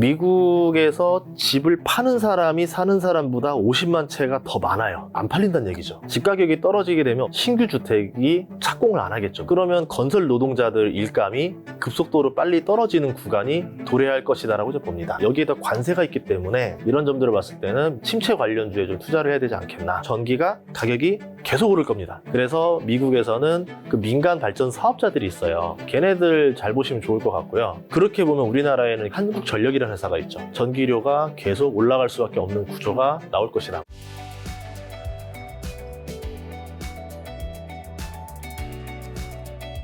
미국에서 집을 파는 사람이 사는 사람보다 50만 채가 더 많아요. 안 팔린다는 얘기죠. 집 가격이 떨어지게 되면 신규 주택이 착공을 안 하겠죠. 그러면 건설 노동자들 일감이 급속도로 빨리 떨어지는 구간이 도래할 것이다 라고 봅니다. 여기에다 관세가 있기 때문에 이런 점들을 봤을 때는 침체 관련주에 좀 투자를 해야 되지 않겠나. 전기가 가격이 계속 오를 겁니다. 그래서 미국에서는 그 민간 발전 사업자들이 있어요. 걔네들 잘 보시면 좋을 것 같고요. 그렇게 보면 우리나라에는 한국전력이라는 회사가 있죠. 전기료가 계속 올라갈 수밖에 없는 구조가 나올 것이다.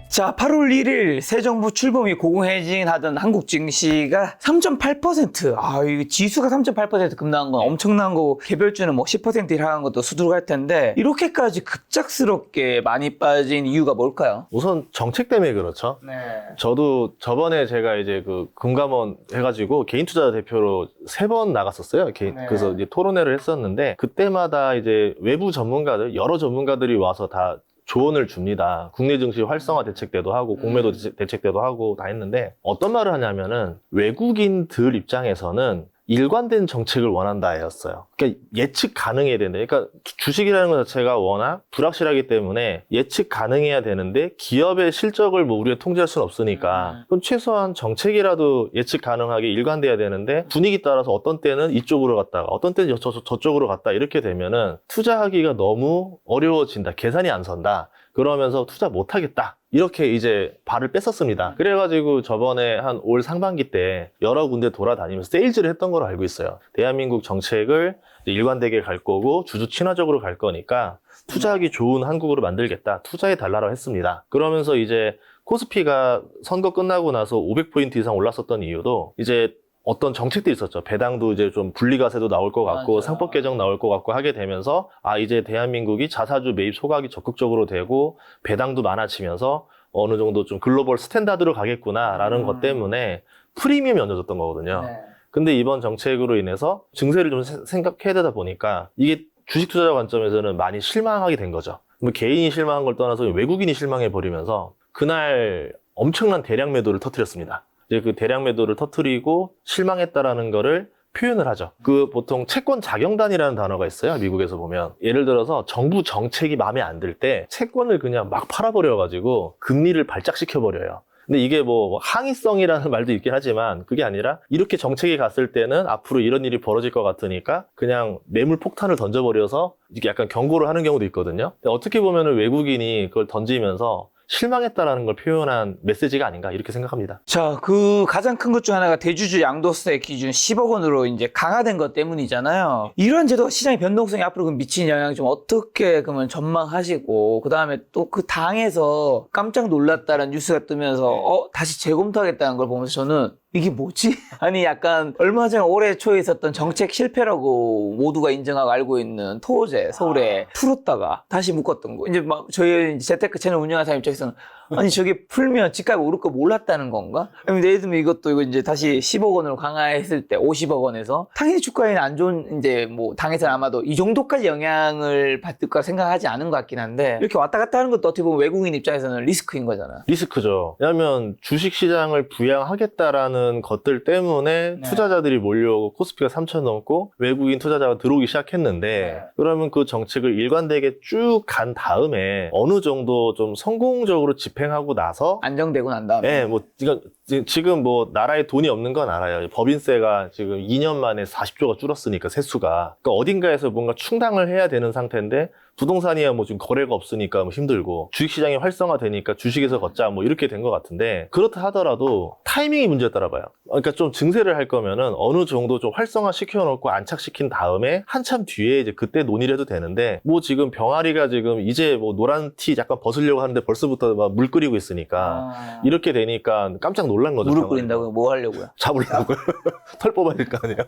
자, 8월 1일 새 정부 출범이 공공해진하던 한국 증시가 3.8%. 아, 이 지수가 3.8% 급락한 건 엄청난 거고, 개별주는 뭐 10% 일하는 것도 수두룩할 텐데, 이렇게까지 급작스럽게 많이 빠진 이유가 뭘까요? 우선 정책 때문에 그렇죠. 네. 저도 저번에 제가 이제 그 금감원 해가지고 개인 투자 대표로 3번 나갔었어요. 네. 그래서 이제 토론회를 했었는데, 그때마다 이제 외부 전문가들, 여러 전문가들이 와서 다 조언을 줍니다. 국내 증시 활성화 대책 때도 하고 공매도 대책 때도 하고 다 했는데, 어떤 말을 하냐면은 외국인들 입장에서는 일관된 정책을 원한다였어요. 그러니까 예측 가능해야 된다. 그러니까 주식이라는 것 자체가 워낙 불확실하기 때문에 예측 가능해야 되는데 기업의 실적을 뭐 우리가 통제할 수는 없으니까 그럼 최소한 정책이라도 예측 가능하게 일관돼야 되는데, 분위기 따라서 어떤 때는 이쪽으로 갔다가 어떤 때는 저쪽으로 갔다 이렇게 되면은 투자하기가 너무 어려워진다. 계산이 안 선다. 그러면서 투자 못하겠다. 이렇게 이제 발을 뺐었습니다. 그래가지고 저번에 한 올 상반기 때 여러 군데 돌아다니면서 세일즈를 했던 걸로 알고 있어요. 대한민국 정책을 일관되게 갈 거고 주주 친화적으로 갈 거니까 투자하기 좋은 한국으로 만들겠다. 투자해 달라고 했습니다. 그러면서 이제 코스피가 선거 끝나고 나서 500포인트 이상 올랐었던 이유도 이제 어떤 정책들이 있었죠. 배당도 이제 좀 분리과세도 나올 것 같고, 맞아요. 상법 개정 나올 것 같고 하게 되면서, 아, 이제 대한민국이 자사주 매입 소각이 적극적으로 되고, 배당도 많아지면서 어느 정도 좀 글로벌 스탠다드로 가겠구나라는 것 때문에 프리미엄이 얹어졌던 거거든요. 네. 근데 이번 정책으로 인해서 증세를 좀 생각해야 되다 보니까 이게 주식 투자 관점에서는 많이 실망하게 된 거죠. 뭐 개인이 실망한 걸 떠나서 외국인이 실망해 버리면서 그날 엄청난 대량 매도를 터뜨렸습니다. 이제 그 대량 매도를 터뜨리고 실망했다라는 거를 표현을 하죠. 그 보통 채권 자경단이라는 단어가 있어요. 미국에서 보면. 예를 들어서 정부 정책이 마음에 안 들 때 채권을 그냥 막 팔아버려가지고 금리를 발작시켜버려요. 근데 이게 뭐 항의성이라는 말도 있긴 하지만 그게 아니라 이렇게 정책이 갔을 때는 앞으로 이런 일이 벌어질 것 같으니까 그냥 매물 폭탄을 던져버려서 이렇게 약간 경고를 하는 경우도 있거든요. 근데 어떻게 보면 외국인이 그걸 던지면서 실망했다라는 걸 표현한 메시지가 아닌가 이렇게 생각합니다. 자, 그 가장 큰 것 중 하나가 대주주 양도세 기준 10억 원으로 이제 강화된 것 때문이잖아요. 이런 제도가 시장의 변동성이 앞으로 미치는 영향 좀 어떻게 그러면 전망하시고, 그 다음에 또 그 당에서 깜짝 놀랐다는 뉴스가 뜨면서 다시 재검토하겠다는 걸 보면서 저는 이게 뭐지? 아니 약간 얼마 전에 올해 초에 있었던 정책 실패라고 모두가 인정하고 알고 있는 토호제 서울에 풀었다가 다시 묶었던 거. 이제 막 저희 재테크 채널 운영하는 사람 입장에서는 아니 저게 풀면 집값이 오를 거 몰랐다는 건가? 그럼 예를 들면 이거 이제 다시 10억 원으로 강화했을 때 50억 원에서 당연히 주가에는 안 좋은 이제 뭐 당에서는 아마도 이 정도까지 영향을 받을 까 생각하지 않은 것 같긴 한데, 이렇게 왔다 갔다 하는 것도 어떻게 보면 외국인 입장에서는 리스크인 거잖아. 리스크죠. 왜냐하면 주식시장을 부양하겠다라는 것들 때문에 투자자들이 몰려오고 코스피가 3,000 넘고 외국인 투자자가 들어오기 시작했는데, 그러면 그 정책을 일관되게 쭉 간 다음에 어느 정도 좀 성공적으로 집행하고 나서 안정되고 난 다음에. 네, 뭐 지금 뭐 나라에 돈이 없는 건 알아요. 법인세가 지금 2년 만에 40조가 줄었으니까 세수가. 그러니까 어딘가에서 뭔가 충당을 해야 되는 상태인데 부동산이야 뭐 지금 거래가 없으니까 뭐 힘들고 주식시장이 활성화되니까 주식에서 걷자 뭐 이렇게 된 것 같은데, 그렇다 하더라도 타이밍이 문제였더라 봐요. 그러니까 좀 증세를 할 거면은 어느 정도 좀 활성화 시켜놓고 안착시킨 다음에 한참 뒤에 이제 그때 논의를 해도 되는데, 뭐 지금 병아리가 지금 이제 뭐 노란 티 약간 벗으려고 하는데 벌써부터 막 물 끓이고 있으니까 이렇게 되니까 깜짝 놀란 거죠. 무릎 끓인다고요? 뭐 하려고요? 잡으려고요. 털 뽑아야 될 거 아니에요.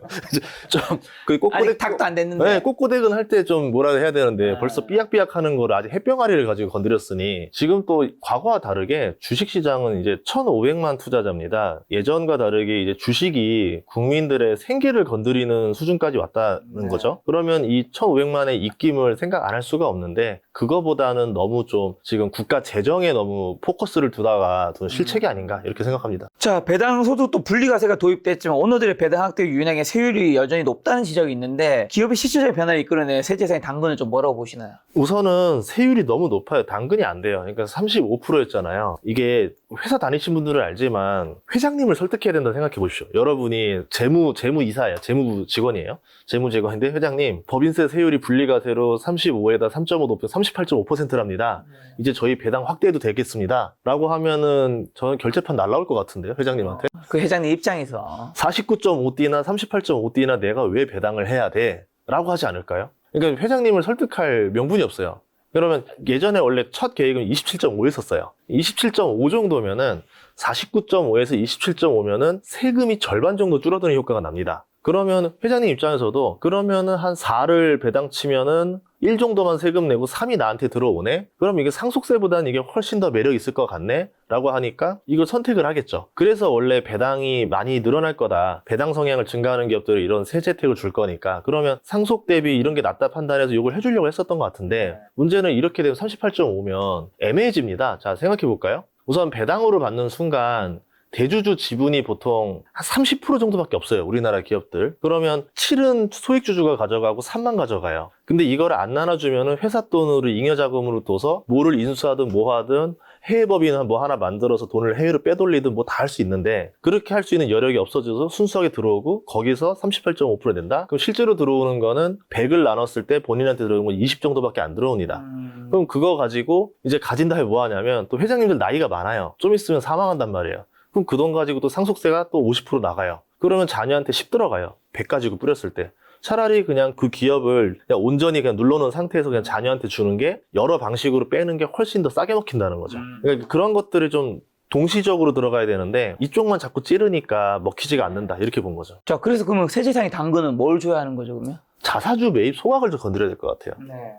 좀그 아직 닭도 안 됐는데. 네, 꼬꼬댁은 할 때 좀 뭐라 해야 되는데 벌써 삐약삐약 하는 거를 아직 햇병아리를 가지고 건드렸으니, 지금 또 과거와 다르게 주식시장은 이제 1,500만 투자자입니다. 예전과 다르게 이제 주식이 국민들의 생계를 건드리는 수준까지 왔다는 거죠. 그러면 이 1,500만의 입김을 생각 안 할 수가 없는데, 그거보다는 너무 좀 지금 국가 재정에 너무 포커스를 두다가 둔 실책이 아닌가 이렇게 생각합니다. 합니다. 자, 배당 소득도 분리과세가 도입됐지만 오너들의 배당 확대 유인액의 세율이 여전히 높다는 지적이 있는데 기업의 실질적인 변화를 이끌어낸 세제상의 당근은 좀 뭐라고 보시나요? 우선은 세율이 너무 높아요. 당근이 안 돼요. 그러니까 35%였잖아요. 이게 회사 다니신 분들은 알지만 회장님을 설득해야 된다고 생각해 보십시오. 여러분이 재무이사예요. 재무부 직원이에요. 재무직원인데 회장님 법인세 세율이 분리과세로 35에다 3.5 높여 38.5%랍니다. 이제 저희 배당 확대해도 되겠습니다. 라고 하면은 저는 결재판 날라올 것 같은데요. 회장님한테. 그 회장님 입장에서 49.5D나 38.5D나 내가 왜 배당을 해야 돼? 라고 하지 않을까요? 그러니까 회장님을 설득할 명분이 없어요. 그러면 예전에 원래 첫 계획은 27.5였었어요. 27.5 정도면은 49.5에서 27.5면은 세금이 절반 정도 줄어드는 효과가 납니다. 그러면 회장님 입장에서도 그러면은 한 4를 배당 치면은 1 정도만 세금 내고 3이 나한테 들어오네? 그럼 이게 상속세보다는 이게 훨씬 더 매력 있을 것 같네? 라고 하니까 이걸 선택을 하겠죠. 그래서 원래 배당이 많이 늘어날 거다. 배당 성향을 증가하는 기업들은 이런 세제 혜택을 줄 거니까 그러면 상속 대비 이런 게 낫다 판단해서 이걸 해주려고 했었던 것 같은데 문제는 이렇게 되면 38.5면 애매해집니다. 자, 생각해 볼까요? 우선 배당으로 받는 순간 대주주 지분이 보통 한 30% 정도밖에 없어요. 우리나라 기업들. 그러면 7은 소액주주가 가져가고 3만 가져가요. 근데 이걸 안 나눠주면 회사 돈으로 잉여자금으로 둬서 뭐를 인수하든 뭐 하든 해외법인 뭐 하나 만들어서 돈을 해외로 빼돌리든 뭐 다 할 수 있는데 그렇게 할 수 있는 여력이 없어져서 순수하게 들어오고 거기서 38.5% 된다? 그럼 실제로 들어오는 거는 100을 나눴을 때 본인한테 들어오는 건 20 정도밖에 안 들어옵니다. 그럼 그거 가지고 이제 가진 다음에 뭐 하냐면 또 회장님들 나이가 많아요. 좀 있으면 사망한단 말이에요. 그럼 그 돈 가지고 또 상속세가 또 50% 나가요. 그러면 자녀한테 10 들어가요. 100 가지고 뿌렸을 때. 차라리 그냥 그 기업을 그냥 온전히 그냥 눌러놓은 상태에서 그냥 자녀한테 주는 게 여러 방식으로 빼는 게 훨씬 더 싸게 먹힌다는 거죠. 그러니까 그런 것들이 좀 동시적으로 들어가야 되는데 이쪽만 자꾸 찌르니까 먹히지가 않는다. 이렇게 본 거죠. 자, 그래서 그러면 세제상의 당근은 뭘 줘야 하는 거죠, 그러면? 자사주 매입 소각을 좀 건드려야 될 것 같아요.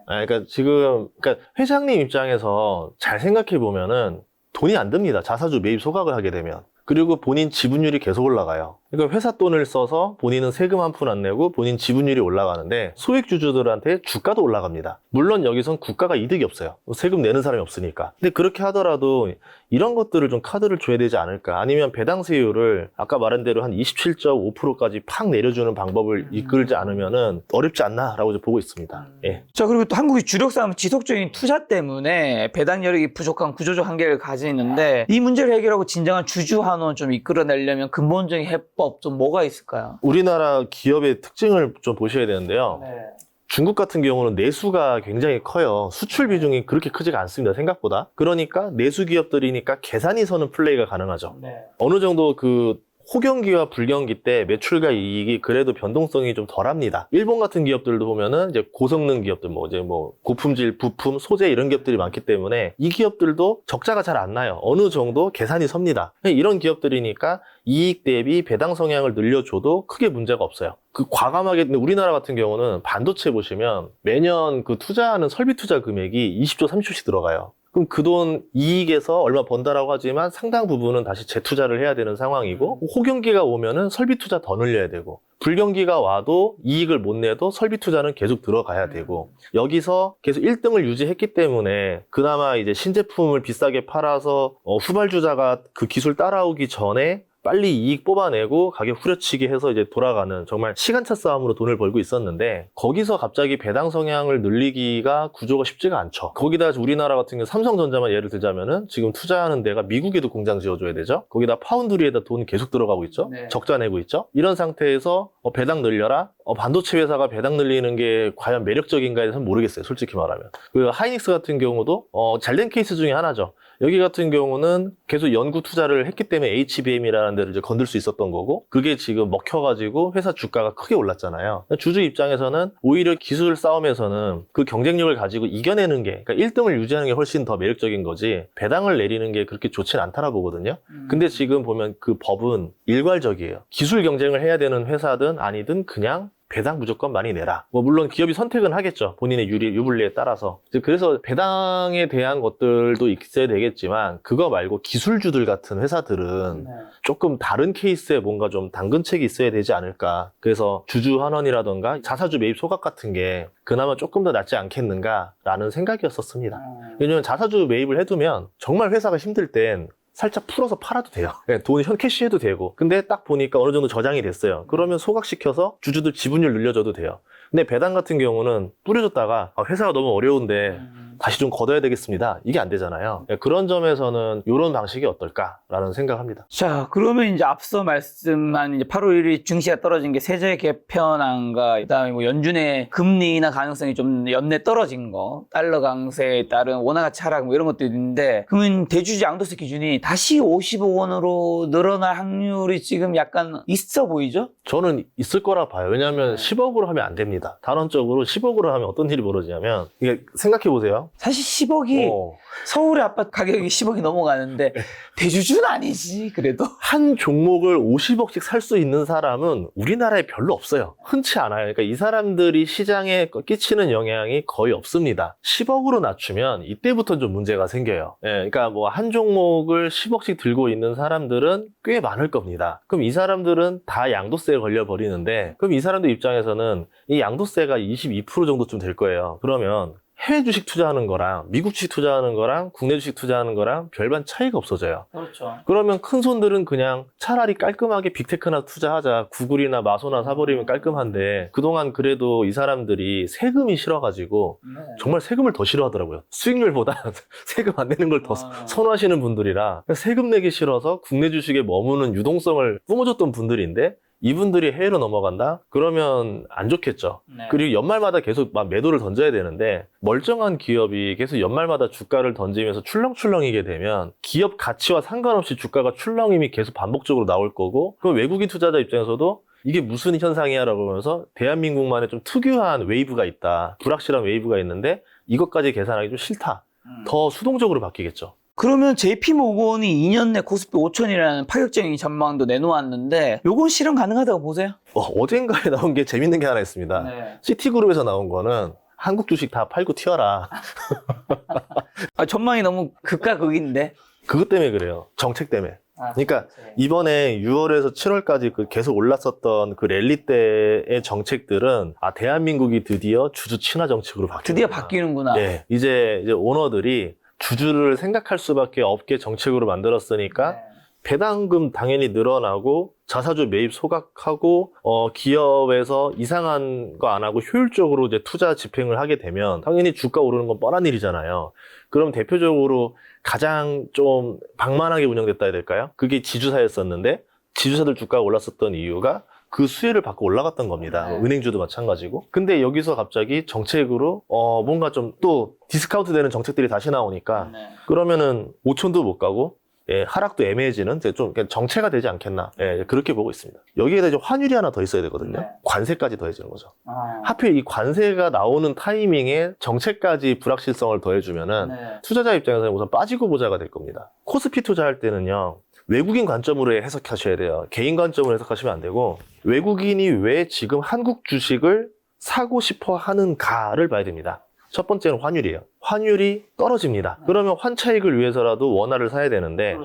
그러니까 지금 그러니까 회장님 입장에서 잘 생각해 보면은 돈이 안 듭니다. 자사주 매입 소각을 하게 되면. 그리고 본인 지분율이 계속 올라가요. 그러니까 회사 돈을 써서 본인은 세금 한 푼 안 내고 본인 지분율이 올라가는데 소액주주들한테 주가도 올라갑니다. 물론 여기선 국가가 이득이 없어요. 세금 내는 사람이 없으니까. 근데 그렇게 하더라도 이런 것들을 좀 카드를 줘야 되지 않을까. 아니면 배당세율을 아까 말한 대로 한 27.5%까지 팍 내려주는 방법을 이끌지 않으면은 어렵지 않나라고 보고 있습니다. 예. 자, 그리고 또 한국이 주력 산업 지속적인 투자 때문에 배당 여력이 부족한 구조적 한계를 가지는데 이 문제를 해결하고 진정한 주주 환원 좀 이끌어내려면 근본적인 해법 좀 뭐가 있을까요? 우리나라 기업의 특징을 좀 보셔야 되는데요. 중국 같은 경우는 내수가 굉장히 커요. 수출 비중이 그렇게 크지가 않습니다. 생각보다. 그러니까 내수 기업들이니까 계산이 서는 플레이가 가능하죠. 어느 정도 그 호경기와 불경기 때 매출과 이익이 그래도 변동성이 좀 덜합니다. 일본 같은 기업들도 보면은 이제 고성능 기업들 이제 고품질, 부품, 소재 이런 기업들이 많기 때문에 이 기업들도 적자가 잘 안 나요. 어느 정도 계산이 섭니다. 이런 기업들이니까 이익 대비 배당 성향을 늘려줘도 크게 문제가 없어요. 그 과감하게 근데 우리나라 같은 경우는 반도체 보시면 매년 그 투자하는 설비 투자 금액이 20조, 30조씩 들어가요. 그럼 그 돈 이익에서 얼마 번다라고 하지만 상당 부분은 다시 재투자를 해야 되는 상황이고 호경기가 오면은 설비 투자 더 늘려야 되고 불경기가 와도 이익을 못 내도 설비 투자는 계속 들어가야 되고 여기서 계속 1등을 유지했기 때문에 그나마 이제 신제품을 비싸게 팔아서 후발주자가 그 기술 따라오기 전에 빨리 이익 뽑아내고 가격 후려치기 해서 이제 돌아가는 정말 시간차 싸움으로 돈을 벌고 있었는데 거기서 갑자기 배당 성향을 늘리기가 구조가 쉽지가 않죠. 거기다 우리나라 같은 경우 삼성전자만 예를 들자면은 지금 투자하는 데가 미국에도 공장 지어줘야 되죠. 거기다 파운드리에다 돈 계속 들어가고 있죠. 적자 내고 있죠. 이런 상태에서 배당 늘려라? 반도체 회사가 배당 늘리는 게 과연 매력적인가에 대해서는 모르겠어요. 솔직히 말하면. 그 하이닉스 같은 경우도 잘된 케이스 중에 하나죠. 여기 같은 경우는 계속 연구 투자를 했기 때문에 HBM이라는 데를 이제 건들 수 있었던 거고 그게 지금 먹혀가지고 회사 주가가 크게 올랐잖아요. 주주 입장에서는 오히려 기술 싸움에서는 그 경쟁력을 가지고 이겨내는 게 그러니까 1등을 유지하는 게 훨씬 더 매력적인 거지 배당을 내리는 게 그렇게 좋진 않다라 보거든요. 근데 지금 보면 그 법은 일괄적이에요. 기술 경쟁을 해야 되는 회사든 아니든 그냥 배당 무조건 많이 내라. 물론 기업이 선택은 하겠죠. 본인의 유불리에 따라서. 그래서 배당에 대한 것들도 있어야 되겠지만 그거 말고 기술주들 같은 회사들은 조금 다른 케이스에 뭔가 좀 당근책이 있어야 되지 않을까. 그래서 주주 환원이라던가 자사주 매입 소각 같은 게 그나마 조금 더 낫지 않겠는가라는 생각이었었습니다. 왜냐면 자사주 매입을 해두면 정말 회사가 힘들 땐 살짝 풀어서 팔아도 돼요. 네, 돈 현캐시해도 되고. 근데 딱 보니까 어느 정도 저장이 됐어요. 그러면 소각시켜서 주주들 지분율 늘려줘도 돼요. 근데 배당 같은 경우는 뿌려줬다가 회사가 너무 어려운데 다시 좀 걷어야 되겠습니다. 이게 안 되잖아요. 네, 그런 점에서는 이런 방식이 어떨까라는 생각합니다. 자, 그러면 이제 앞서 말씀한 이제 8월 1일 증시가 떨어진 게 세제 개편안과 그다음에 뭐 연준의 금리 인하 가능성이 좀 연내 떨어진 거, 달러 강세에 따른 원화 가치 하락 뭐 이런 것들이 있는데, 그러면 대주주 양도세 기준이 다시 50억 원으로 늘어날 확률이 지금 약간 있어 보이죠? 저는 있을 거라 봐요. 왜냐하면 10억으로 하면 안 됩니다. 단원적으로 10억으로 하면 어떤 일이 벌어지냐면, 이게 생각해 보세요. 사실 10억이 서울의 아파트 가격이 10억이 넘어가는데 대주주는 아니지 그래도. 한 종목을 50억씩 살 수 있는 사람은 우리나라에 별로 없어요. 흔치 않아요. 그러니까 이 사람들이 시장에 끼치는 영향이 거의 없습니다. 10억으로 낮추면 이때부터 좀 문제가 생겨요. 예, 그러니까 뭐 한 종목을 10억씩 들고 있는 사람들은 꽤 많을 겁니다. 그럼 이 사람들은 다 양도세에 걸려 버리는데, 그럼 이 사람들 입장에서는 이 양도세가 22% 정도쯤 될 거예요. 그러면 해외 주식 투자하는 거랑 미국 주식 투자하는 거랑 국내 주식 투자하는 거랑 별반 차이가 없어져요. 그렇죠. 그러면 큰 손들은 그냥 차라리 깔끔하게 빅테크나 투자하자, 구글이나 마소나 사버리면 깔끔한데, 그동안 그래도 이 사람들이 세금이 싫어가지고 정말 세금을 더 싫어하더라고요. 수익률보다 세금 안 내는 걸 더 선호하시는 분들이라 세금 내기 싫어서 국내 주식에 머무는 유동성을 뿜어줬던 분들인데, 이분들이 해외로 넘어간다? 그러면 안 좋겠죠. 네. 그리고 연말마다 계속 막 매도를 던져야 되는데, 멀쩡한 기업이 계속 연말마다 주가를 던지면서 출렁출렁이게 되면 기업 가치와 상관없이 주가가 출렁임이 계속 반복적으로 나올 거고, 그럼 외국인 투자자 입장에서도 이게 무슨 현상이야 라고 하면서 대한민국만의 좀 특유한 웨이브가 있다, 불확실한 웨이브가 있는데 이것까지 계산하기 좀 싫다, 더 수동적으로 바뀌겠죠. 그러면 JP모건이 2년 내 코스피 5천이라는 파격적인 전망도 내놓았는데 요건 실현 가능하다고 보세요? 어젠가에 나온 게 재밌는 게 하나 있습니다. 네. 시티그룹에서 나온 거는 한국 주식 다 팔고 튀어라. 전망이 너무 극과 극인데. 그것 때문에 그래요. 정책 때문에. 그러니까 이번에 6월에서 7월까지 그 계속 올랐었던 그 랠리 때의 정책들은 대한민국이 드디어 주주 친화 정책으로 바뀌는 드디어 바뀌는구나. 네, 이제 오너들이 주주를 생각할 수밖에 없게 정책으로 만들었으니까 배당금 당연히 늘어나고 자사주 매입 소각하고 기업에서 이상한 거 안 하고 효율적으로 이제 투자 집행을 하게 되면 당연히 주가 오르는 건 뻔한 일이잖아요. 그럼 대표적으로 가장 좀 방만하게 운영됐다 해야 될까요? 그게 지주사였었는데, 지주사들 주가가 올랐었던 이유가 그 수혜를 받고 올라갔던 겁니다. 은행주도 마찬가지고. 근데 여기서 갑자기 정책으로 뭔가 좀 또 디스카운트 되는 정책들이 다시 나오니까 그러면은 5천도 못 가고 하락도 애매해지는 좀 정체가 되지 않겠나, 그렇게 보고 있습니다. 여기에다 이제 환율이 하나 더 있어야 되거든요. 관세까지 더해지는 거죠. 하필 이 관세가 나오는 타이밍에 정책까지 불확실성을 더해주면은 투자자 입장에서는 우선 빠지고 보자가 될 겁니다. 코스피 투자할 때는요, 외국인 관점으로 해석하셔야 돼요. 개인 관점으로 해석하시면 안 되고, 외국인이 왜 지금 한국 주식을 사고 싶어 하는가를 봐야 됩니다. 첫 번째는 환율이에요. 환율이 떨어집니다. 그러면 환차익을 위해서라도 원화를 사야 되는데,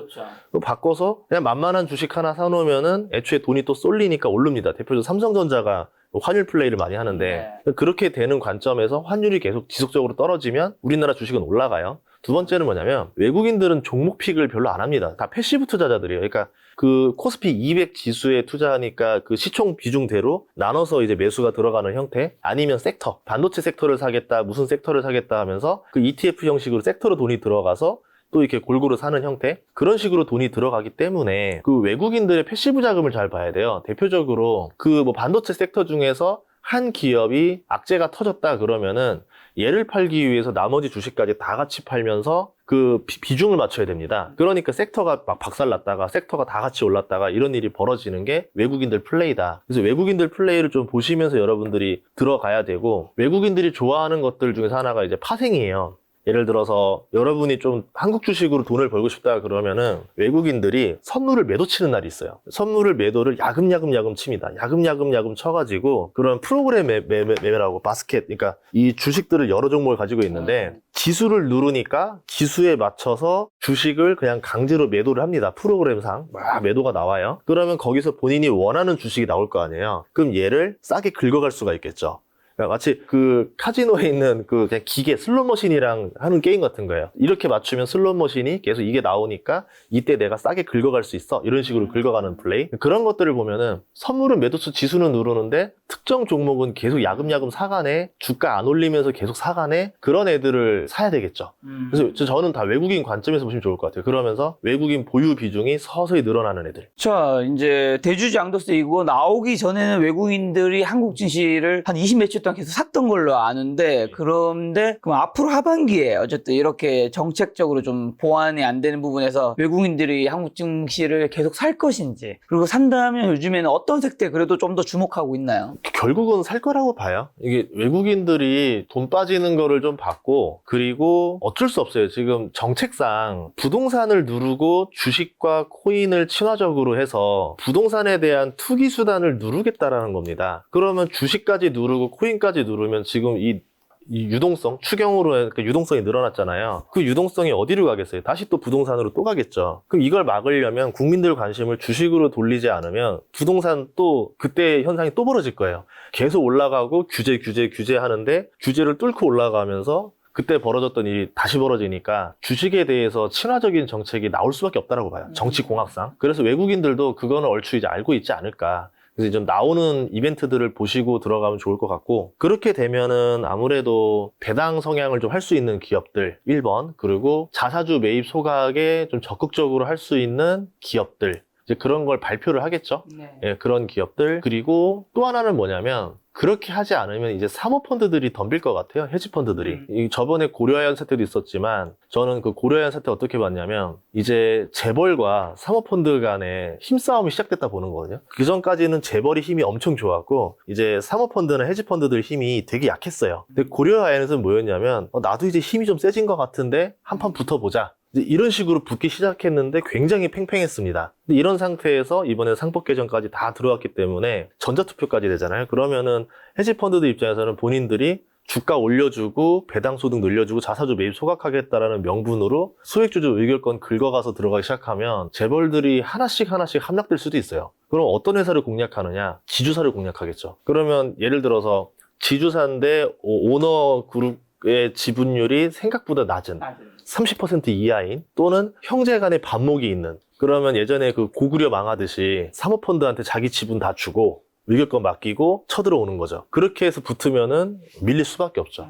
그거 바꿔서 그냥 만만한 주식 하나 사놓으면은 애초에 돈이 또 쏠리니까 오릅니다. 대표적으로 삼성전자가 환율 플레이를 많이 하는데, 그렇게 되는 관점에서 환율이 계속 지속적으로 떨어지면 우리나라 주식은 올라가요. 두 번째는 뭐냐면, 외국인들은 종목 픽을 별로 안 합니다. 다 패시브 투자자들이에요. 그러니까 그 코스피 200 지수에 투자하니까 그 시총 비중대로 나눠서 이제 매수가 들어가는 형태, 아니면 섹터, 반도체 섹터를 사겠다, 무슨 섹터를 사겠다 하면서 그 ETF 형식으로 섹터로 돈이 들어가서 또 이렇게 골고루 사는 형태, 그런 식으로 돈이 들어가기 때문에 그 외국인들의 패시브 자금을 잘 봐야 돼요. 대표적으로 그 뭐 반도체 섹터 중에서 한 기업이 악재가 터졌다 그러면은 얘를 팔기 위해서 나머지 주식까지 다 같이 팔면서 그 비중을 맞춰야 됩니다. 그러니까 섹터가 막 박살났다가 섹터가 다 같이 올랐다가 이런 일이 벌어지는 게 외국인들 플레이다. 그래서 외국인들 플레이를 좀 보시면서 여러분들이 들어가야 되고, 외국인들이 좋아하는 것들 중에서 하나가 이제 파생이에요. 예를 들어서 여러분이 좀 한국 주식으로 돈을 벌고 싶다 그러면은 외국인들이 선물을 매도 치는 날이 있어요. 선물을 매도를 야금야금 칩니다. 야금 쳐가지고 그런 프로그램 매매라고, 바스켓, 그러니까 이 주식들을 여러 종목을 가지고 있는데 지수를 누르니까 지수에 맞춰서 주식을 그냥 강제로 매도를 합니다. 프로그램상 막 매도가 나와요. 그러면 거기서 본인이 원하는 주식이 나올 거 아니에요. 그럼 얘를 싸게 긁어갈 수가 있겠죠. 그러니까 마치 그 카지노에 있는 그 그냥 기계 슬롯머신이랑 하는 게임 같은 거예요. 이렇게 맞추면 슬롯머신이 계속 이게 나오니까 이때 내가 싸게 긁어갈 수 있어. 이런 식으로 긁어가는 플레이. 그런 것들을 보면은 선물은 매도수 지수는 누르는데 특정 종목은 계속 야금야금 사가네. 주가 안 올리면서 계속 사가네. 그런 애들을 사야 되겠죠. 그래서 저는 다 외국인 관점에서 보시면 좋을 것 같아요. 그러면서 외국인 보유 비중이 서서히 늘어나는 애들. 자, 이제 대주주 양도세 이거 나오기 전에는 외국인들이 한국 증시를 한 20 며칠 동안 계속 샀던 걸로 아는데, 그런데 그럼 앞으로 하반기에 어쨌든 이렇게 정책적으로 좀 보완이 안 되는 부분에서 외국인들이 한국 증시를 계속 살 것인지, 그리고 산다면 요즘에는 어떤 색대 그래도 좀 더 주목하고 있나요? 결국은 살 거라고 봐요. 이게 외국인들이 돈 빠지는 거를 좀 봤고, 그리고 어쩔 수 없어요. 지금 정책상 부동산을 누르고 주식과 코인을 친화적으로 해서 부동산에 대한 투기 수단을 누르겠다라는 겁니다. 그러면 주식까지 누르고 코인까지 누르면 지금 이 유동성, 추경으로 그러니까 유동성이 늘어났잖아요. 그 유동성이 어디로 가겠어요? 다시 또 부동산으로 또 가겠죠. 그럼 이걸 막으려면 국민들 관심을 주식으로 돌리지 않으면 부동산 또 그때 현상이 또 벌어질 거예요. 계속 올라가고 규제 하는데 규제를 뚫고 올라가면서 그때 벌어졌던 일이 다시 벌어지니까 주식에 대해서 친화적인 정책이 나올 수밖에 없다라고 봐요. 정치 공학상. 그래서 외국인들도 그거는 얼추 이제 알고 있지 않을까. 그래서 좀 나오는 이벤트들을 보시고 들어가면 좋을 것 같고, 그렇게 되면은 아무래도 배당 성향을 좀 할 수 있는 기업들 1번, 그리고 자사주 매입 소각에 좀 적극적으로 할 수 있는 기업들, 이제 그런 걸 발표를 하겠죠. 네. 예, 그런 기업들. 그리고 또 하나는 뭐냐면, 그렇게 하지 않으면 이제 사모펀드들이 덤빌 것 같아요. 헤지펀드들이. 저번에 고려아연 사태도 있었지만, 저는 그 고려아연 사태 어떻게 봤냐면, 이제 재벌과 사모펀드 간에 힘싸움이 시작됐다 보는 거거든요. 그 전까지는 재벌이 힘이 엄청 좋았고, 이제 사모펀드나 헤지펀드들 힘이 되게 약했어요. 근데 고려아연에서는 뭐였냐면, 나도 이제 힘이 좀 세진 것 같은데 한판 붙어보자. 이런 식으로 붙기 시작했는데 굉장히 팽팽했습니다. 근데 이런 상태에서 이번에 상법 개정까지 다 들어왔기 때문에 전자투표까지 되잖아요. 그러면은 헤지펀드들 입장에서는 본인들이 주가 올려주고 배당 소득 늘려주고 자사주 매입 소각하겠다라는 명분으로 소액주주 의결권 긁어가서 들어가기 시작하면 재벌들이 하나씩 함락될 수도 있어요. 그럼 어떤 회사를 공략하느냐? 지주사를 공략하겠죠. 그러면 예를 들어서 지주사인데 오너 그룹의 지분율이 생각보다 낮은 30% 이하인, 또는 형제 간의 반목이 있는, 그러면 예전에 그 고구려 망하듯이 사모펀드한테 자기 지분 다 주고 의결권 맡기고 쳐들어오는 거죠. 그렇게 해서 붙으면은 밀릴 수밖에 없죠.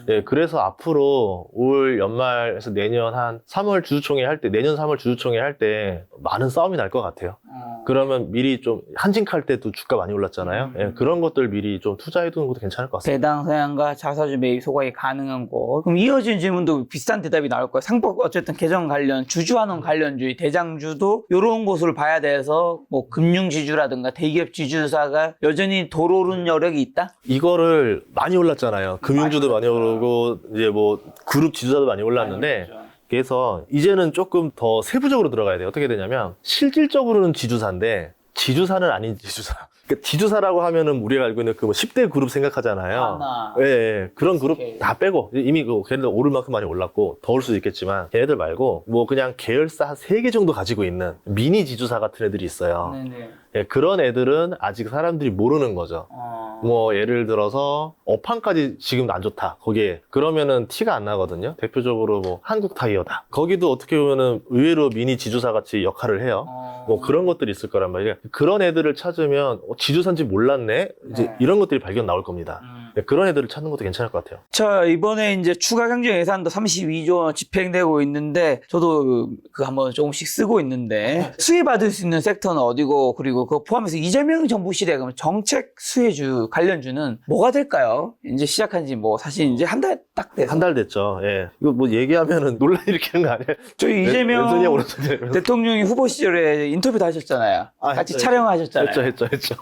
예, 그래서 앞으로 올 연말에서 내년 한 3월 주주총회 할 때, 내년 3월 주주총회 할 때 많은 싸움이 날 것 같아요. 그러면 미리 좀 한진칼 때도 주가 많이 올랐잖아요. 예, 그런 것들 미리 좀 투자해두는 것도 괜찮을 것 같습니다. 배당 성향과 자사주 매입 소각이 가능한 거. 그럼 이어진 질문도 비슷한 대답이 나올 거예요. 상법 어쨌든 개정 관련, 주주환원 관련주의, 대장주도 이런 곳을 봐야 돼서 뭐 금융지주라든가 대기업 지주사가 여전히 도로른 여력이 있다? 이거를 많이 올랐잖아요. 금융주도 많이 오르고 이제 뭐 그룹 지주사도 많이 올랐는데, 그래서 이제는 조금 더 세부적으로 들어가야 돼요. 어떻게 되냐면 실질적으로는 지주사인데 지주사는 아닌 지주사. 그러니까 지주사라고 하면은 우리가 알고 있는 그 뭐 10대 그룹 생각하잖아요. 예, 예. 그런 그룹 오케이. 다 빼고 이미 그 걔네들 오를 만큼 많이 올랐고 더 올 수도 있겠지만, 걔네들 말고 뭐 그냥 계열사 한 3개 정도 가지고 있는 미니 지주사 같은 애들이 있어요. 네네. 예, 그런 애들은 아직 사람들이 모르는 거죠. 뭐 예를 들어서 업황까지 지금 안 좋다 거기에, 그러면은 티가 안 나거든요. 대표적으로 뭐 한국타이어다, 거기도 어떻게 보면은 의외로 미니 지주사 같이 역할을 해요. 뭐 그런 것들이 있을 거란 말이에요. 그런 애들을 찾으면 지주사인지 몰랐네, 이제 네. 이런 것들이 발견 나올 겁니다. 네, 그런 애들을 찾는 것도 괜찮을 것 같아요. 자, 이번에 이제 추가 경제 예산도 32조 원 집행되고 있는데, 저도 그 한번 조금씩 쓰고 있는데, 수혜 받을 수 있는 섹터는 어디고, 그리고 그거 포함해서 이재명 정부 시대 그러면 정책 수혜주 관련주는 뭐가 될까요? 이제 시작한 지 뭐 사실 이제 한 달 딱 돼서. 한 달 됐죠. 예. 이거 뭐 얘기하면은 논란 일으키는 거 아니에요? 저희 이재명 왼손이야 오른손이야. 대통령이 후보 시절에 인터뷰도 하셨잖아요. 같이 했죠, 촬영하셨잖아요. 했죠.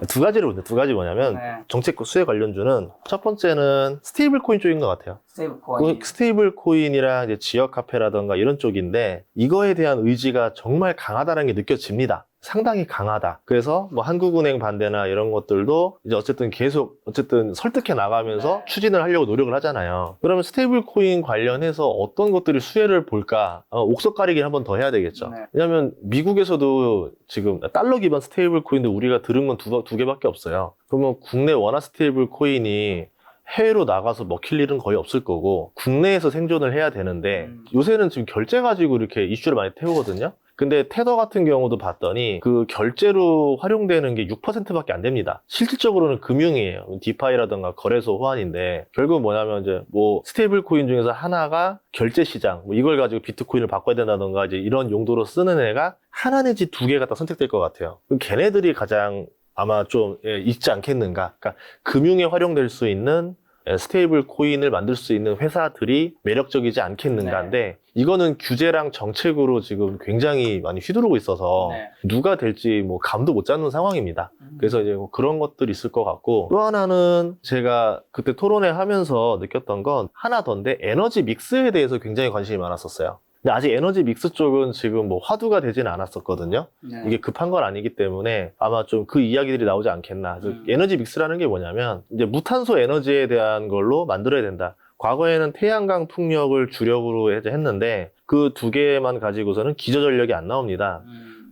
두 가지를 보는데, 두 가지 뭐냐면, 네. 정책 수혜 관련주는 첫 번째는 스테이블 코인 쪽인 것 같아요. 세이브코인. 그 스테이블 코인이랑 이제 지역 화폐라던가 이런 쪽인데, 이거에 대한 의지가 정말 강하다는 게 느껴집니다. 상당히 강하다. 그래서 뭐 한국은행 반대나 이런 것들도 이제 어쨌든 계속 설득해 나가면서 추진을 하려고 노력을 하잖아요. 그러면 스테이블 코인 관련해서 어떤 것들이 수혜를 볼까? 옥석 가리기를 한 번 더 해야 되겠죠. 왜냐하면 미국에서도 지금 달러 기반 스테이블 코인도 우리가 들은 건 두 개밖에 없어요. 그러면 국내 원화 스테이블 코인이 해외로 나가서 먹힐 일은 거의 없을 거고 국내에서 생존을 해야 되는데 요새는 지금 결제 가지고 이렇게 이슈를 많이 태우거든요. 근데 테더 같은 경우도 봤더니 그 결제로 활용되는 게 6%밖에 안 됩니다. 실질적으로는 금융이에요. 디파이라든가 거래소 호환인데 결국 뭐냐면 이제 뭐 스테이블 코인 중에서 하나가 결제 시장, 뭐 이걸 가지고 비트코인을 바꿔야 된다던가 이제 이런 용도로 쓰는 애가 하나 내지 두 개가 딱 선택될 것 같아요. 걔네들이 가장 아마 좀 있지 않겠는가. 그러니까 금융에 활용될 수 있는 스테이블 코인을 만들 수 있는 회사들이 매력적이지 않겠는가인데 이거는 규제랑 정책으로 지금 굉장히 많이 휘두르고 있어서 누가 될지 뭐 감도 못 잡는 상황입니다. 그래서 이제 뭐 그런 것들이 있을 것 같고 또 하나는 제가 그때 토론회 하면서 느꼈던 건 하나 더인데 에너지 믹스에 대해서 굉장히 관심이 많았었어요. 근데 아직 에너지 믹스 쪽은 지금 뭐 화두가 되지는 않았었거든요. 이게 급한 건 아니기 때문에 아마 좀 그 이야기들이 나오지 않겠나. 에너지 믹스라는 게 뭐냐면 이제 무탄소 에너지에 대한 걸로 만들어야 된다. 과거에는 태양광 풍력을 주력으로 했는데 그 두 개만 가지고서는 기저전력이 안 나옵니다.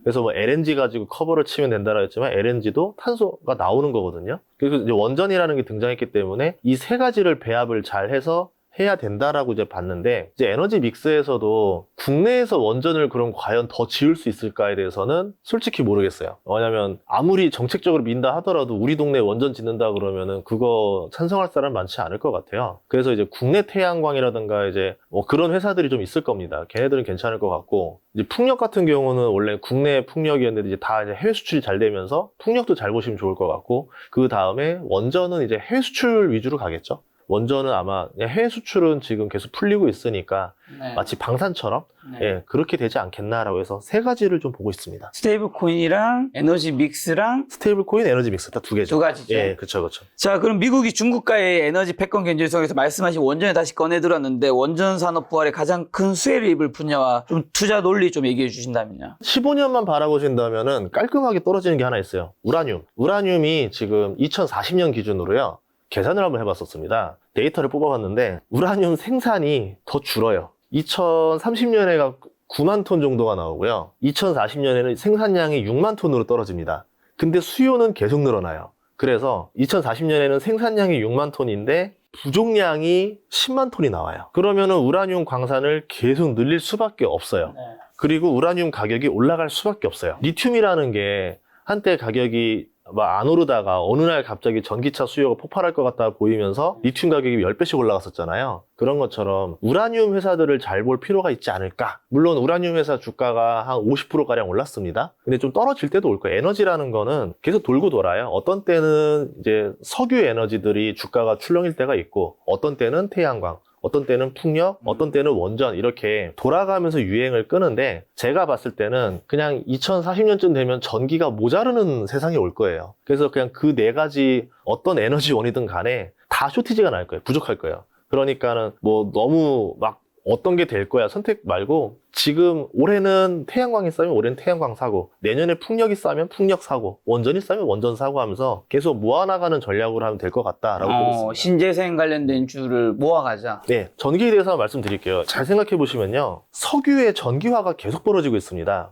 그래서 뭐 LNG 가지고 커버를 치면 된다라 했지만 LNG도 탄소가 나오는 거거든요. 그래서 이제 원전이라는 게 등장했기 때문에 이 세 가지를 배합을 잘 해서 해야 된다라고 이제 봤는데 이제 에너지 믹스에서도 국내에서 원전을 그럼 과연 더 지을 수 있을까에 대해서는 솔직히 모르겠어요. 왜냐면 아무리 정책적으로 민다 하더라도 우리 동네에 원전 짓는다 그러면은 그거 찬성할 사람 많지 않을 것 같아요. 그래서 이제 국내 태양광이라든가 이제 뭐 그런 회사들이 좀 있을 겁니다. 걔네들은 괜찮을 것 같고 이제 풍력 같은 경우는 원래 국내 풍력이었는데 이제 다 이제 해외 수출이 잘 되면서 풍력도 잘 보시면 좋을 것 같고 그 다음에 원전은 이제 해외 수출 위주로 가겠죠. 원전은 아마 해외 수출은 지금 계속 풀리고 있으니까 마치 방산처럼 예, 그렇게 되지 않겠나라고 해서 세 가지를 좀 보고 있습니다. 스테이블 코인이랑 에너지 믹스랑 스테이블 코인, 에너지 믹스 딱 두 개죠. 두 가지죠. 예, 그렇죠. 자, 그럼 미국이 중국과의 에너지 패권 견제성에서 말씀하신 원전에 다시 꺼내 들었는데 원전 산업 부활에 가장 큰 수혜를 입을 분야와 좀 투자 논리 좀 얘기해 주신다면요. 15년만 바라보신다면은 깔끔하게 떨어지는 게 하나 있어요. 우라늄. 우라늄이 지금 2040년 기준으로요. 계산을 한번 해봤었습니다. 데이터를 뽑아봤는데 우라늄 생산이 더 줄어요. 2030년에가 9만 톤 정도가 나오고요. 2040년에는 생산량이 6만 톤으로 떨어집니다. 근데 수요는 계속 늘어나요. 그래서 2040년에는 생산량이 6만 톤인데 부족량이 10만 톤이 나와요. 그러면은 우라늄 광산을 계속 늘릴 수밖에 없어요. 그리고 우라늄 가격이 올라갈 수밖에 없어요. 리튬이라는 게 한때 가격이 막 안 오르다가 어느 날 갑자기 전기차 수요가 폭발할 것 같다 보이면서 리튬 가격이 10배씩 올라갔었잖아요. 그런 것처럼 우라늄 회사들을 잘 볼 필요가 있지 않을까. 물론 우라늄 회사 주가가 한 50%가량 올랐습니다. 근데 좀 떨어질 때도 올 거예요. 에너지라는 거는 계속 돌고 돌아요. 어떤 때는 이제 석유 에너지들이 주가가 출렁일 때가 있고 어떤 때는 태양광, 어떤 때는 풍력, 어떤 때는 원전 이렇게 돌아가면서 유행을 끄는데 제가 봤을 때는 그냥 2040년쯤 되면 전기가 모자르는 세상이 올 거예요. 그래서 그냥 그 네 가지 어떤 에너지원이든 간에 다 쇼티지가 날 거예요. 부족할 거예요. 그러니까는 뭐 너무 막 어떤 게 될 거야 선택 말고 지금 올해는 태양광이 싸면 올해는 태양광 사고 내년에 풍력이 싸면 풍력 사고 원전이 싸면 원전 사고 하면서 계속 모아나가는 전략으로 하면 될 것 같다라고 보고 있습니다. 신재생 관련된 주를 모아가자. 네, 전기에 대해서 말씀드릴게요. 잘 생각해 보시면요. 석유의 전기화가 계속 벌어지고 있습니다.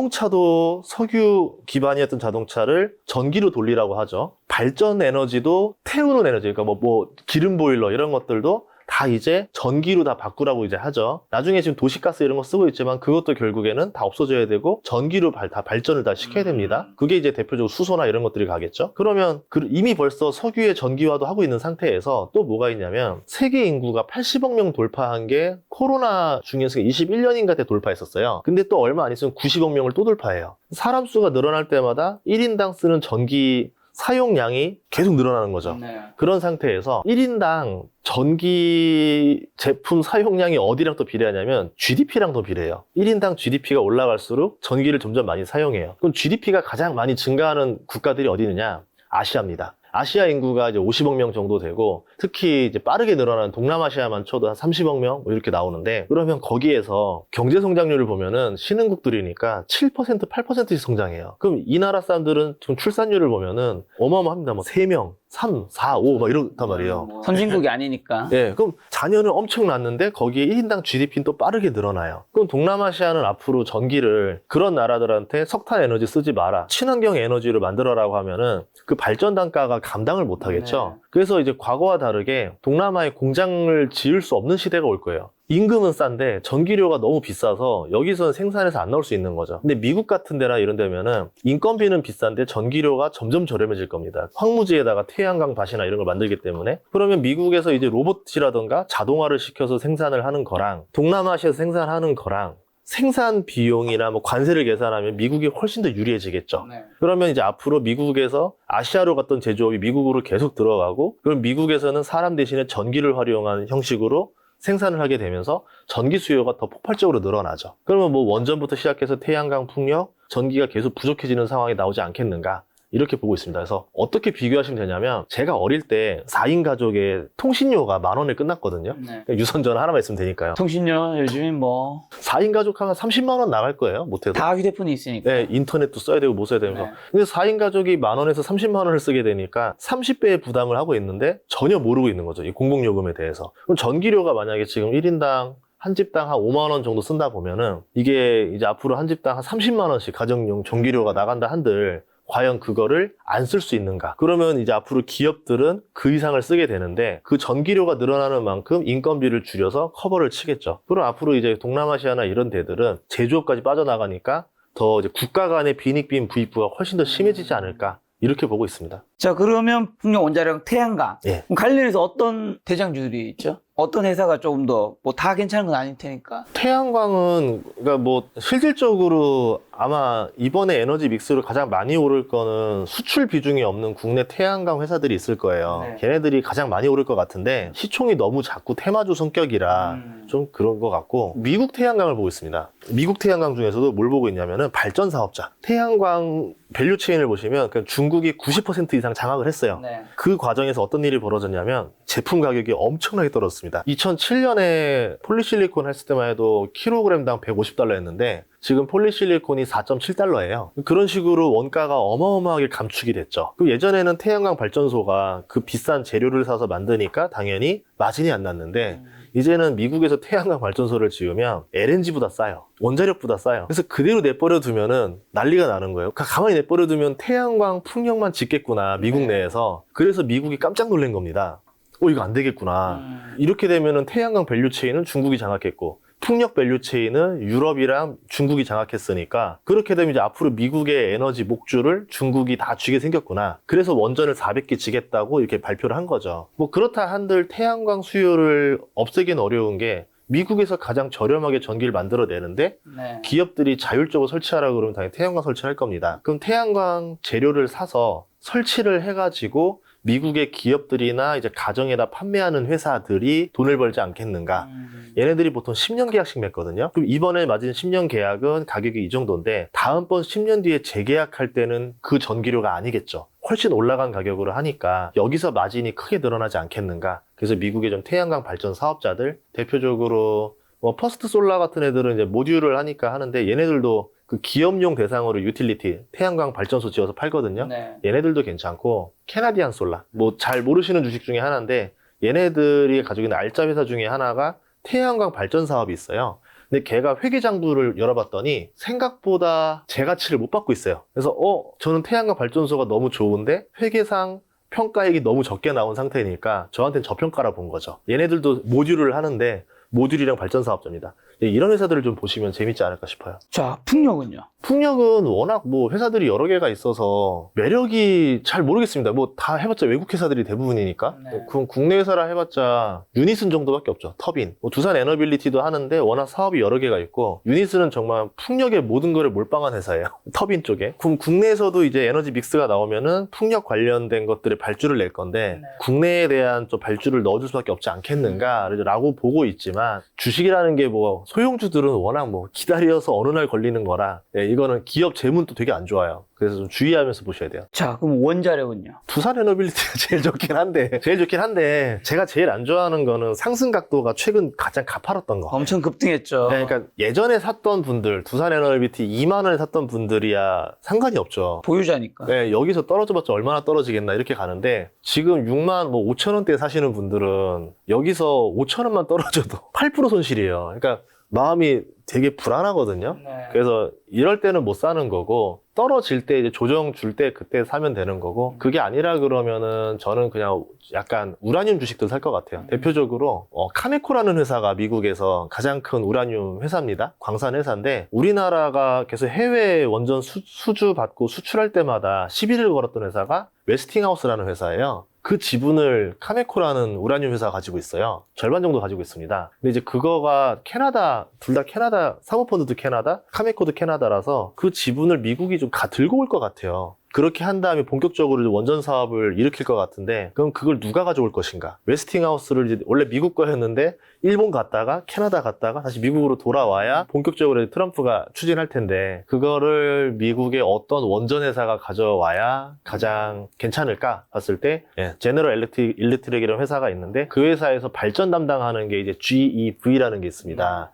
자동차도 석유 기반이었던 자동차를 전기로 돌리라고 하죠. 발전 에너지도 태우는 에너지, 그러니까 뭐 기름 보일러 이런 것들도 다 이제 전기로 다 바꾸라고 이제 하죠. 나중에 지금 도시가스 이런 거 쓰고 있지만 그것도 결국에는 다 없어져야 되고 전기로 다 발전을 다 시켜야 됩니다. 그게 이제 대표적으로 수소나 이런 것들이 가겠죠. 그러면 이미 벌써 석유의 전기화도 하고 있는 상태에서 또 뭐가 있냐면 세계 인구가 80억 명 돌파한 게 코로나 중에서 21년인가 때 돌파했었어요. 근데 또 얼마 안 있으면 90억 명을 또 돌파해요. 사람 수가 늘어날 때마다 1인당 쓰는 전기 사용량이 계속 늘어나는 거죠. 그런 상태에서 1인당 전기 제품 사용량이 어디랑 또 비례하냐면 GDP랑 더 비례해요. 1인당 GDP가 올라갈수록 전기를 점점 많이 사용해요. 그럼 GDP가 가장 많이 증가하는 국가들이 어디 있느냐? 아시아입니다. 아시아 인구가 이제 50억 명 정도 되고, 특히 이제 빠르게 늘어나는 동남아시아만 쳐도 한 30억 명 뭐 이렇게 나오는데, 그러면 거기에서 경제 성장률을 보면은 신흥국들이니까 7%, 8%씩 성장해요. 그럼 이 나라 사람들은 지금 출산율을 보면은 어마어마합니다. 뭐 3명, 3, 4, 5 막 이렇단 말이에요. 선진국이 아니니까. 예, 그럼 자녀는 엄청 낳는데 거기에 1인당 GDP는 또 빠르게 늘어나요. 그럼 동남아시아는 앞으로 전기를 그런 나라들한테 석탄 에너지 쓰지 마라, 친환경 에너지를 만들어라고 하면은 그 발전 단가가 감당을 못 하겠죠. 네. 그래서 이제 과거와 다르게 동남아에 공장을 지을 수 없는 시대가 올 거예요. 임금은 싼데 전기료가 너무 비싸서 여기서는 생산해서 안 나올 수 있는 거죠. 근데 미국 같은 데나 이런 데면은 인건비는 비싼데 전기료가 점점 저렴해질 겁니다. 황무지에다가 태양광 밭이나 이런 걸 만들기 때문에. 그러면 미국에서 이제 로봇이라던가 자동화를 시켜서 생산을 하는 거랑 동남아시아에서 생산하는 거랑 생산 비용이나 뭐 관세를 계산하면 미국이 훨씬 더 유리해지겠죠. 네. 그러면 이제 앞으로 미국에서 아시아로 갔던 제조업이 미국으로 계속 들어가고, 그럼 미국에서는 사람 대신에 전기를 활용한 형식으로 생산을 하게 되면서 전기 수요가 더 폭발적으로 늘어나죠. 그러면 뭐 원전부터 시작해서 태양광, 풍력, 전기가 계속 부족해지는 상황이 나오지 않겠는가, 이렇게 보고 있습니다. 그래서 어떻게 비교하시면 되냐면, 제가 어릴 때 4인 가족의 통신료가 10,000원에 끝났거든요. 네. 유선전화 하나만 있으면 되니까요. 통신료 요즘엔 뭐 4인 가족 하면 30만 원 나갈 거예요, 못해도. 다 휴대폰이 있으니까. 네, 인터넷도 써야 되고 못 써야 되면서. 네. 근데 4인 가족이 10,000원에서 30만 원을 쓰게 되니까 30배의 부담을 하고 있는데 전혀 모르고 있는 거죠, 이 공공요금에 대해서. 그럼 전기료가 만약에 지금 1인당 한 집당 한 5만 원 정도 쓴다 보면은, 이게 이제 앞으로 한 집당 한 30만 원씩 가정용 전기료가 나간다 한들 과연 그거를 안 쓸 수 있는가? 그러면 이제 앞으로 기업들은 그 이상을 쓰게 되는데, 그 전기료가 늘어나는 만큼 인건비를 줄여서 커버를 치겠죠. 그럼 앞으로 이제 동남아시아나 이런 데들은 제조업까지 빠져나가니까 더 이제 국가 간의 빈익빈 부익부가 훨씬 더 심해지지 않을까, 이렇게 보고 있습니다. 자, 그러면 풍력 원자력 태양광. 예. 그럼 관련해서 어떤 대장주들이 있죠? 어떤 회사가 조금 더, 뭐 다 괜찮은 건 아닐 테니까. 태양광은, 그러니까 뭐 실질적으로 아마 이번에 에너지 믹스로 가장 많이 오를 거는 수출 비중이 없는 국내 태양광 회사들이 있을 거예요. 네. 걔네들이 가장 많이 오를 것 같은데, 시총이 너무 작고 테마주 성격이라 좀 그런 것 같고, 미국 태양광을 보고 있습니다. 미국 태양광 중에서도 뭘 보고 있냐면은 발전 사업자. 태양광 밸류 체인을 보시면 그냥 중국이 90% 이상 장악을 했어요. 네. 그 과정에서 어떤 일이 벌어졌냐면 제품 가격이 엄청나게 떨어졌습니다. 2007년에 폴리실리콘 했을 때만 해도 킬로그램당 $150였는데 지금 폴리실리콘이 4.7달러예요. 그런 식으로 원가가 어마어마하게 감축이 됐죠. 그리고 예전에는 태양광 발전소가 그 비싼 재료를 사서 만드니까 당연히 마진이 안 났는데, 이제는 미국에서 태양광 발전소를 지으면 LNG보다 싸요. 원자력보다 싸요. 그래서 그대로 내버려 두면은 난리가 나는 거예요. 가만히 내버려 두면 태양광 풍력만 짓겠구나, 미국 내에서. 그래서 미국이 깜짝 놀란 겁니다. 이거 안 되겠구나. 이렇게 되면은 태양광 밸류 체인은 중국이 장악했고, 풍력 밸류 체인은 유럽이랑 중국이 장악했으니까, 그렇게 되면 이제 앞으로 미국의 에너지 목줄을 중국이 다 쥐게 생겼구나. 그래서 원전을 400개 지겠다고 이렇게 발표를 한 거죠. 뭐 그렇다 한들 태양광 수요를 없애기는 어려운 게, 미국에서 가장 저렴하게 전기를 만들어내는데 네. 기업들이 자율적으로 설치하라고 그러면 당연히 태양광 설치할 겁니다. 그럼 태양광 재료를 사서 설치를 해가지고 미국의 기업들이나 이제 가정에다 판매하는 회사들이 돈을 벌지 않겠는가. 얘네들이 보통 10년 계약씩 맺거든요. 그럼 이번에 맞은 10년 계약은 가격이 이 정도인데, 다음번 10년 뒤에 재계약할 때는 그 전기료가 아니겠죠. 훨씬 올라간 가격으로 하니까 여기서 마진이 크게 늘어나지 않겠는가. 그래서 미국의 좀 태양광 발전 사업자들, 대표적으로 뭐 퍼스트 솔라 같은 애들은 이제 모듈을 하니까 하는데, 얘네들도 그 기업용 대상으로 유틸리티, 태양광 발전소 지어서 팔거든요. 네. 얘네들도 괜찮고, 캐나디안 솔라, 뭐 잘 모르시는 주식 중에 하나인데, 얘네들이 가지고 있는 알짜 회사 중에 하나가 태양광 발전 사업이 있어요. 근데 걔가 회계장부를 열어봤더니 생각보다 제 가치를 못 받고 있어요. 그래서 저는 태양광 발전소가 너무 좋은데 회계상 평가액이 너무 적게 나온 상태니까 저한테는 저평가라 본 거죠. 얘네들도 모듈을 하는데 모듈이랑 발전 사업자입니다. 이런 회사들을 좀 보시면 재밌지 않을까 싶어요. 자, 풍력은요? 풍력은 워낙 뭐 회사들이 여러 개가 있어서 매력이 잘 모르겠습니다. 뭐 다 해봤자 외국 회사들이 대부분이니까. 네. 그럼 국내 회사라 해봤자 유니슨 정도밖에 없죠. 터빈. 뭐 두산 에너빌리티도 하는데 워낙 사업이 여러 개가 있고, 유니슨은 정말 풍력의 모든 거를 몰빵한 회사예요. 터빈 쪽에. 그럼 국내에서도 이제 에너지 믹스가 나오면은 풍력 관련된 것들의 발주를 낼 건데, 네. 국내에 대한 좀 발주를 넣어줄 수밖에 없지 않겠는가 라고 보고 있지만, 주식이라는 게 뭐 소형주들은 워낙 뭐 기다려서 어느 날 걸리는 거라 이거는 기업 재문도 되게 안 좋아요. 그래서 좀 주의하면서 보셔야 돼요. 자, 그럼 원자력은요? 두산 에너빌리티가 제일 좋긴 한데 제가 제일 안 좋아하는 거는 상승 각도가 최근 가장 가파랐던 거. 엄청 급등했죠. 네, 그러니까 예전에 샀던 분들, 두산 에너빌리티 2만 원에 샀던 분들이야 상관이 없죠. 보유자니까. 네, 여기서 떨어져봤자 얼마나 떨어지겠나 이렇게 가는데 지금 6만 뭐 5천 원대에 사시는 분들은 여기서 5천 원만 떨어져도 8% 손실이에요. 그러니까 마음이 되게 불안하거든요. 네. 그래서 이럴 때는 못 사는 거고 떨어질 때 이제 조정 줄 때 그때 사면 되는 거고 그게 아니라 그러면은 저는 그냥 약간 우라늄 주식들 살 것 같아요. 대표적으로 카메코라는 회사가 미국에서 가장 큰 우라늄 회사입니다. 광산 회사인데 우리나라가 계속 해외 원전 수주 받고 수출할 때마다 시비를 걸었던 회사가 웨스팅하우스라는 회사예요. 그 지분을 카메코라는 우라늄 회사가 가지고 있어요. 절반 정도 가지고 있습니다. 근데 이제 그거가 캐나다, 둘 다 캐나다, 사모펀드도 캐나다, 카메코도 캐나다라서 그 지분을 미국이 좀 들고 올 것 같아요. 그렇게 한 다음에 본격적으로 원전 사업을 일으킬 것 같은데 그럼 그걸 누가 가져올 것인가? 웨스팅하우스를 이제 원래 미국 거였는데 일본 갔다가 캐나다 갔다가 다시 미국으로 돌아와야 본격적으로 트럼프가 추진할 텐데 그거를 미국의 어떤 원전 회사가 가져와야 가장 괜찮을까 봤을 때 제너럴 일렉트릭이라는 회사가 있는데 그 회사에서 발전 담당하는 게 이제 GEV라는 게 있습니다.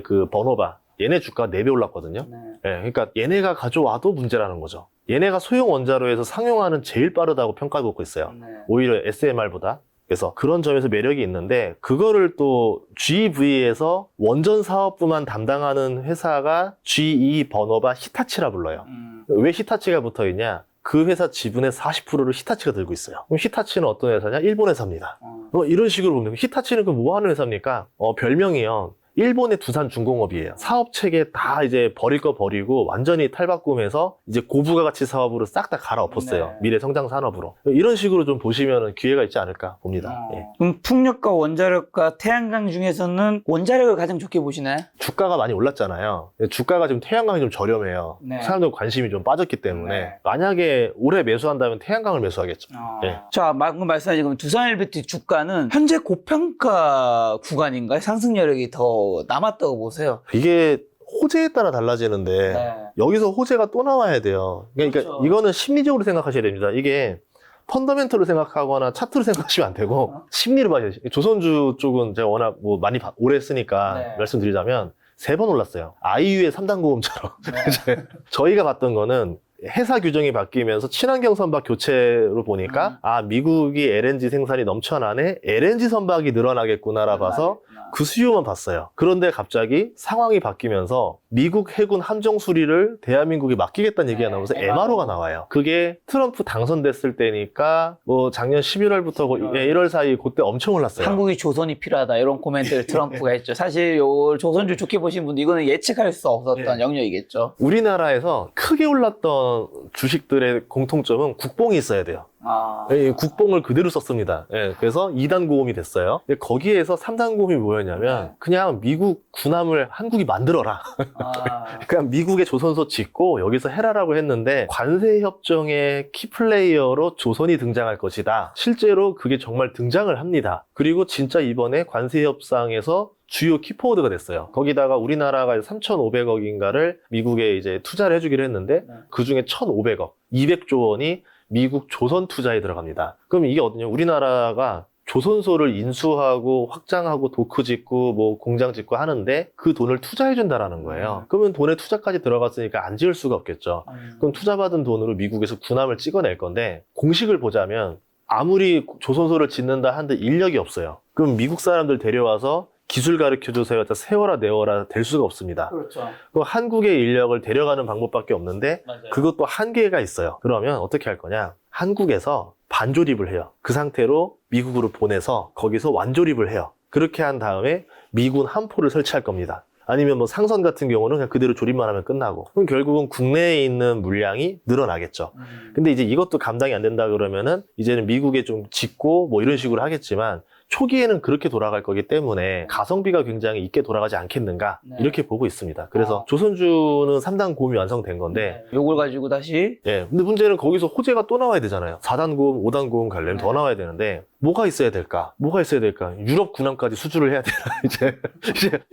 그 번호바 얘네 주가가 4배 올랐거든요. 그러니까 얘네가 가져와도 문제라는 거죠. 얘네가 소형 원자로에서 상용화는 제일 빠르다고 평가받고 있어요. 오히려 SMR보다. 그래서 그런 점에서 매력이 있는데 그거를 또 GV에서 원전 사업부만 담당하는 회사가 GE 번호바 히타치라 불러요. 왜 히타치가 붙어있냐? 그 회사 지분의 40%를 히타치가 들고 있어요. 그럼 히타치는 어떤 회사냐? 일본 회사입니다. 이런 식으로 보면 히타치는 그 뭐 하는 회사입니까? 별명이요. 일본의 두산중공업이에요. 사업 체계 다 이제 버릴 거 버리고 완전히 탈바꿈해서 이제 고부가가치 사업으로 싹 다 갈아엎었어요. 미래 성장 산업으로. 이런 식으로 좀 보시면 기회가 있지 않을까 봅니다. 그럼 풍력과 원자력과 태양광 중에서는 원자력을 가장 좋게 보시나요? 주가가 많이 올랐잖아요. 주가가 지금 태양광이 좀 저렴해요. 사람들 관심이 좀 빠졌기 때문에 만약에 올해 매수한다면 태양광을 매수하겠죠. 자, 방금 말씀하신 그럼 두산엘비티 주가는 현재 고평가 구간인가요? 상승 여력이 더 남았다고 보세요. 이게 호재에 따라 달라지는데 여기서 호재가 또 나와야 돼요. 그러니까 그렇죠. 이거는 심리적으로 생각하셔야 됩니다. 이게 펀더멘털로 생각하거나 차트로 생각하시면 안 되고 심리를 봐야 돼요. 조선주 쪽은 제가 워낙 뭐 많이 오래 했으니까 말씀드리자면 3번 올랐어요. 아이유의 3단 고음처럼. 저희가 봤던 거는 회사 규정이 바뀌면서 친환경 선박 교체로 보니까 미국이 LNG 생산이 넘쳐나네 LNG 선박이 늘어나겠구나라 봐서 그 수요만 봤어요. 그런데 갑자기 상황이 바뀌면서 미국 해군 함정 수리를 대한민국에 맡기겠다는 얘기가 나오면서 MRO가 나와요. 그게 트럼프 당선됐을 때니까 뭐 작년 11월부터 1월 사이 그때 엄청 올랐어요. 한국이 조선이 필요하다 이런 코멘트를 트럼프가 했죠. 사실 요 조선주 좋게 보신 분들 이거는 예측할 수 없었던 영역이겠죠. 우리나라에서 크게 올랐던 주식들의 공통점은 국뽕이 있어야 돼요. 국뽕을 그대로 썼습니다. 그래서 2단 고음이 됐어요. 거기에서 3단 고음이 뭐였냐면 그냥 미국 군함을 한국이 만들어라. 그냥 미국의 조선소 짓고 여기서 해라라고 했는데 관세 협정의 키플레이어로 조선이 등장할 것이다. 실제로 그게 정말 등장을 합니다. 그리고 진짜 이번에 관세 협상에서 주요 키포워드가 됐어요. 거기다가 우리나라가 3,500억인가를 미국에 이제 투자를 해주기로 했는데 그 중에 1,500억, 200조 원이 미국 조선 투자에 들어갑니다. 그럼 이게 어떠냐? 우리나라가 조선소를 인수하고 확장하고 도크 짓고 뭐 공장 짓고 하는데 그 돈을 투자해 준다라는 거예요. 그러면 돈에 투자까지 들어갔으니까 안 지을 수가 없겠죠. 그럼 투자받은 돈으로 미국에서 군함을 찍어낼 건데 공식을 보자면 아무리 조선소를 짓는다 한들 인력이 없어요. 그럼 미국 사람들 데려와서 기술 가르쳐주세요. 세워라 내워라 될 수가 없습니다. 그렇죠. 그럼 한국의 인력을 데려가는 방법밖에 없는데 맞아요. 그것도 한계가 있어요. 그러면 어떻게 할 거냐? 한국에서 반조립을 해요. 그 상태로 미국으로 보내서 거기서 완조립을 해요. 그렇게 한 다음에 미군 함포를 설치할 겁니다. 아니면 뭐 상선 같은 경우는 그냥 그대로 조립만 하면 끝나고. 그럼 결국은 국내에 있는 물량이 늘어나겠죠. 근데 이제 이것도 감당이 안 된다 그러면은 이제는 미국에 좀 짓고 뭐 이런 식으로 하겠지만 초기에는 그렇게 돌아갈 거기 때문에 가성비가 굉장히 있게 돌아가지 않겠는가 네. 이렇게 보고 있습니다. 그래서 조선주는 3단 고음이 완성된 건데 요걸 가지고 다시 예, 근데 문제는 거기서 호재가 또 나와야 되잖아요. 4단 고음, 5단 고음 가려면 네. 더 나와야 되는데 뭐가 있어야 될까? 뭐가 있어야 될까? 유럽 군함까지 수주를 해야 되나? 이제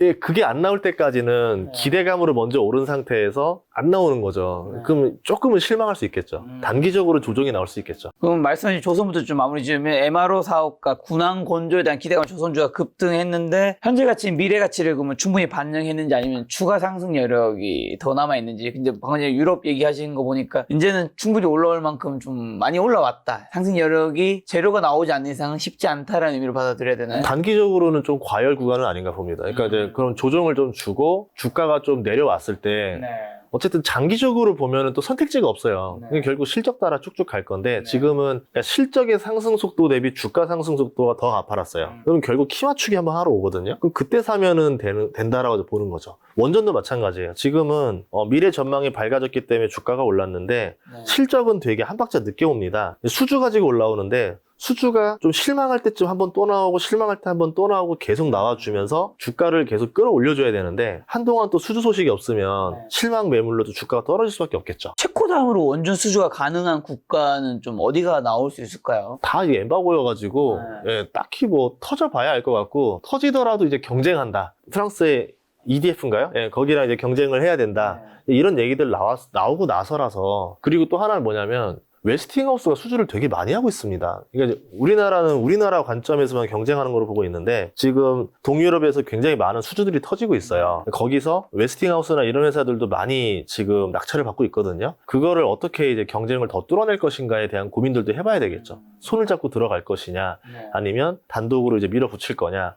예, 그게 안 나올 때까지는 네. 기대감으로 먼저 오른 상태에서 안 나오는 거죠. 네. 그럼 조금은 실망할 수 있겠죠. 단기적으로 조정이 나올 수 있겠죠. 그럼 말씀하신 조선부터 좀 마무리 지으면 MRO 사업과 군항 건조에 대한 기대감 조선주가 급등했는데 현재 가치, 미래 가치를 그러면 충분히 반영했는지 아니면 추가 상승 여력이 더 남아 있는지. 근데 방금 전에 유럽 얘기하신 거 보니까 이제는 충분히 올라올 만큼 좀 많이 올라왔다. 상승 여력이 재료가 나오지 않는 이상은 쉽지 않다라는 의미로 받아들여야 되나요? 단기적으로는 좀 과열 구간은 아닌가 봅니다. 그러니까 이제 그런 조정을 좀 주고 주가가 좀 내려왔을 때 네. 어쨌든 장기적으로 보면은 또 선택지가 없어요. 네. 그게 결국 실적 따라 쭉쭉 갈 건데 네. 지금은 그러니까 실적의 상승 속도 대비 주가 상승 속도가 더 가팔았어요. 그럼 결국 키 맞추기 한번 하러 오거든요. 그럼 그때 사면은 된다라고 보는 거죠. 원전도 마찬가지예요. 지금은 미래 전망이 밝아졌기 때문에 주가가 올랐는데 네. 실적은 되게 한 박자 늦게 옵니다. 수주 가지고 올라오는데 수주가 좀 실망할 때쯤 한번 또 나오고 실망할 때 한번 또 나오고 계속 나와주면서 주가를 계속 끌어올려줘야 되는데 한동안 또 수주 소식이 없으면 네. 실망 매물로도 주가가 떨어질 수밖에 없겠죠. 체코 다음으로 원전 수주가 가능한 국가는 좀 어디가 나올 수 있을까요? 다 이게 엠바고여가지고 예, 딱히 뭐 터져봐야 알 것 같고 터지더라도 이제 경쟁한다. 프랑스의 EDF인가요? 예, 거기랑 이제 경쟁을 해야 된다. 이런 얘기들 나오고 나서라서 그리고 또 하나는 뭐냐면 웨스팅하우스가 수주를 되게 많이 하고 있습니다. 그러니까 우리나라는 우리나라 관점에서만 경쟁하는 걸로 보고 있는데 지금 동유럽에서 굉장히 많은 수주들이 터지고 있어요. 거기서 웨스팅하우스나 이런 회사들도 많이 지금 낙찰을 받고 있거든요. 그거를 어떻게 이제 경쟁을 더 뚫어낼 것인가에 대한 고민들도 해봐야 되겠죠. 손을 잡고 들어갈 것이냐, 아니면 단독으로 이제 밀어붙일 거냐.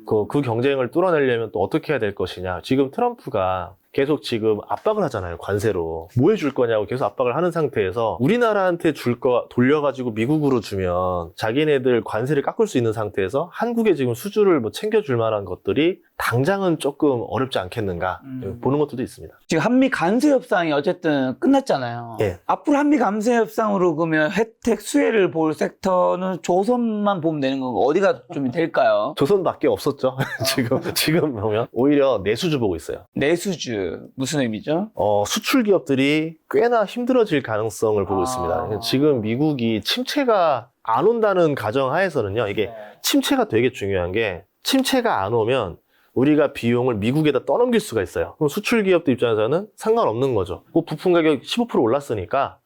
그 경쟁을 뚫어내려면 또 어떻게 해야 될 것이냐. 지금 트럼프가 계속 지금 압박을 하잖아요. 관세로. 뭐 해줄 거냐고 계속 압박을 하는 상태에서 우리나라한테 줄 거 돌려가지고 미국으로 주면 자기네들 관세를 깎을 수 있는 상태에서 한국에 지금 수주를 뭐 챙겨줄 만한 것들이 당장은 조금 어렵지 않겠는가 보는 것들도 있습니다. 지금 한미 관세 협상이 어쨌든 끝났잖아요. 예. 앞으로 한미 관세 협상으로 그러면 혜택 수혜를 볼 섹터는 조선만 보면 되는 건가? 어디가 좀 될까요? 조선밖에 없었죠. 지금 보면 오히려 내수주 보고 있어요. 내수주 무슨 의미죠? 수출 기업들이 꽤나 힘들어질 가능성을 보고 있습니다. 지금 미국이 침체가 안 온다는 가정하에서는요, 이게 침체가 되게 중요한 게 침체가 안 오면 우리가 비용을 미국에다 떠넘길 수가 있어요. 그럼 수출 기업들 입장에서는 상관없는 거죠. 뭐 부품 가격 15% 올랐으니까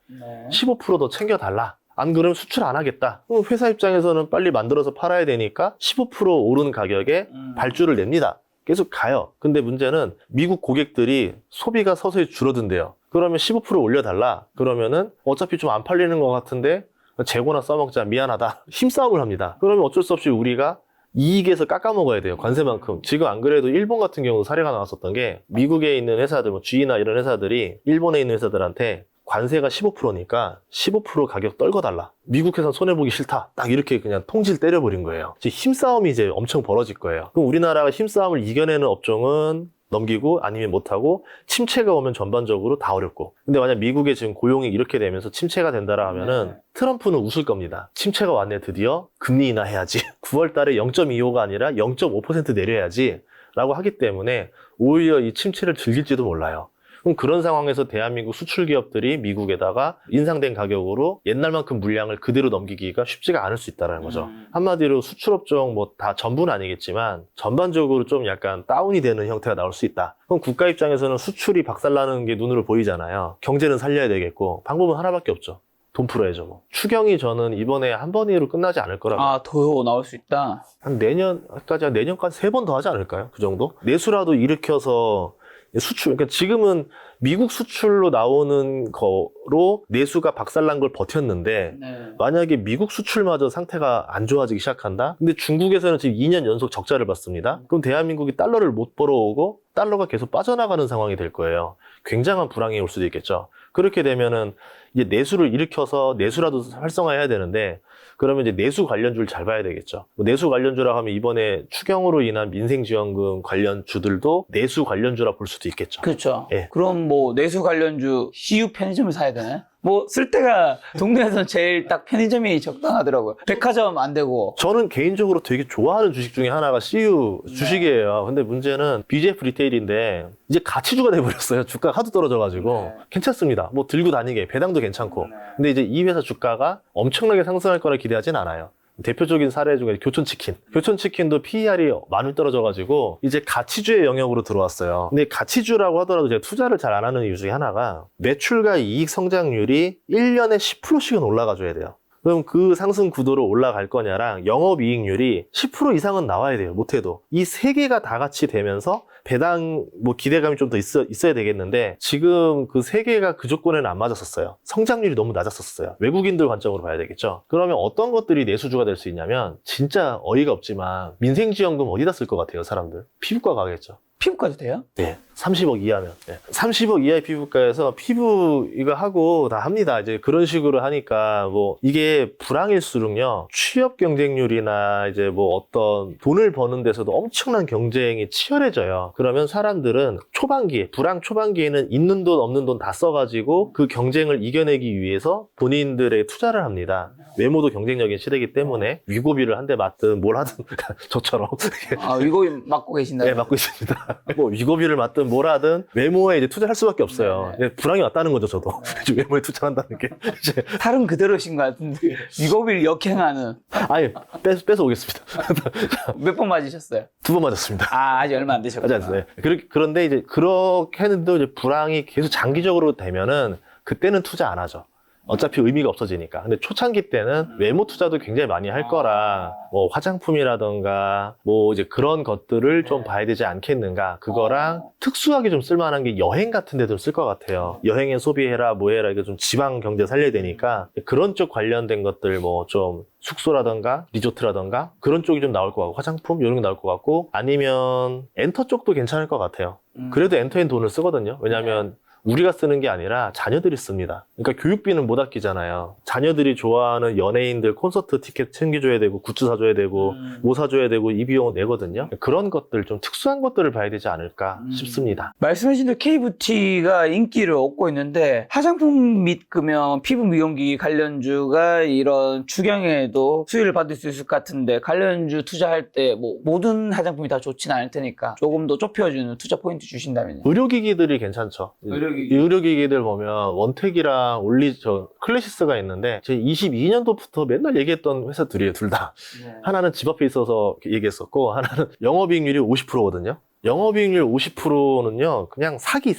15% 더 챙겨달라. 안 그러면 수출 안 하겠다. 그럼 회사 입장에서는 빨리 만들어서 팔아야 되니까 15% 오른 가격에 발주를 냅니다. 계속 가요. 근데 문제는 미국 고객들이 소비가 서서히 줄어든대요. 그러면 15% 올려달라. 그러면은 어차피 좀 안 팔리는 것 같은데 재고나 써먹자. 미안하다. 힘싸움을 합니다. 그러면 어쩔 수 없이 우리가 이익에서 깎아먹어야 돼요. 관세만큼. 지금 안 그래도 일본 같은 경우 사례가 나왔었던 게 미국에 있는 회사들, 뭐 G나 이런 회사들이 일본에 있는 회사들한테 관세가 15%니까 15% 가격 떨궈달라. 미국 회사 손해보기 싫다. 딱 이렇게 그냥 통지를 때려버린 거예요. 이제 힘싸움이 이제 엄청 벌어질 거예요. 그럼 우리나라가 힘싸움을 이겨내는 업종은 넘기고 아니면 못하고 침체가 오면 전반적으로 다 어렵고. 근데 만약 미국에 지금 고용이 이렇게 되면서 침체가 된다라 하면은 트럼프는 웃을 겁니다. 침체가 왔네 드디어 금리 인하해야지. 9월 달에 0.25가 아니라 0.5% 내려야지 라고 하기 때문에 오히려 이 침체를 즐길지도 몰라요. 그럼 그런 상황에서 대한민국 수출 기업들이 미국에다가 인상된 가격으로 옛날만큼 물량을 그대로 넘기기가 쉽지가 않을 수 있다는 거죠. 한마디로 수출업종 뭐 다 전부는 아니겠지만 전반적으로 좀 약간 다운이 되는 형태가 나올 수 있다. 그럼 국가 입장에서는 수출이 박살나는 게 눈으로 보이잖아요. 경제는 살려야 되겠고 방법은 하나밖에 없죠. 돈 풀어야죠. 뭐. 추경이 저는 이번에 한 번으로 끝나지 않을 거라고. 더 나올 수 있다. 한 내년까지 3번 더 하지 않을까요? 그 정도? 내수라도 일으켜서 수출, 그러니까 지금은 미국 수출로 나오는 거로 내수가 박살난 걸 버텼는데 만약에 미국 수출마저 상태가 안 좋아지기 시작한다? 근데 중국에서는 지금 2년 연속 적자를 봤습니다. 그럼 대한민국이 달러를 못 벌어오고 달러가 계속 빠져나가는 상황이 될 거예요. 굉장한 불황이 올 수도 있겠죠. 그렇게 되면은 이제 내수를 일으켜서 내수라도 활성화해야 되는데 그러면 이제 내수 관련주를 잘 봐야 되겠죠. 내수 관련주라 하면 이번에 추경으로 인한 민생지원금 관련주들도 내수 관련주라 볼 수도 있겠죠. 그렇죠. 예. 그럼 뭐 내수 관련주 CU 편의점을 사야 되나요? 뭐 쓸 때가 동네에서는 제일 딱 편의점이 적당하더라고요. 백화점 안 되고. 저는 개인적으로 되게 좋아하는 주식 중에 하나가 CU 주식이에요. 근데 문제는 BJF 리테일인데 이제 가치주가 돼버렸어요. 주가가 하도 떨어져가지고. 괜찮습니다. 뭐 들고 다니게 배당도 괜찮고. 근데 이제 이 회사 주가가 엄청나게 상승할 거라 기대하진 않아요. 대표적인 사례 중에 교촌치킨. 교촌치킨도 PER이 많이 떨어져가지고 이제 가치주의 영역으로 들어왔어요. 근데 가치주라고 하더라도 제가 투자를 잘 안 하는 이유 중에 하나가 매출과 이익 성장률이 1년에 10%씩은 올라가줘야 돼요. 그럼 그 상승 구도로 올라갈 거냐랑 영업이익률이 10% 이상은 나와야 돼요. 못해도. 이 세 개가 다 같이 되면서 배당 뭐 기대감이 좀 더 있어야 되겠는데 지금 그 세 개가 그 조건에는 안 맞았었어요. 성장률이 너무 낮았었어요. 외국인들 관점으로 봐야 되겠죠. 그러면 어떤 것들이 내수주가 될 수 있냐면 진짜 어이가 없지만 민생지원금 어디다 쓸 것 같아요, 사람들? 피부과 가겠죠. 피부과도 돼요? 네. 30억 이하면. 네. 30억 이하의 피부과에서 피부 이거 하고 다 합니다. 이제 그런 식으로 하니까 뭐 이게 불황일수록요. 취업 경쟁률이나 이제 뭐 어떤 돈을 버는 데서도 엄청난 경쟁이 치열해져요. 그러면 사람들은 초반기에, 불황 초반기에는 있는 돈 없는 돈 다 써가지고 그 경쟁을 이겨내기 위해서 본인들의 투자를 합니다. 외모도 경쟁력인 시대이기 때문에 위고비를 한 대 맞든 뭘 하든 저처럼. 아, 위고비 맡고 계신다. 네, 맡고 있습니다. 뭐 위고비를 맞든 뭘 하든 외모에 이제 투자할 수밖에 없어요. 불황이 왔다는 거죠, 저도. 외모에 투자한다는 게. 이제 살은 그대로신 것 같은데 위고비를 역행하는. 아예 뺏어 오겠습니다. 몇 번 맞으셨어요? 2번 맞았습니다. 아, 아직 얼마 안 되셨구나. 맞지 않습니다. 그런데 이제 그렇게 했는데 이제 불황이 계속 장기적으로 되면은 그때는 투자 안 하죠. 어차피 의미가 없어지니까. 근데 초창기 때는 외모 투자도 굉장히 많이 할 거라, 뭐 화장품이라던가, 뭐 이제 그런 것들을 좀 봐야 되지 않겠는가. 그거랑 특수하게 좀 쓸만한 게 여행 같은 데도 쓸 것 같아요. 여행에 소비해라, 뭐 해라, 이게 좀 지방 경제 살려야 되니까. 그런 쪽 관련된 것들 뭐 좀 숙소라던가, 리조트라던가, 그런 쪽이 좀 나올 것 같고, 화장품, 이런 게 나올 것 같고, 아니면 엔터 쪽도 괜찮을 것 같아요. 그래도 엔터인 돈을 쓰거든요. 왜냐면 우리가 쓰는 게 아니라 자녀들이 씁니다. 그러니까 교육비는 못 아끼잖아요. 자녀들이 좋아하는 연예인들 콘서트 티켓 챙겨줘야 되고 굿즈 사줘야 되고 뭐 사줘야 되고 이 비용을 내거든요. 그런 것들 좀 특수한 것들을 봐야 되지 않을까 싶습니다. 말씀하신 대로 K뷰티가 인기를 얻고 있는데 화장품 및 그러면 피부 미용기 관련주가 이런 추경에도 수혜를 받을 수 있을 것 같은데 관련주 투자할 때 뭐 모든 화장품이 다 좋지는 않을 테니까 조금 더 좁혀주는 투자 포인트 주신다면요. 의료기기들이 괜찮죠. 의료기기들 보면 원택이랑 클래시스가 있는데 제 22년도부터 맨날 얘기했던 회사들이에요, 둘 다. 하나는 집 앞에 있어서 얘기했었고 하나는 영업이익률이 50%거든요. 영업이익률 50%는요 그냥 사기.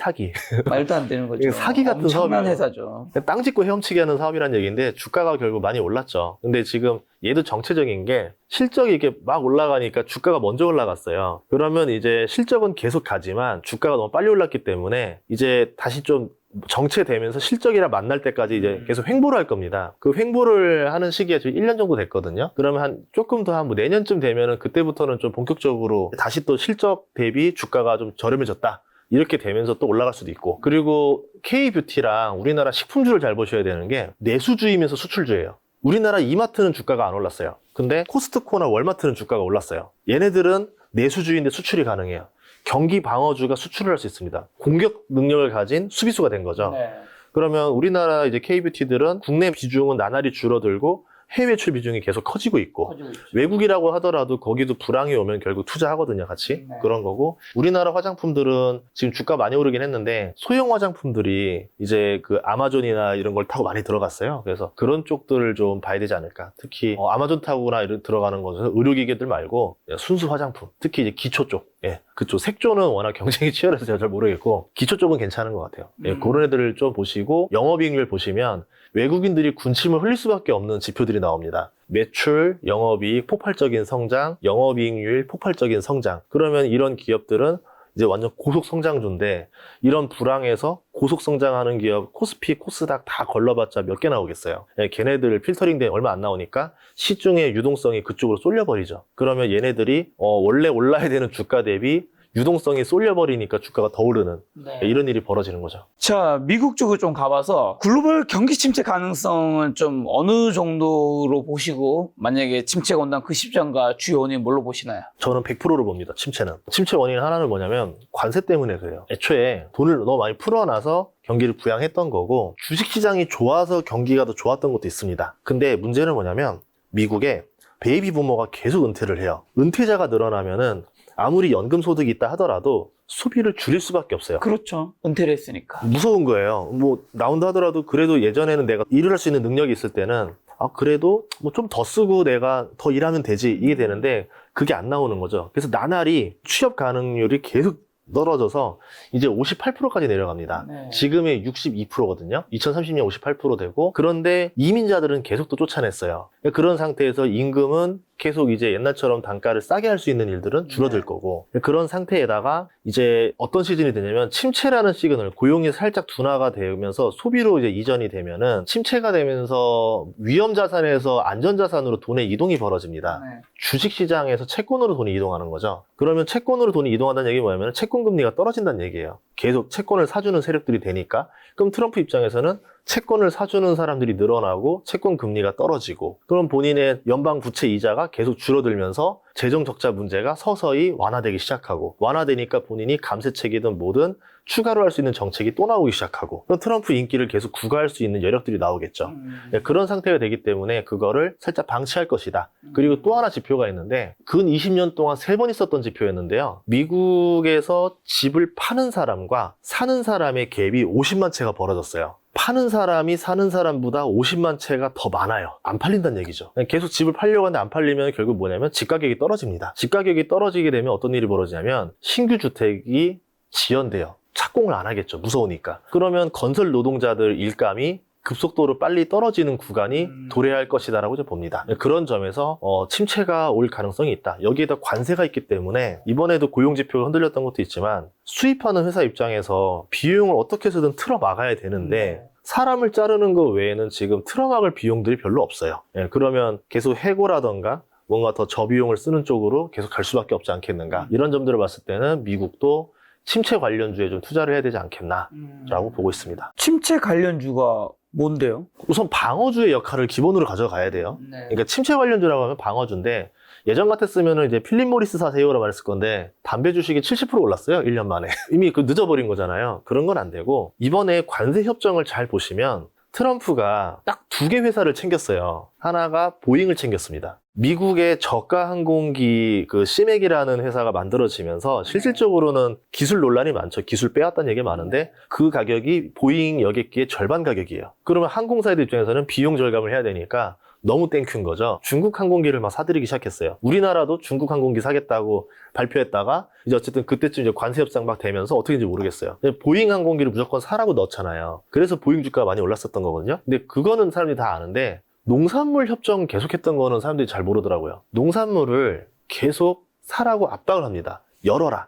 말도 안 되는 거죠. 사기 같은 엄청난 사업이에요. 회사죠. 땅 짓고 헤엄치게 하는 사업이란 얘기인데 주가가 결국 많이 올랐죠. 근데 지금 얘도 정체적인 게 실적이 이렇게 막 올라가니까 주가가 먼저 올라갔어요. 그러면 이제 실적은 계속 가지만 주가가 너무 빨리 올랐기 때문에 이제 다시 좀 정체되면서 실적이랑 만날 때까지 이제 계속 횡보를 할 겁니다. 그 횡보를 하는 시기가 지금 1년 정도 됐거든요. 그러면 조금 더 한 뭐 내년쯤 되면은 그때부터는 좀 본격적으로 다시 또 실적 대비 주가가 좀 저렴해졌다. 이렇게 되면서 또 올라갈 수도 있고. 그리고 K뷰티랑 우리나라 식품주를 잘 보셔야 되는 게 내수주이면서 수출주예요. 우리나라 이마트는 주가가 안 올랐어요. 근데 코스트코나 월마트는 주가가 올랐어요. 얘네들은 내수주인데 수출이 가능해요. 경기 방어주가 수출을 할 수 있습니다. 공격 능력을 가진 수비수가 된 거죠. 네. 그러면 우리나라 이제 K뷰티들은 국내 비중은 나날이 줄어들고 해외 매출 비중이 계속 커지고 있고 외국이라고 하더라도 거기도 불황이 오면 결국 투자하거든요, 같이. 네. 그런 거고 우리나라 화장품들은 지금 주가 많이 오르긴 했는데 소형 화장품들이 이제 그 아마존이나 이런 걸 타고 많이 들어갔어요. 그래서 그런 쪽들을 좀 봐야 되지 않을까. 특히 아마존 타고나 이런 들어가는 것은 의료기기들 말고 순수 화장품, 특히 이제 기초 쪽. 예, 그쪽 색조는 워낙 경쟁이 치열해서 제가 잘 모르겠고 기초 쪽은 괜찮은 것 같아요. 예, 그런 애들을 좀 보시고 영업이익률 보시면 외국인들이 군침을 흘릴 수밖에 없는 지표들이 나옵니다. 매출, 영업이익, 폭발적인 성장, 영업이익률, 폭발적인 성장. 그러면 이런 기업들은 이제 완전 고속 성장주인데 이런 불황에서 고속 성장하는 기업 코스피, 코스닥 다 걸러봤자 몇 개 나오겠어요. 걔네들 필터링된 얼마 안 나오니까 시중의 유동성이 그쪽으로 쏠려버리죠. 그러면 얘네들이 원래 올라야 되는 주가 대비 유동성이 쏠려버리니까 주가가 더 오르는 네. 이런 일이 벌어지는 거죠. 자, 미국 쪽을 좀 가봐서 글로벌 경기 침체 가능성은 좀 어느 정도로 보시고 만약에 침체가 온다면 그 시점과 주요 원인 뭘로 보시나요? 저는 100%를 봅니다. 침체는. 침체 원인 하나는 뭐냐면 관세 때문에 그래요. 애초에 돈을 너무 많이 풀어놔서 경기를 부양했던 거고 주식시장이 좋아서 경기가 더 좋았던 것도 있습니다. 근데 문제는 뭐냐면 미국에 베이비 부머가 계속 은퇴를 해요. 은퇴자가 늘어나면은 아무리 연금 소득이 있다 하더라도 소비를 줄일 수밖에 없어요. 그렇죠. 은퇴를 했으니까. 무서운 거예요. 뭐 나온다 하더라도 그래도 예전에는 내가 일을 할 수 있는 능력이 있을 때는 그래도 뭐 좀 더 쓰고 내가 더 일하면 되지 이게 되는데 그게 안 나오는 거죠. 그래서 나날이 취업 가능률이 계속 떨어져서 이제 58%까지 내려갑니다. 네. 지금의 62%거든요. 2030년 58% 되고 그런데 이민자들은 계속 또 쫓아냈어요. 그런 상태에서 임금은 계속 이제 옛날처럼 단가를 싸게 할 수 있는 일들은 줄어들 네. 거고 그런 상태에다가 이제 어떤 시즌이 되냐면 침체라는 시그널 고용이 살짝 둔화가 되면서 소비로 이제 이전이 되면은 침체가 되면서 위험 자산에서 안전 자산으로 돈의 이동이 벌어집니다. 네. 주식시장에서 채권으로 돈이 이동하는 거죠. 그러면 채권으로 돈이 이동한다는 얘기 뭐냐면 채권 금리가 떨어진다는 얘기예요. 계속 채권을 사주는 세력들이 되니까. 그럼 트럼프 입장에서는 채권을 사주는 사람들이 늘어나고 채권 금리가 떨어지고 그럼 본인의 연방 부채 이자가 계속 줄어들면서 재정 적자 문제가 서서히 완화되기 시작하고 완화되니까 본인이 감세책이든 뭐든 추가로 할 수 있는 정책이 또 나오기 시작하고 그럼 트럼프 인기를 계속 구가할 수 있는 여력들이 나오겠죠. 네, 그런 상태가 되기 때문에 그거를 살짝 방치할 것이다. 그리고 또 하나 지표가 있는데 근 20년 동안 3번 있었던 지표였는데요. 미국에서 집을 파는 사람과 사는 사람의 갭이 50만 채가 벌어졌어요. 파는 사람이 사는 사람보다 50만 채가 더 많아요. 안 팔린다는 얘기죠. 계속 집을 팔려고 하는데 안 팔리면 결국 뭐냐면 집 가격이 떨어집니다. 집 가격이 떨어지게 되면 어떤 일이 벌어지냐면 신규 주택이 지연돼요. 착공을 안 하겠죠. 무서우니까. 그러면 건설 노동자들 일감이 급속도로 빨리 떨어지는 구간이 도래할 것이다라고 좀 봅니다. 그런 점에서 침체가 올 가능성이 있다. 여기에다 관세가 있기 때문에 이번에도 고용지표가 흔들렸던 것도 있지만 수입하는 회사 입장에서 비용을 어떻게 해서든 틀어 막아야 되는데 사람을 자르는 것 외에는 지금 틀어막을 비용들이 별로 없어요. 그러면 계속 해고라던가 뭔가 더 저비용을 쓰는 쪽으로 계속 갈 수밖에 없지 않겠는가. 이런 점들을 봤을 때는 미국도 침체 관련주에 좀 투자를 해야 되지 않겠나라고 보고 있습니다. 침체 관련주가 뭔데요? 우선 방어주의 역할을 기본으로 가져가야 돼요. 네. 그러니까 침체 관련주라고 하면 방어주인데 예전 같았으면 이제 필립 모리스 사세요라고 말했을 건데 담배 주식이 70% 올랐어요. 1년 만에. 이미 그 늦어버린 거잖아요. 그런 건 안 되고 이번에 관세 협정을 잘 보시면 트럼프가 딱 2개 회사를 챙겼어요. 하나가 보잉을 챙겼습니다. 미국의 저가 항공기 그 시맥이라는 회사가 만들어지면서 실질적으로는 기술 논란이 많죠. 기술 빼왔다는 얘기가 많은데 그 가격이 보잉 여객기의 절반 가격이에요. 그러면 항공사들 입장에서는 비용 절감을 해야 되니까 너무 땡큐인 거죠. 중국 항공기를 막 사들이기 시작했어요. 우리나라도 중국 항공기 사겠다고 발표했다가 이제 어쨌든 그때쯤 이제 관세 협상 막 되면서 어떻게인지 모르겠어요. 보잉 항공기를 무조건 사라고 넣잖아요. 그래서 보잉 주가가 많이 올랐었던 거거든요. 근데 그거는 사람들이 다 아는데 농산물 협정 계속했던 거는 사람들이 잘 모르더라고요. 농산물을 계속 사라고 압박을 합니다. 열어라.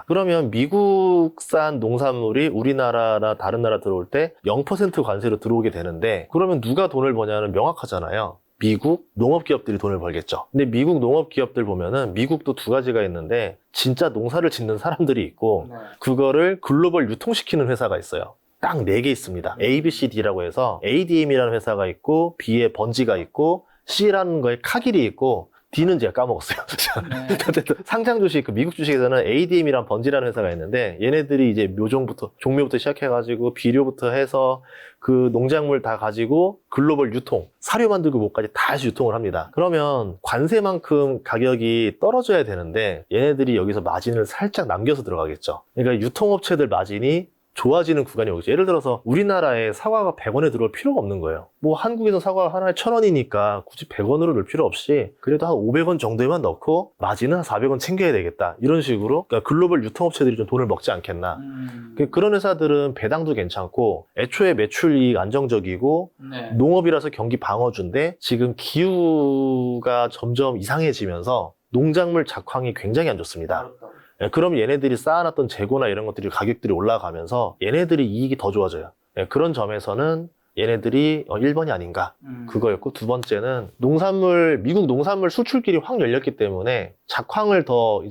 그러면 미국산 농산물이 우리나라나 다른 나라 들어올 때 0% 관세로 들어오게 되는데 그러면 누가 돈을 버냐는 명확하잖아요. 미국 농업기업들이 돈을 벌겠죠. 근데 미국 농업기업들 보면은 미국도 2가지가 있는데 진짜 농사를 짓는 사람들이 있고 그거를 글로벌 유통시키는 회사가 있어요. 딱 4개 있습니다. A, B, C, D라고 해서 ADM이라는 회사가 있고 B에 번지가 있고 C라는 거에 카길이 있고 D는 제가 까먹었어요. 상장 주식, 그 미국 주식에서는 ADM이란 번지라는 회사가 있는데 얘네들이 이제 묘종부터, 종묘부터 시작해가지고 비료부터 해서 그 농작물 다 가지고 글로벌 유통, 사료 만들고 뭐까지 다 해서 유통을 합니다. 그러면 관세만큼 가격이 떨어져야 되는데 얘네들이 여기서 마진을 살짝 남겨서 들어가겠죠. 그러니까 유통업체들 마진이 좋아지는 구간이 오겠죠. 예를 들어서 우리나라에 사과가 100원에 들어올 필요가 없는 거예요. 뭐 한국에서 사과가 하나에 1,000원이니까 굳이 100원으로 넣을 필요 없이 그래도 한 500원 정도에만 넣고 마진은 한 400원 챙겨야 되겠다. 이런 식으로 그러니까 글로벌 유통업체들이 좀 돈을 먹지 않겠나. 그런 회사들은 배당도 괜찮고 애초에 매출이익 안정적이고 농업이라서 경기 방어주인데 지금 기후가 점점 이상해지면서 농작물 작황이 굉장히 안 좋습니다. 그럼 얘네들이 쌓아놨던 재고나 이런 것들이 가격들이 올라가면서 얘네들이 이익이 더 좋아져요. 그런 점에서는 얘네들이 1번이 아닌가 그거였고 2번째는 미국 농산물 수출길이 확 열렸기 때문에 작황을 더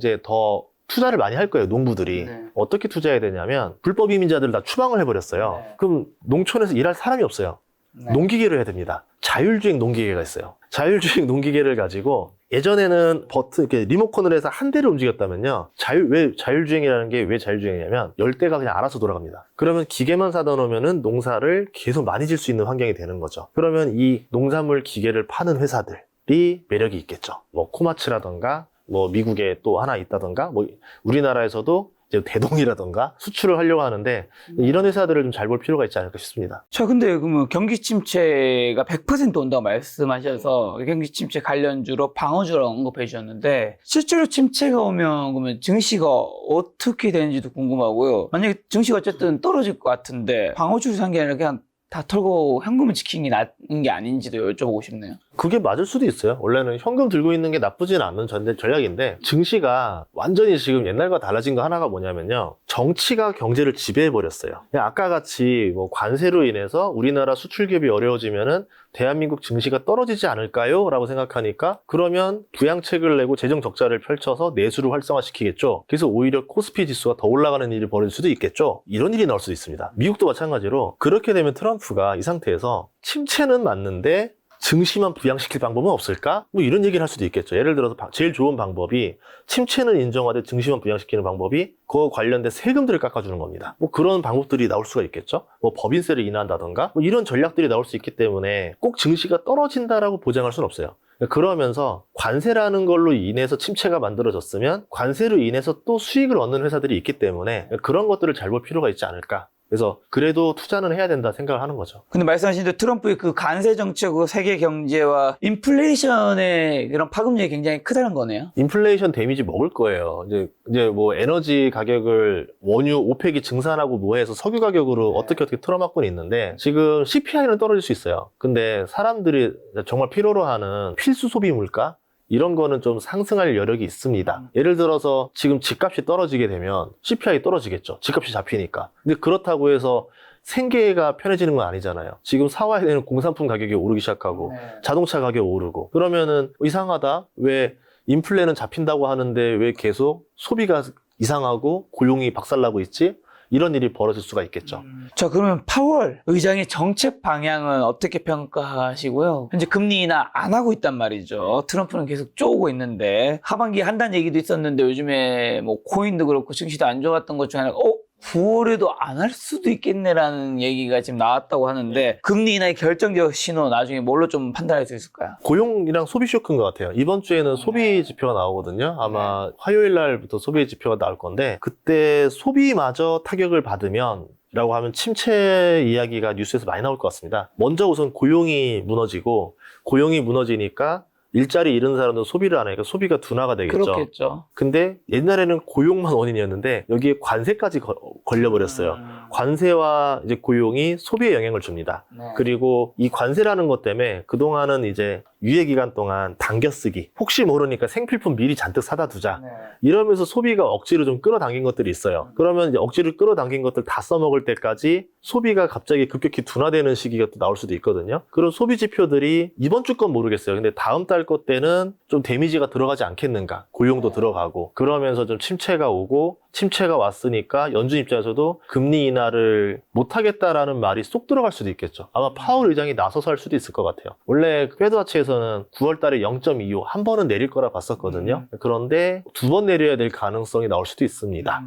투자를 많이 할 거예요, 농부들이. 네. 어떻게 투자해야 되냐면 불법 이민자들을 다 추방을 해버렸어요. 네. 그럼 농촌에서 일할 사람이 없어요. 네. 농기계를 해야 됩니다. 자율주행 농기계가 있어요. 자율주행 농기계를 가지고 예전에는 버튼, 이렇게 리모컨을 해서 한 대를 움직였다면요. 왜 자율주행이라는 게 왜 자율주행이냐면 열대가 그냥 알아서 돌아갑니다. 그러면 기계만 사다 놓으면은 농사를 계속 많이 질 수 있는 환경이 되는 거죠. 그러면 이 농산물 기계를 파는 회사들이 매력이 있겠죠. 뭐 코마츠라던가 뭐 미국에 또 하나 있다던가 뭐 우리나라에서도 이제 대동이라던가 수출을 하려고 하는데 이런 회사들을 좀 잘 볼 필요가 있지 않을까 싶습니다. 자, 근데 그러면 경기 침체가 100% 온다고 말씀하셔서 경기 침체 관련주로 방어주라고 언급해 주셨는데 실제로 침체가 오면 그러면 증시가 어떻게 되는지도 궁금하고요. 만약에 증시가 어쨌든 떨어질 것 같은데 방어주를 산 게 아니라 그냥 다 털고 현금을 지키는 게 나은 게 아닌지도 여쭤보고 싶네요. 그게 맞을 수도 있어요. 원래는 현금 들고 있는 게 나쁘지는 않은 전략인데 증시가 완전히 지금 옛날과 달라진 거 하나가 뭐냐면요. 정치가 경제를 지배해버렸어요. 아까 같이 뭐 관세로 인해서 우리나라 수출 기업이 어려워지면은 대한민국 증시가 떨어지지 않을까요? 라고 생각하니까 그러면 부양책을 내고 재정 적자를 펼쳐서 내수를 활성화시키겠죠. 그래서 오히려 코스피 지수가 더 올라가는 일이 벌어질 수도 있겠죠. 이런 일이 나올 수도 있습니다. 미국도 마찬가지로 그렇게 되면 트럼프가 이 상태에서 침체는 맞는데 증시만 부양시킬 방법은 없을까? 뭐 이런 얘기를 할 수도 있겠죠. 예를 들어서 제일 좋은 방법이 침체는 인정하되 증시만 부양시키는 방법이 그거 관련된 세금들을 깎아주는 겁니다. 뭐 그런 방법들이 나올 수가 있겠죠. 뭐 법인세를 인하한다던가 뭐 이런 전략들이 나올 수 있기 때문에 꼭 증시가 떨어진다라고 보장할 수는 없어요. 그러면서 관세라는 걸로 인해서 침체가 만들어졌으면 관세로 인해서 또 수익을 얻는 회사들이 있기 때문에 그런 것들을 잘 볼 필요가 있지 않을까. 그래서 그래도 투자는 해야 된다 생각을 하는 거죠. 근데 말씀하신 대로 트럼프의 그 관세 정책으로 세계 경제와 인플레이션의 그런 파급력이 굉장히 크다는 거네요. 인플레이션 데미지 먹을 거예요. 이제 뭐 에너지 가격을 원유 오펙이 증산하고 뭐 해서 석유 가격으로 어떻게 틀어막고는 있는데 지금 CPI는 떨어질 수 있어요. 근데 사람들이 정말 필요로 하는 필수 소비 물가 이런 거는 좀 상승할 여력이 있습니다. 예를 들어서 지금 집값이 떨어지게 되면 CPI 떨어지겠죠. 집값이 잡히니까. 근데 그렇다고 해서 생계가 편해지는 건 아니잖아요. 지금 사와야 되는 공산품 가격이 오르기 시작하고 자동차 가격이 오르고 그러면은 이상하다. 왜 인플레는 잡힌다고 하는데 왜 계속 소비가 이상하고 고용이 박살나고 있지? 이런 일이 벌어질 수가 있겠죠. 자, 그러면 파월 의장의 정책 방향은 어떻게 평가하시고요? 현재 금리 인하 안 하고 있단 말이죠. 트럼프는 계속 쪼고 있는데 하반기에 한다는 얘기도 있었는데 요즘에 뭐 코인도 그렇고 증시도 안 좋았던 것 중에 하나가 9월에도 안 할 수도 있겠네라는 얘기가 지금 나왔다고 하는데 금리 인하의 결정적 신호 나중에 뭘로 좀 판단할 수 있을까요? 고용이랑 소비 쇼크인 것 같아요. 이번 주에는 소비 지표가 나오거든요. 아마 화요일 날부터 소비 지표가 나올 건데 그때 소비마저 타격을 받으면 라고 하면 침체 이야기가 뉴스에서 많이 나올 것 같습니다. 먼저 우선 고용이 무너지고 고용이 무너지니까 일자리 잃은 사람들은 소비를 안 하니까 소비가 둔화가 되겠죠. 그렇겠죠. 근데 옛날에는 고용만 원인이었는데 여기에 관세까지 걸려버렸어요. 관세와 이제 고용이 소비에 영향을 줍니다. 네. 그리고 이 관세라는 것 때문에 그동안은 이제 유예 기간 동안 당겨쓰기, 혹시 모르니까 생필품 미리 잔뜩 사다 두자. 이러면서 소비가 억지로 좀 끌어당긴 것들이 있어요. 그러면 이제 억지로 끌어당긴 것들 다 써먹을 때까지 소비가 갑자기 급격히 둔화되는 시기가 또 나올 수도 있거든요. 그런 소비 지표들이 이번 주 건 모르겠어요. 근데 다음 달 것 때는 좀 데미지가 들어가지 않겠는가. 고용도 들어가고 그러면서 좀 침체가 오고 침체가 왔으니까 연준 입장에서도 금리 인하를 못하겠다라는 말이 쏙 들어갈 수도 있겠죠. 아마 파월 의장이 나서서 할 수도 있을 것 같아요. 원래 페드와치에서는 9월 달에 0.25 한 번은 내릴 거라 봤었거든요. 그런데 두 번 내려야 될 가능성이 나올 수도 있습니다.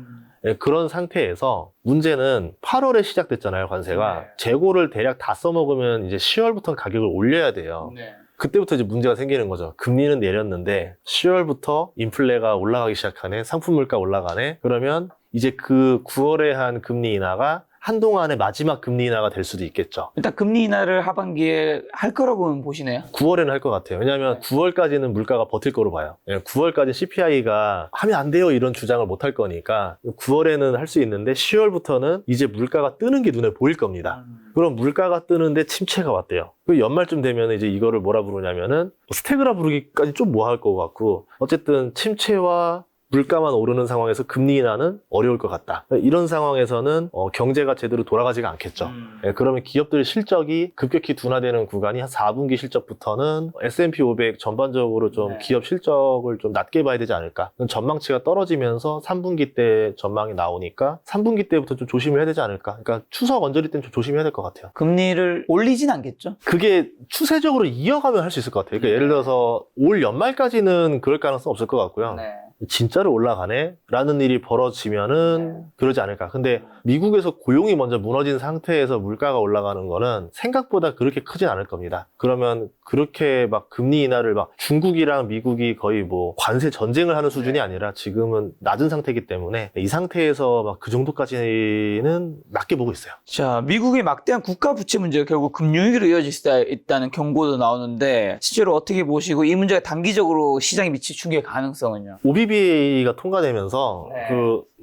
그런 상태에서 문제는 8월에 시작됐잖아요, 관세가. 재고를 대략 다 써먹으면 이제 10월부터는 가격을 올려야 돼요. 그때부터 이제 문제가 생기는 거죠. 금리는 내렸는데 10월부터 인플레가 올라가기 시작하네. 상품 물가 올라가네. 그러면 이제 그 9월에 한 금리 인하가 한동안의 마지막 금리 인하가 될 수도 있겠죠. 일단 금리 인하를 하반기에 할 거라고는 보시네요. 9월에는 할 것 같아요. 왜냐하면 9월까지는 물가가 버틸 거로 봐요. 9월까지 CPI가 하면 안 돼요 이런 주장을 못 할 거니까 9월에는 할 수 있는데 10월부터는 이제 물가가 뜨는 게 눈에 보일 겁니다. 그럼 물가가 뜨는데 침체가 왔대요. 그 연말쯤 되면 이제 이거를 뭐라 부르냐면은 스태그라 부르기까지 좀 뭐 할 것 같고 어쨌든 침체와 물가만 오르는 상황에서 금리 인하는 어려울 것 같다. 이런 상황에서는 경제가 제대로 돌아가지가 않겠죠. 예, 그러면 기업들 실적이 급격히 둔화되는 구간이 한 4분기 실적부터는 S&P 500 전반적으로 좀 네. 기업 실적을 좀 낮게 봐야 되지 않을까. 전망치가 떨어지면서 3분기 때 전망이 나오니까 3분기 때부터 좀 조심해야 되지 않을까. 그러니까 추석 언저리 때는 좀 조심해야 될 것 같아요. 금리를 올리진 않겠죠? 그게 추세적으로 이어가면 할 수 있을 것 같아요. 그러니까 예를 들어서 올 연말까지는 그럴 가능성 없을 것 같고요. 네. 진짜로 올라가네? 라는 일이 벌어지면은 그러지 않을까. 근데 미국에서 고용이 먼저 무너진 상태에서 물가가 올라가는 거는 생각보다 그렇게 크진 않을 겁니다. 그러면 그렇게 막 금리 인하를 막 중국이랑 미국이 거의 뭐 관세 전쟁을 하는 수준이 아니라 지금은 낮은 상태이기 때문에 이 상태에서 막 그 정도까지는 낮게 보고 있어요. 자, 미국의 막대한 국가 부채 문제가 결국 금융위기로 이어질 수 있다는 경고도 나오는데 실제로 어떻게 보시고 이 문제가 단기적으로 시장에 미칠 충격의 가능성은요? OBBA가 통과되면서 네.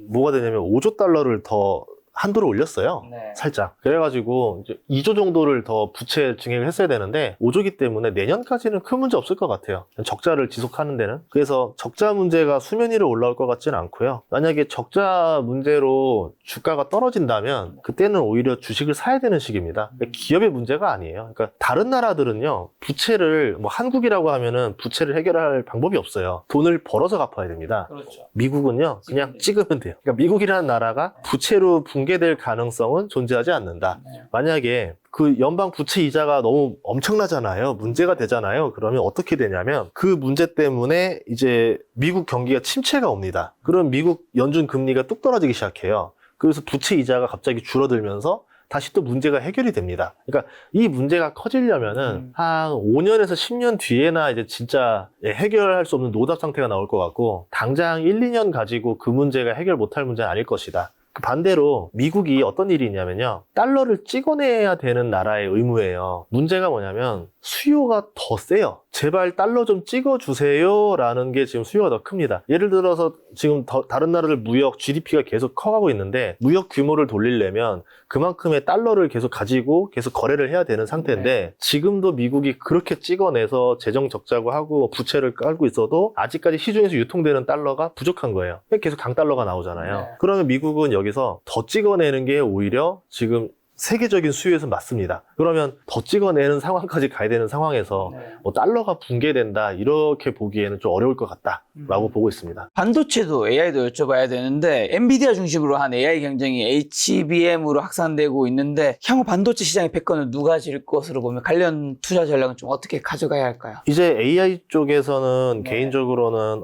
뭐가 되냐면 5조 달러를 더 한도를 올렸어요. 네. 살짝. 그래가지고 이제 2조 정도를 더 부채 증액을 했어야 되는데 5조기 때문에 내년까지는 큰 문제 없을 것 같아요. 적자를 지속하는 데는. 그래서 적자 문제가 수면 위로 올라올 것 같지는 않고요. 만약에 적자 문제로 주가가 떨어진다면 그때는 오히려 주식을 사야 되는 시기입니다. 그러니까 기업의 문제가 아니에요. 그러니까 다른 나라들은요. 부채를 뭐 한국이라고 하면은 부채를 해결할 방법이 없어요. 돈을 벌어서 갚아야 됩니다. 그렇죠. 미국은요, 그냥 찍으면 돼요. 그러니까 미국이라는 나라가 부채로 붕괴될 가능성은 존재하지 않는다. 네. 만약에 그 연방 부채 이자가 너무 엄청나잖아요. 문제가 되잖아요. 그러면 어떻게 되냐면 그 문제 때문에 이제 미국 경기가 침체가 옵니다. 그럼 미국 연준 금리가 뚝 떨어지기 시작해요. 그래서 부채 이자가 갑자기 줄어들면서 다시 또 문제가 해결이 됩니다. 그러니까 이 문제가 커지려면은 한 5년에서 10년 뒤에나 이제 진짜 해결할 수 없는 노답 상태가 나올 것 같고 당장 1, 2년 가지고 그 문제가 해결 못할 문제는 아닐 것이다. 반대로 미국이 어떤 일이 있냐면요. 달러를 찍어내야 되는 나라의 의무예요. 문제가 뭐냐면 수요가 더 세요. 제발 달러 좀 찍어주세요 라는 게 지금 수요가 더 큽니다. 예를 들어서 지금 다른 나라들 무역 GDP가 계속 커가고 있는데 무역 규모를 돌리려면 그만큼의 달러를 계속 가지고 계속 거래를 해야 되는 상태인데 지금도 미국이 그렇게 찍어내서 재정 적자고 하고 부채를 깔고 있어도 아직까지 시중에서 유통되는 달러가 부족한 거예요. 계속 강달러가 나오잖아요. 네. 그러면 미국은 여기서 더 찍어내는 게 오히려 지금 세계적인 수요에서 맞습니다. 그러면 더 찍어내는 상황까지 가야 되는 상황에서 뭐 달러가 붕괴된다 이렇게 보기에는 좀 어려울 것 같다라고 보고 있습니다. 반도체도 AI도 여쭤봐야 되는데 엔비디아 중심으로 한 AI 경쟁이 HBM으로 확산되고 있는데 향후 반도체 시장의 패권을 누가 질 것으로 보면 관련 투자 전략은 좀 어떻게 가져가야 할까요? 이제 AI 쪽에서는 네. 개인적으로는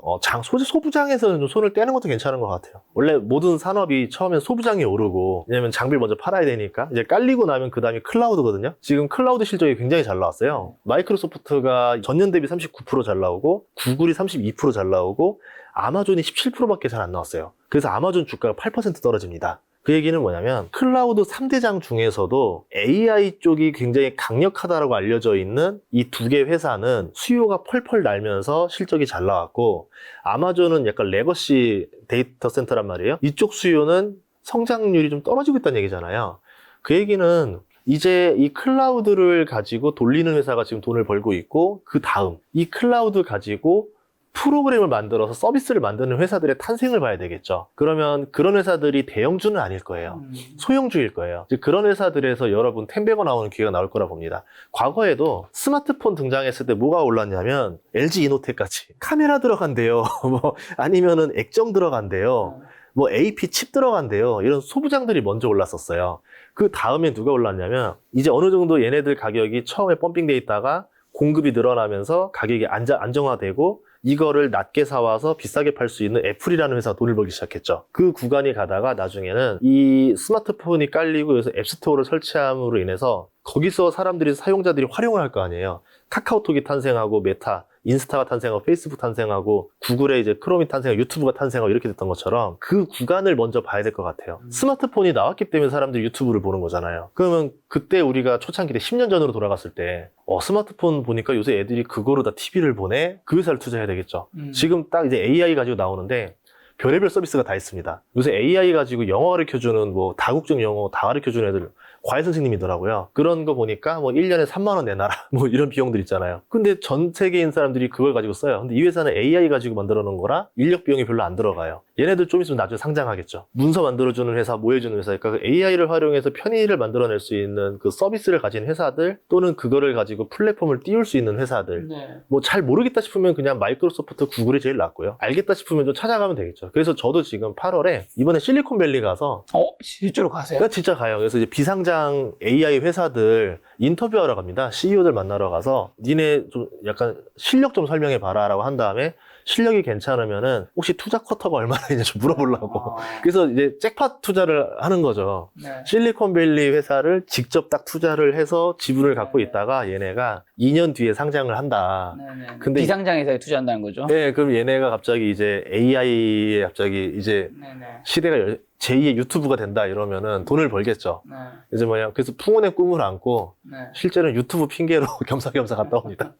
소부장에서는 좀 손을 떼는 것도 괜찮은 것 같아요. 원래 모든 산업이 처음엔 소부장이 오르고 왜냐면 장비를 먼저 팔아야 되니까 이제 깔리고 나면 그 다음에 클라우드거든요. 지금 클라우드 실적이 굉장히 잘 나왔어요. 마이크로소프트가 전년 대비 39% 잘 나오고 구글이 32% 잘 나오고 아마존이 17%밖에 잘 안 나왔어요. 그래서 아마존 주가가 8% 떨어집니다. 그 얘기는 뭐냐면 클라우드 3대장 중에서도 AI 쪽이 굉장히 강력하다라고 알려져 있는 이 두 개 회사는 수요가 펄펄 날면서 실적이 잘 나왔고 아마존은 약간 레거시 데이터 센터란 말이에요. 이쪽 수요는 성장률이 좀 떨어지고 있다는 얘기잖아요. 그 얘기는 이제 이 클라우드를 가지고 돌리는 회사가 지금 돈을 벌고 있고 그 다음 이 클라우드 가지고 프로그램을 만들어서 서비스를 만드는 회사들의 탄생을 봐야 되겠죠. 그러면 그런 회사들이 대형주는 아닐 거예요. 소형주일 거예요. 이제 그런 회사들에서 여러분 텐베거 나오는 기회가 나올 거라 봅니다. 과거에도 스마트폰 등장했을 때 뭐가 올랐냐면 LG 이노텍까지 카메라 들어간대요. 뭐 아니면은 액정 들어간대요. 뭐 AP 칩 들어간대요. 이런 소부장들이 먼저 올랐었어요. 그 다음에 누가 올랐냐면 이제 어느 정도 얘네들 가격이 처음에 펌핑돼 있다가 공급이 늘어나면서 가격이 안정화되고 이거를 낮게 사와서 비싸게 팔 수 있는 애플이라는 회사가 돈을 벌기 시작했죠. 그 구간이 가다가 나중에는 이 스마트폰이 깔리고 여기서 앱스토어를 설치함으로 인해서 거기서 사용자들이 활용을 할 거 아니에요. 카카오톡이 탄생하고 메타, 인스타가 탄생하고 페이스북 탄생하고 구글의 이제 크롬이 탄생하고 유튜브가 탄생하고 이렇게 됐던 것처럼 그 구간을 먼저 봐야 될 것 같아요. 스마트폰이 나왔기 때문에 사람들이 유튜브를 보는 거잖아요. 그러면 그때 우리가 초창기 때 10년 전으로 돌아갔을 때 스마트폰 보니까 요새 애들이 그거로 다 TV를 보네? 그 회사를 투자해야 되겠죠. 지금 딱 이제 AI 가지고 나오는데 별의별 서비스가 다 있습니다. 요새 AI 가지고 영어 가르쳐주는 뭐 다국적 영어 다 가르쳐주는 애들 과외 선생님이더라고요. 그런 거 보니까 뭐 1년에 3만 원 내놔라 뭐 이런 비용들 있잖아요. 근데 전 세계인 사람들이 그걸 가지고 써요. 근데 이 회사는 AI 가지고 만들어 놓은 거라 인력 비용이 별로 안 들어가요. 얘네들 좀 있으면 나중에 상장하겠죠. 문서 만들어주는 회사, 뭐 해주는 회사니까 그 AI를 활용해서 편의를 만들어낼 수 있는 그 서비스를 가진 회사들 또는 그거를 가지고 플랫폼을 띄울 수 있는 회사들 네. 뭐 잘 모르겠다 싶으면 그냥 마이크로소프트, 구글이 제일 낫고요. 알겠다 싶으면 좀 찾아가면 되겠죠. 그래서 저도 지금 8월에 이번에 실리콘밸리 가서 실제로 가세요? 그러니까 진짜 가요. 그래서 이제 비상장 AI 회사들 인터뷰하러 갑니다. CEO들 만나러 가서 니네 좀 약간 실력 좀 설명해 봐라 라고 한 다음에 실력이 괜찮으면은 혹시 투자 쿼터가 얼마나 있냐 좀 물어보려고. 그래서 이제 잭팟 투자를 하는 거죠. 네. 실리콘밸리 회사를 직접 딱 투자를 해서 지분을 갖고 있다가 얘네가 2년 뒤에 상장을 한다. 네네. 근데 비상장에서 투자한다는 거죠? 네, 그럼 얘네가 갑자기 이제 AI에 갑자기 이제 네네. 시대가 제2의 유튜브가 된다 이러면은 돈을 벌겠죠. 네. 이제 뭐냐, 그래서 풍운의 꿈을 안고 네. 실제로는 유튜브 핑계로 겸사겸사 갔다 옵니다.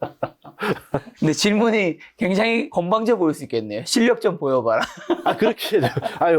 근데 질문이 굉장히 건방져 보일 수 있겠네요. 실력 좀 보여봐라. 아, 그렇게.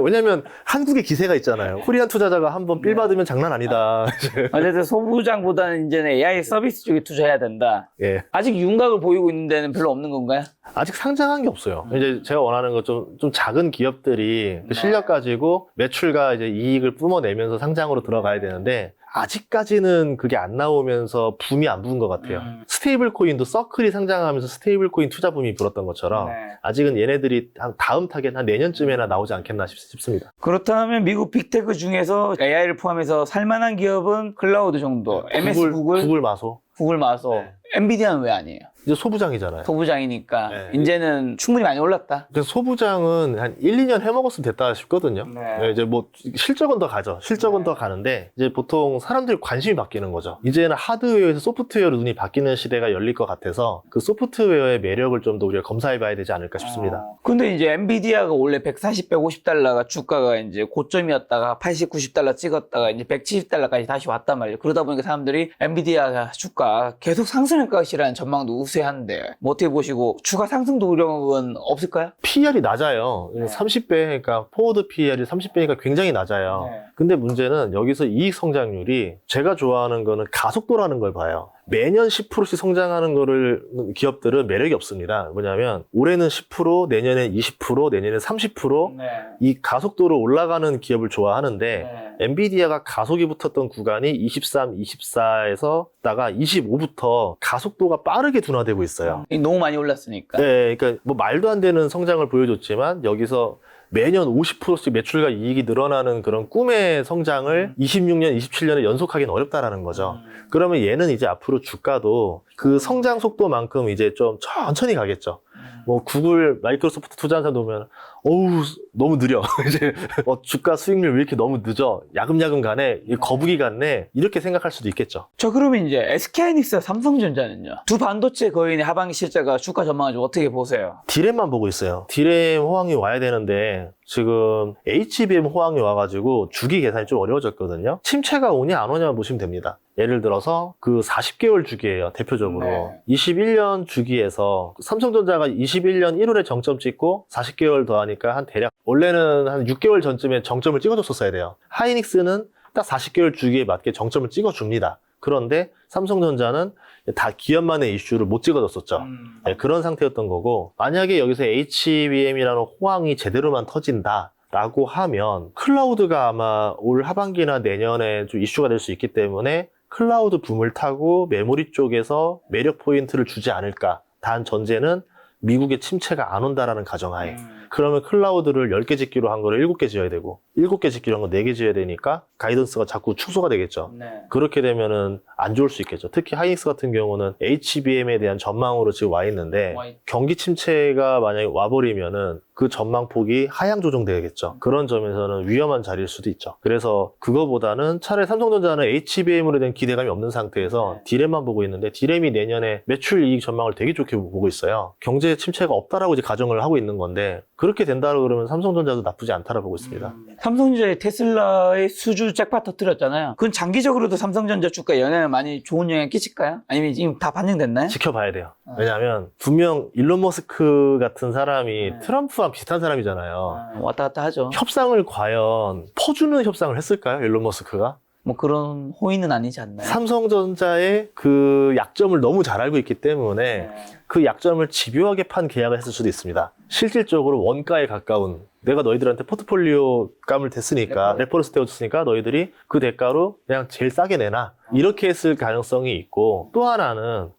왜냐면 한국에 기세가 있잖아요. 코리안 투자자가 한번 삘 받으면 장난 아니다. 어쨌든 소부장보다는 이제는 AI 서비스 쪽에 투자해야 된다. 예. 아직 윤곽을 보이고 있는 데는 별로 없는 건가요? 아직 상장한 게 없어요. 이제 제가 원하는 건 좀 작은 기업들이 그 실력 가지고 매출과 이제 이익을 뿜어내면서 상장으로 들어가야 되는데 아직까지는 그게 안 나오면서 붐이 안 부은 것 같아요. 스테이블 코인도 서클이 상장하면서 스테이블 코인 투자 붐이 불었던 것처럼 네. 아직은 얘네들이 한 다음 타겟 한 내년쯤에나 나오지 않겠나 싶습니다. 그렇다면 미국 빅테크 중에서 AI를 포함해서 살만한 기업은 클라우드 정도. MS 구글 마소. 구글 마소. 네. 엔비디아는 왜 아니에요? 이제 소부장이잖아요. 소부장이니까 네. 이제는 충분히 많이 올랐다. 그래서 소부장은 한 1, 2년 해먹었으면 됐다 싶거든요. 네. 네, 이제 뭐 실적은 더 가죠. 실적은 더 가는데 이제 보통 사람들이 관심이 바뀌는 거죠. 이제는 하드웨어에서 소프트웨어로 눈이 바뀌는 시대가 열릴 것 같아서 그 소프트웨어의 매력을 좀 더 우리가 검사해봐야 되지 않을까 싶습니다. 근데 이제 엔비디아가 원래 140, 150달러가 주가가 이제 고점이었다가 80, 90달러 찍었다가 이제 170달러까지 다시 왔단 말이에요. 그러다 보니까 사람들이 엔비디아 주가 계속 상승할 것이라는 전망도 우세한데 뭐 어떻게 보시고 추가 상승 도력은 없을까요? PER이 낮아요. 네. 30배, 그러니까 포워드 PER이 30배니까 굉장히 낮아요. 네. 근데 문제는 여기서 이익 성장률이 제가 좋아하는 거는 가속도라는 걸 봐요. 매년 10%씩 성장하는 거를 기업들은 매력이 없습니다. 뭐냐면 올해는 10%, 내년에 20%, 내년에 30% 네. 이 가속도로 올라가는 기업을 좋아하는데 네. 엔비디아가 가속이 붙었던 구간이 23, 24에서 다가 25부터 가속도가 빠르게 둔화되고 있어요. 너무 많이 올랐으니까. 네, 그러니까 뭐 말도 안 되는 성장을 보여줬지만 여기서 매년 50%씩 매출과 이익이 늘어나는 그런 꿈의 성장을 26년, 27년에 연속하기는 어렵다라는 거죠. 그러면 얘는 이제 앞으로 주가도 그 성장 속도만큼 이제 좀 천천히 가겠죠. 뭐 구글, 마이크로소프트 투자한 사람 보면 어우 너무 느려. 이제 주가 수익률 왜 이렇게 너무 늦어? 야금야금 가네. 거북이 같네. 이렇게 생각할 수도 있겠죠. 저 그러면 이제 SK하이닉스와 삼성전자는요? 두 반도체 거인의 하반기 실적과 주가 전망을 좀 어떻게 보세요? 디램만 보고 있어요. 디램 호황이 와야 되는데 지금 HBM 호황이 와가지고 주기 계산이 좀 어려워졌거든요. 침체가 오냐 안 오냐만 보시면 됩니다. 예를 들어서 그 40개월 주기예요, 대표적으로. 네. 21년 주기에서 삼성전자가 21년 1월에 정점 찍고 40개월 더하니까 한 대략 원래는 한 6개월 전쯤에 정점을 찍어줬었어야 돼요. 하이닉스는 딱 40개월 주기에 맞게 정점을 찍어줍니다. 그런데 삼성전자는 다 기업만의 이슈를 못 찍어줬었죠. 네, 그런 상태였던 거고, 만약에 여기서 HBM이라는 호황이 제대로만 터진다 라고 하면 클라우드가 아마 올 하반기나 내년에 좀 이슈가 될 수 있기 때문에 클라우드 붐을 타고 메모리 쪽에서 매력 포인트를 주지 않을까. 단 전제는 미국의 침체가 안 온다라는 가정하에. 그러면 클라우드를 10개 짓기로 한 거를 7개 지어야 되고 7개 짓기로 한 거 4개 지어야 되니까 가이던스가 자꾸 축소가 되겠죠. 네. 그렇게 되면은 안 좋을 수 있겠죠. 특히 하이닉스 같은 경우는 HBM에 대한 전망으로 지금 와 있는데 경기 침체가 만약에 와버리면은 그 전망폭이 하향 조정되겠죠. 그런 점에서는 위험한 자리일 수도 있죠. 그래서 그거보다는 차라리 삼성전자는 HBM으로 대한 기대감이 없는 상태에서 디램만 보고 있는데 디램이 내년에 매출 이익 전망을 되게 좋게 보고 있어요. 경제 침체가 없다라고 이제 가정을 하고 있는 건데 그렇게 된다고 그러면 삼성전자도 나쁘지 않다라고 보고 있습니다. 삼성전자의 테슬라의 수주 잭팟 터뜨렸잖아요. 그건 장기적으로도 삼성전자 주가에 영향을 많이 좋은 영향 끼칠까요? 아니면 지금 다 반영됐나요? 지켜봐야 돼요. 왜냐하면 분명 일론 머스크 같은 사람이 트럼프와 비슷한 사람이잖아요. 왔다 갔다 하죠. 협상을 과연 퍼주는 협상을 했을까요? 일론 머스크가? 뭐 그런 호의는 아니지 않나요? 삼성전자의 그 약점을 너무 잘 알고 있기 때문에 네. 그 약점을 집요하게 판 계약을 했을 수도 있습니다. 실질적으로 원가에 가까운, 내가 너희들한테 포트폴리오 감을 댔으니까, 레퍼런스 떼어줬으니까 너희들이 그 대가로 그냥 제일 싸게 내놔. 이렇게 했을 가능성이 있고, 또 하나는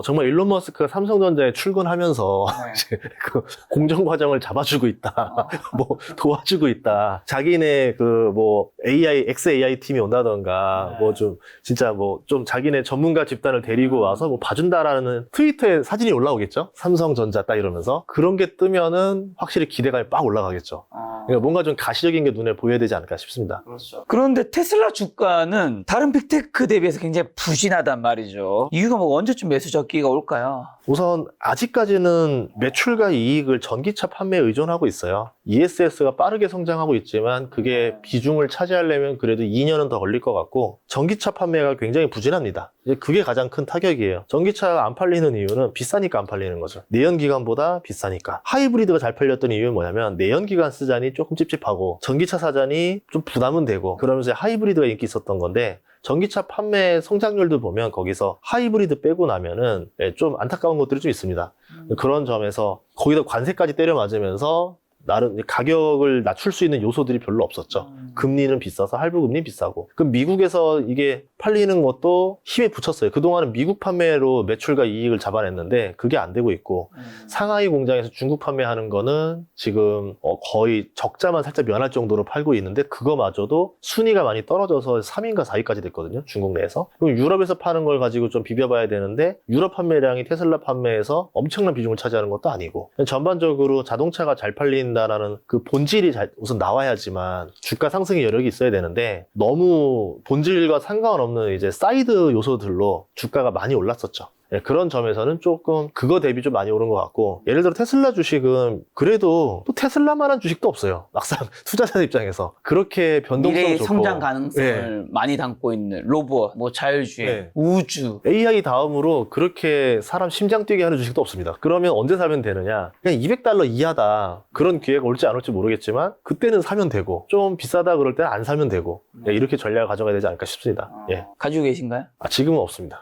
정말 일론 머스크가 삼성전자에 출근하면서 이제 그 공정 과정을 잡아주고 있다, 뭐 도와주고 있다, 자기네 그 뭐 AI XAI 팀이 온다던가, 뭐 좀 진짜 뭐 좀 자기네 전문가 집단을 데리고 와서 뭐 봐준다라는 트위터에 사진이 올라오겠죠. 삼성전자 딱 이러면서 그런 게 뜨면은 확실히 기대감이 빡 올라가겠죠. 그러니까 뭔가 좀 가시적인 게 눈에 보여야 되지 않을까 싶습니다. 그렇죠. 그런데 테슬라 주가는 다른 빅테크 대비해서 굉장히 부진하단 말이죠. 이유가 뭐 언제쯤 매수 적기가 올까요? 우선 아직까지는 매출과 이익을 전기차 판매에 의존하고 있어요. ESS가 빠르게 성장하고 있지만 그게 비중을 차지하려면 그래도 2년은 더 걸릴 것 같고, 전기차 판매가 굉장히 부진합니다. 이제 그게 가장 큰 타격이에요. 전기차가 안 팔리는 이유는 비싸니까 안 팔리는 거죠. 내연기관보다 비싸니까. 하이브리드가 잘 팔렸던 이유는 뭐냐면 내연기관 쓰자니 조금 찝찝하고 전기차 사자니 좀 부담은 되고, 그러면서 하이브리드가 인기 있었던 건데, 전기차 판매 성장률도 보면 거기서 하이브리드 빼고 나면은 좀 안타까운 것들이 좀 있습니다. 그런 점에서 거기다 관세까지 때려 맞으면서 나름 가격을 낮출 수 있는 요소들이 별로 없었죠. 금리는 비싸서 할부금리 비싸고. 그럼 미국에서 이게 팔리는 것도 힘에 붙였어요. 그동안은 미국 판매로 매출과 이익을 잡아냈는데 그게 안 되고 있고, 상하이 공장에서 중국 판매하는 거는 지금 거의 적자만 살짝 면할 정도로 팔고 있는데 그거마저도 순위가 많이 떨어져서 3위인가 4위까지 됐거든요. 중국 내에서. 그럼 유럽에서 파는 걸 가지고 좀 비벼봐야 되는데 유럽 판매량이 테슬라 판매에서 엄청난 비중을 차지하는 것도 아니고, 전반적으로 자동차가 잘 팔린다라는 그 본질이 우선 나와야지만 주가 상승의 여력이 있어야 되는데, 너무 본질과 상관없는 이제 사이드 요소들로 주가가 많이 올랐었죠. 예, 그런 점에서는 조금 그거 대비 좀 많이 오른 것 같고, 예를 들어 테슬라 주식은 그래도 또 테슬라만한 주식도 없어요. 막상 투자자 입장에서 그렇게 변동성 미래의 좋고 성장 가능성을 많이 담고 있는 로봇, 뭐 자율주행, 네. 우주. AI 다음으로 그렇게 사람 심장 뛰게 하는 주식도 없습니다. 그러면 언제 사면 되느냐? 그냥 $200 이하다, 그런 기회가 올지 안 올지 모르겠지만 그때는 사면 되고, 좀 비싸다 그럴 때는 안 사면 되고, 예, 이렇게 전략을 가져가야 되지 않을까 싶습니다. 예. 가지고 계신가요? 지금은 없습니다.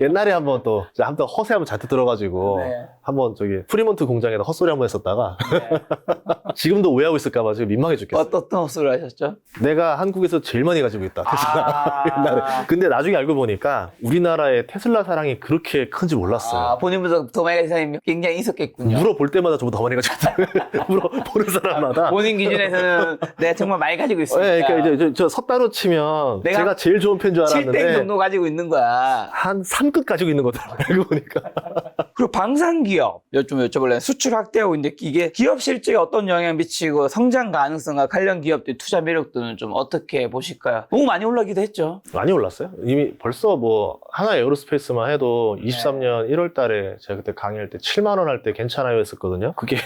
옛날에 한번 허세 한번 잔뜩 들어가지고 네. 한번 저기 프리몬트 공장에다 헛소리 한번 했었다가 네. 지금도 오해하고 있을까봐 지금 민망해 죽겠어요. 어떤 헛소리를 하셨죠? 내가 한국에서 제일 많이 가지고 있다, 테슬라. 옛날에. 근데 나중에 알고 보니까 우리나라에 테슬라 사랑이 그렇게 큰지 몰랐어요. 본인보다 더 많이 가진 사람이 굉장히 있었겠군요. 물어볼 때마다 저보다 더 많이 가지고 있다. 물어보는 사람마다. 본인 기준에서는 내가 정말 많이 가지고 있으니까. 네, 그러니까 이제 저 섣다로 치면 내가 제가 제일 좋은 편 줄 7땡 알았는데 정도 가지고 있는 거야. 한 3급 가지고 있는 거더라고요. 알고 보니까. 그리고 방산기업 좀 여쭤볼래요. 수출 확대하고 있는데 이게 기업 실적에 어떤 영향을 미치고 성장 가능성과 관련 기업들 투자 매력도는 좀 어떻게 보실까요? 너무 많이 올라기도 했죠. 많이 올랐어요. 이미 벌써 뭐 하나 에어로스페이스만 해도 23년 1월 달에 제가 그때 강의할 때 7만 원 할 때 괜찮아요 했었거든요. 그게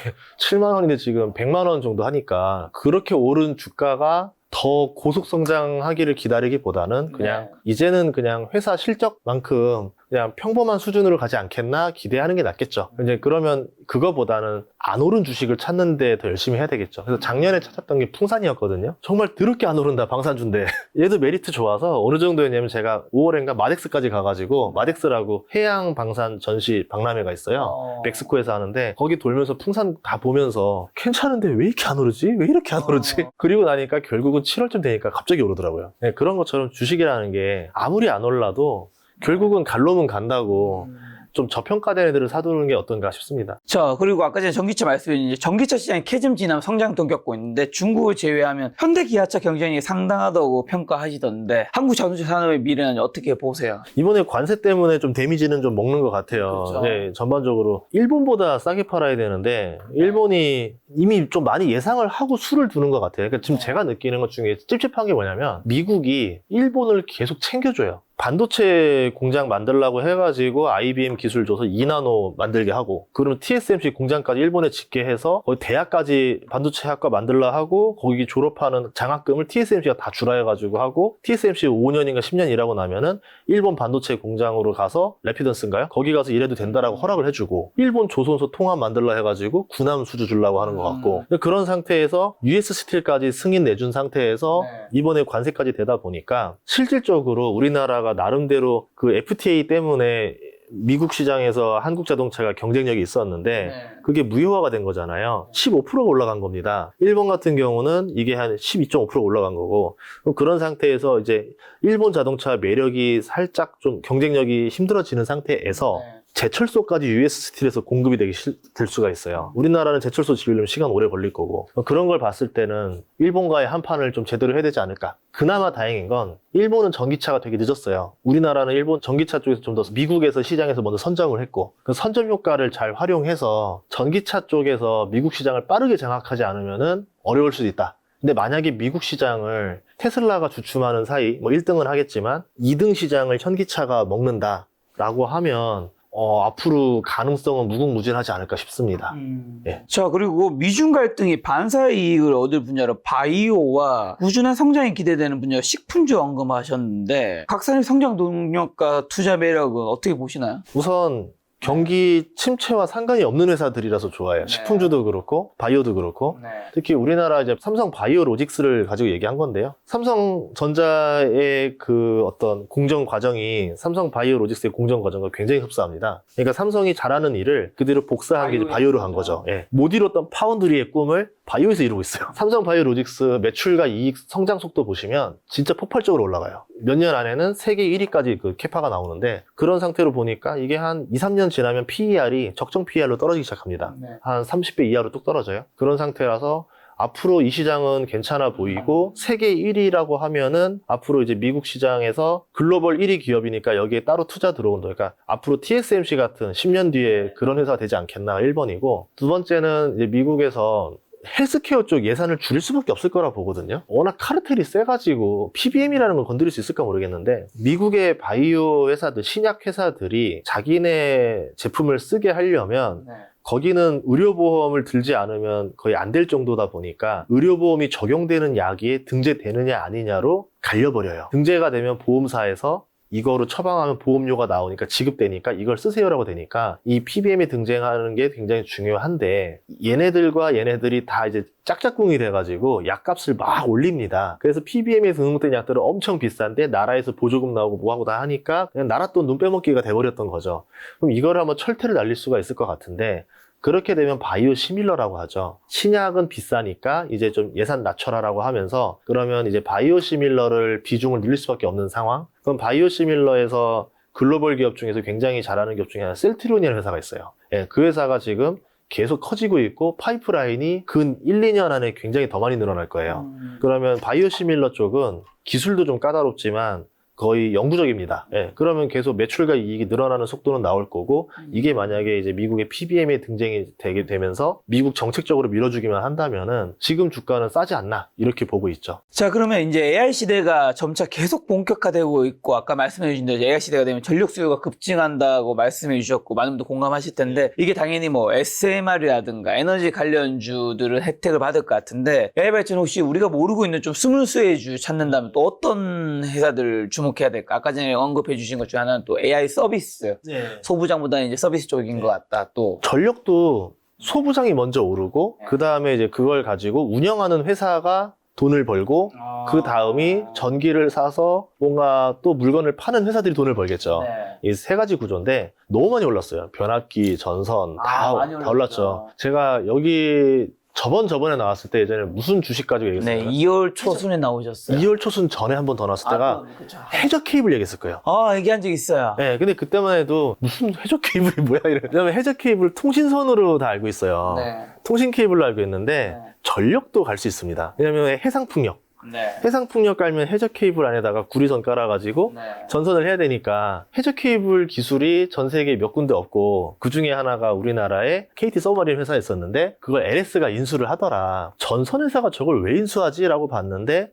7만 원인데 지금 100만 원 정도 하니까, 그렇게 오른 주가가 더 고속 성장하기를 기다리기보다는 그냥 이제는 그냥 회사 실적만큼 그냥 평범한 수준으로 가지 않겠나 기대하는 게 낫겠죠. 이제 그러면 그거보다는 안 오른 주식을 찾는데 더 열심히 해야 되겠죠. 그래서 작년에 찾았던 게 풍산이었거든요. 정말 더럽게 안 오른다, 방산주인데. 얘도 메리트 좋아서 어느 정도였냐면, 제가 5월엔가 마덱스까지 가가지고, 마덱스라고 해양 방산 전시 박람회가 있어요. 멕시코에서 하는데 거기 돌면서 풍산 다 보면서 괜찮은데 왜 이렇게 안 오르지? 왜 이렇게 안 오르지? 그리고 나니까 결국은 7월쯤 되니까 갑자기 오르더라고요. 네, 그런 것처럼 주식이라는 게 아무리 안 올라도 결국은 갈 놈은 간다고, 좀 저평가된 애들을 사두는 게 어떤가 싶습니다. 자, 그리고 아까 전에 전기차 말씀드렸는데 전기차 시장이 캐즘지나 성장도 겪고 있는데 중국을 제외하면 현대 기아차 경쟁이 상당하다고 평가하시던데 한국 자동차 산업의 미래는 어떻게 보세요? 이번에 관세 때문에 좀 데미지는 좀 먹는 것 같아요. 그렇죠. 네, 전반적으로 일본보다 싸게 팔아야 되는데 일본이 이미 좀 많이 예상을 하고 수를 두는 것 같아요. 그러니까 지금 제가 느끼는 것 중에 찝찝한 게 뭐냐면, 미국이 일본을 계속 챙겨줘요. 반도체 공장 만들라고 해가지고 IBM 기술 줘서 2나노 만들게 하고, 그러면 TSMC 공장까지 일본에 짓게 해서 거기 대학까지 반도체 학과 만들라 하고, 거기 졸업하는 장학금을 TSMC가 다 주라 해가지고 하고, TSMC 5년인가 10년 일하고 나면은 일본 반도체 공장으로 가서 래피던스인가요? 거기 가서 일해도 된다라고 허락을 해주고, 일본 조선소 통합 만들라 해가지고 군함 수주 주려고 하는 것 같고, 그런 상태에서 US 스틸까지 승인 내준 상태에서 이번에 관세까지 되다 보니까 실질적으로 우리나라가 나름대로 그 FTA 때문에 미국 시장에서 한국 자동차가 경쟁력이 있었는데 그게 무효화가 된 거잖아요. 15%가 올라간 겁니다. 일본 같은 경우는 이게 한 12.5% 올라간 거고, 그런 상태에서 이제 일본 자동차 매력이 살짝 좀 경쟁력이 힘들어지는 상태에서 제철소까지 US 스틸에서 공급이 될 수가 있어요. 우리나라는 제철소 지으려면 시간 오래 걸릴 거고, 그런 걸 봤을 때는 일본과의 한판을 좀 제대로 해야 되지 않을까. 그나마 다행인 건 일본은 전기차가 되게 늦었어요. 우리나라는 일본 전기차 쪽에서 좀 더 미국에서 시장에서 먼저 선점을 했고, 그 선점 효과를 잘 활용해서 전기차 쪽에서 미국 시장을 빠르게 장악하지 않으면은 어려울 수도 있다. 근데 만약에 미국 시장을 테슬라가 주춤하는 사이, 뭐 1등은 하겠지만 2등 시장을 현기차가 먹는다라고 하면 앞으로 가능성은 무궁무진하지 않을까 싶습니다. 예. 자, 그리고 미중 갈등이 반사 이익을 얻을 분야로 바이오와 꾸준한 성장이 기대되는 분야 식품주 언급하셨는데, 각사님 성장 동력과 투자 매력은 어떻게 보시나요? 우선 경기 침체와 상관이 없는 회사들이라서 좋아요. 식품주도 그렇고 바이오도 그렇고. 특히 우리나라 이제 삼성 바이오로직스를 가지고 얘기한 건데요. 삼성전자의 그 어떤 공정 과정이 삼성 바이오로직스의 공정 과정과 굉장히 흡사합니다. 그러니까 삼성이 잘하는 일을 그대로 복사한 게 이제 바이오로 한 거죠. 예. 못 이뤘던 파운드리의 꿈을 바이오에서 이루고 있어요. 삼성 바이오로직스 매출과 이익 성장 속도 보시면 진짜 폭발적으로 올라가요. 몇 년 안에는 세계 1위까지 그 캐파가 나오는데, 그런 상태로 보니까 이게 한 2, 3년 지나면 PER이 적정 PER로 떨어지기 시작합니다. 한 30배 이하로 뚝 떨어져요. 그런 상태라서 앞으로 이 시장은 괜찮아 보이고, 세계 1위라고 하면은 앞으로 이제 미국 시장에서 글로벌 1위 기업이니까 여기에 따로 투자 들어온다. 그러니까 앞으로 TSMC 같은 10년 뒤에 그런 회사가 되지 않겠나, 1번이고. 두 번째는 이제 미국에서 헬스케어 쪽 예산을 줄일 수밖에 없을 거라 보거든요. 워낙 카르텔이 세가지고 PBM이라는 걸 건드릴 수 있을까 모르겠는데, 미국의 바이오 회사들, 신약 회사들이 자기네 제품을 쓰게 하려면 거기는 의료보험을 들지 않으면 거의 안 될 정도다 보니까 의료보험이 적용되는 약이 등재되느냐 아니냐로 갈려버려요. 등재가 되면 보험사에서 이거로 처방하면 보험료가 나오니까 지급되니까 이걸 쓰세요라고 되니까 이 PBM에 등재하는 게 굉장히 중요한데, 얘네들이 다 이제 짝짝꿍이 돼가지고 약값을 막 올립니다. 그래서 PBM에 등록된 약들은 엄청 비싼데 나라에서 보조금 나오고 뭐하고 다 하니까 그냥 나라 돈 눈 빼먹기가 돼버렸던 거죠. 그럼 이걸 한번 철퇴를 날릴 수가 있을 것 같은데, 그렇게 되면 바이오 시밀러라고 하죠. 신약은 비싸니까 이제 좀 예산 낮춰라라고 하면서, 그러면 이제 바이오 시밀러를 비중을 늘릴 수밖에 없는 상황. 그럼 바이오 시밀러에서 글로벌 기업 중에서 굉장히 잘하는 기업 중에 하나 셀트리온이라는 회사가 있어요. 예, 그 회사가 지금 계속 커지고 있고 파이프라인이 근 1, 2년 안에 굉장히 더 많이 늘어날 거예요. 그러면 바이오 시밀러 쪽은 기술도 좀 까다롭지만 거의 영구적입니다. 예, 그러면 계속 매출과 이익이 늘어나는 속도는 나올 거고, 이게 만약에 이제 미국의 PBM에 등장이 되게 되면서 미국 정책적으로 밀어주기만 한다면은 지금 주가는 싸지 않나, 이렇게 보고 있죠. 자, 그러면 이제 AI 시대가 점차 계속 본격화되고 있고, 아까 말씀해 주신 대로 AI 시대가 되면 전력 수요가 급증한다고 말씀해 주셨고, 많은 분들 공감하실 텐데, 이게 당연히 뭐 SMR이라든가 에너지 관련주들은 혜택을 받을 것 같은데, AI 발전 혹시 우리가 모르고 있는 좀 스물스의 주 찾는다면 또 어떤 회사들 주목해야 될까? 아까 전에 언급해 주신 것 중에 하나는 또 AI 서비스. 소부장보다는 이제 서비스 쪽인 것 같다. 또 전력도 소부장이 먼저 오르고, 그 다음에 이제 그걸 가지고 운영하는 회사가 돈을 벌고, 그 다음이 전기를 사서 뭔가 또 물건을 파는 회사들이 돈을 벌겠죠. 이 세 가지 구조인데 너무 많이 올랐어요. 변압기, 전선 다 올랐죠. 제가 여기 저번에 나왔을 때 예전에 무슨 주식 가지고 얘기했어요? 네, 2월 초순에 나오셨어요. 2월 초순 전에 한 번 더 나왔을 때가 해저 케이블 얘기했을 거예요. 얘기한 적 있어요. 네, 근데 그때만 해도 무슨 해저 케이블이 뭐야 이래. 왜냐면 해저 케이블 통신선으로 다 알고 있어요. 통신 케이블로 알고 있는데 전력도 갈 수 있습니다. 왜냐면 해상풍력. 해상풍력 깔면 해저 케이블 안에다가 구리선 깔아가지고 전선을 해야 되니까, 해저 케이블 기술이 전 세계에 몇 군데 없고, 그 중에 하나가 우리나라의 KT 서브마린 회사였었는데 그걸 LS가 인수를 하더라. 전선 회사가 저걸 왜 인수하지? 라고 봤는데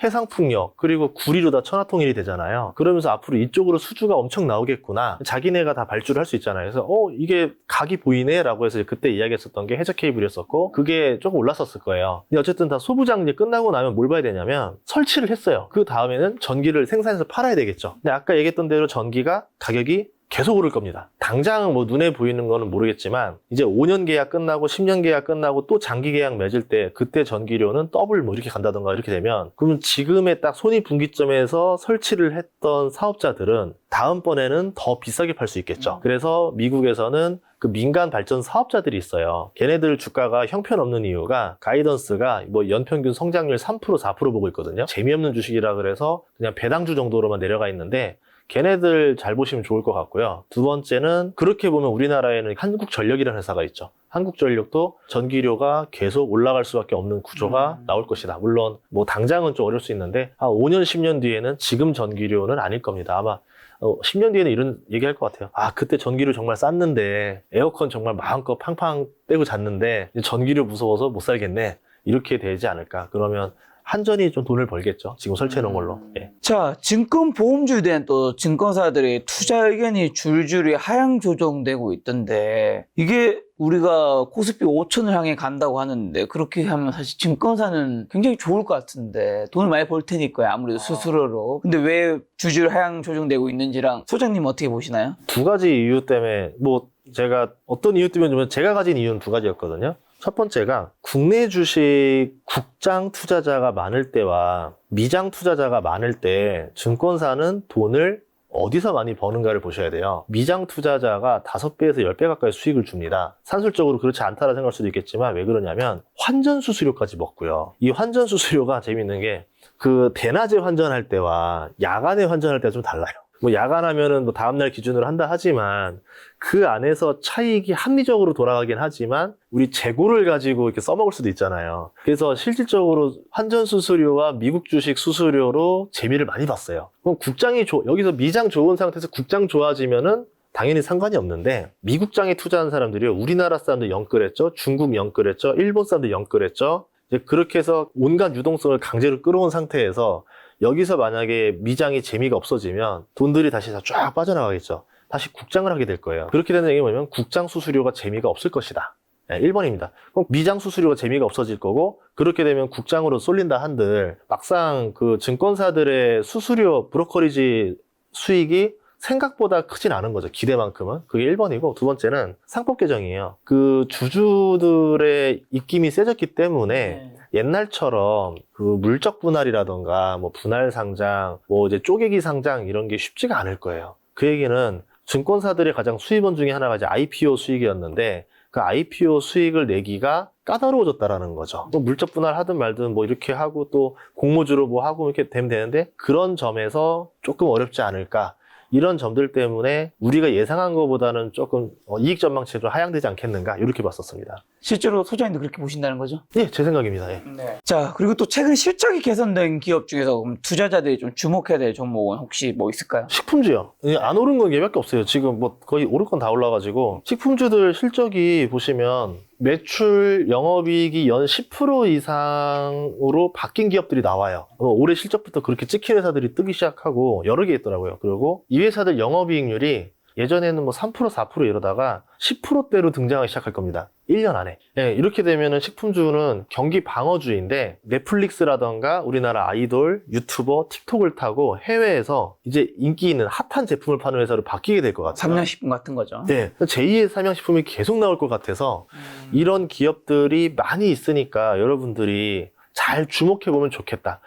해상풍력 그리고 구리로 다 천하통일이 되잖아요. 그러면서 앞으로 이쪽으로 수주가 엄청 나오겠구나. 자기네가 다 발주를 할 수 있잖아요. 그래서 이게 각이 보이네 라고 해서 그때 이야기했었던 게 해저 케이블이었었고 그게 조금 올랐었을 거예요. 근데 어쨌든 다 소부장 끝나고 나면 뭘 봐야 되냐면 설치를 했어요. 그 다음에는 전기를 생산해서 팔아야 되겠죠. 근데 아까 얘기했던 대로 전기가 가격이 계속 오를 겁니다. 당장 뭐 눈에 보이는 거는 모르겠지만 이제 5년 계약 끝나고 10년 계약 끝나고 또 장기 계약 맺을 때 그때 전기료는 더블 뭐 이렇게 간다던가 이렇게 되면 그러면 지금의 딱 손익분기점에서 설치를 했던 사업자들은 다음번에는 더 비싸게 팔 수 있겠죠. 그래서 미국에서는 그 민간 발전 사업자들이 있어요. 걔네들 주가가 형편없는 이유가 가이던스가 뭐 연평균 성장률 3% 4% 보고 있거든요. 재미없는 주식이라 그래서 그냥 배당주 정도로만 내려가 있는데 걔네들 잘 보시면 좋을 것 같고요. 두 번째는 그렇게 보면 우리나라에는 한국전력이라는 회사가 있죠. 한국전력도 전기료가 계속 올라갈 수밖에 없는 구조가 나올 것이다. 물론 뭐 당장은 좀 어려울 수 있는데 한 5년 10년 뒤에는 지금 전기료는 아닐 겁니다. 아마 10년 뒤에는 이런 얘기할 것 같아요. 그때 전기료 정말 쌌는데 에어컨 정말 마음껏 팡팡 떼고 잤는데 전기료 무서워서 못 살겠네. 이렇게 되지 않을까. 그러면 한전이 좀 돈을 벌겠죠. 지금 설치해 놓은 걸로. 예. 자, 증권보험주에 대한 또 증권사들의 투자 의견이 줄줄이 하향 조정되고 있던데 이게 우리가 코스피 5천을 향해 간다고 하는데 그렇게 하면 사실 증권사는 굉장히 좋을 것 같은데 돈을 많이 벌 테니까요. 아무래도 수수료로. 근데 왜 줄줄 하향 조정되고 있는지랑 소장님 어떻게 보시나요? 두 가지 이유 때문에 뭐 제가 어떤 이유 때문에 제가 가진 이유는 두 가지였거든요. 첫 번째가 국내 주식 국장 투자자가 많을 때와 미장 투자자가 많을 때 증권사는 돈을 어디서 많이 버는가를 보셔야 돼요. 미장 투자자가 5배에서 10배 가까이 수익을 줍니다. 산술적으로 그렇지 않다라 생각할 수도 있겠지만 왜 그러냐면 환전 수수료까지 먹고요. 이 환전 수수료가 재밌는 게 그 대낮에 환전할 때와 야간에 환전할 때가 좀 달라요. 뭐 야간하면은 뭐 다음날 기준으로 한다 하지만 그 안에서 차익이 합리적으로 돌아가긴 하지만 우리 재고를 가지고 이렇게 써먹을 수도 있잖아요. 그래서 실질적으로 환전 수수료와 미국 주식 수수료로 재미를 많이 봤어요. 그럼 국장이 여기서 미장 좋은 상태에서 국장 좋아지면은 당연히 상관이 없는데 미국장에 투자한 사람들이 우리나라 사람들 영끌했죠. 중국 영끌했죠. 일본 사람들 영끌했죠. 이제 그렇게 해서 온갖 유동성을 강제로 끌어온 상태에서 여기서 만약에 미장이 재미가 없어지면 돈들이 다시 다 쫙 빠져나가겠죠. 다시 국장을 하게 될 거예요. 그렇게 되는 얘기는 뭐냐면 국장 수수료가 재미가 없을 것이다. 1번입니다. 그럼 미장 수수료가 재미가 없어질 거고 그렇게 되면 국장으로 쏠린다 한들 막상 그 증권사들의 수수료 브로커리지 수익이 생각보다 크진 않은 거죠. 기대만큼은. 그게 1번이고 두 번째는 상법 개정이에요. 그 주주들의 입김이 세졌기 때문에 옛날처럼 그 물적 분할이라던가 뭐 분할 상장, 뭐 이제 쪼개기 상장 이런 게 쉽지가 않을 거예요. 그 얘기는 증권사들의 가장 수입원 중에 하나가 이제 IPO 수익이었는데 그 IPO 수익을 내기가 까다로워졌다라는 거죠. 뭐 물적 분할 하든 말든 뭐 이렇게 하고 또 공모주로 뭐 하고 이렇게 되면 되는데 그런 점에서 조금 어렵지 않을까. 이런 점들 때문에 우리가 예상한 것보다는 조금 이익 전망치가 좀 하향되지 않겠는가 이렇게 봤었습니다. 실제로 소장님도 그렇게 보시다는 거죠? 예, 제 생각입니다. 예. 네. 자, 그리고 또 최근 실적이 개선된 기업 중에서 그럼 투자자들이 좀 주목해야 될 종목은 혹시 뭐 있을까요? 식품주요. 안 오른 건 얘밖에 없어요. 지금 뭐 거의 오를 건 다 올라가지고 식품주들 실적이 보시면 매출 영업이익이 연 10% 이상으로 바뀐 기업들이 나와요. 올해 실적부터 그렇게 찍힌 회사들이 뜨기 시작하고 여러 개 있더라고요. 그리고 이 회사들 영업이익률이 예전에는 뭐 3% 4% 이러다가 10%대로 등장하기 시작할 겁니다. 1년 안에. 예, 이렇게 되면은 식품주는 경기 방어주의인데 넷플릭스라던가 우리나라 아이돌, 유튜버, 틱톡을 타고 해외에서 이제 인기 있는 핫한 제품을 파는 회사로 바뀌게 될 것 같아요. 삼양식품 같은 거죠. 네. 제2의 삼양식품이 계속 나올 것 같아서 이런 기업들이 많이 있으니까 여러분들이 잘 주목해보면 좋겠다.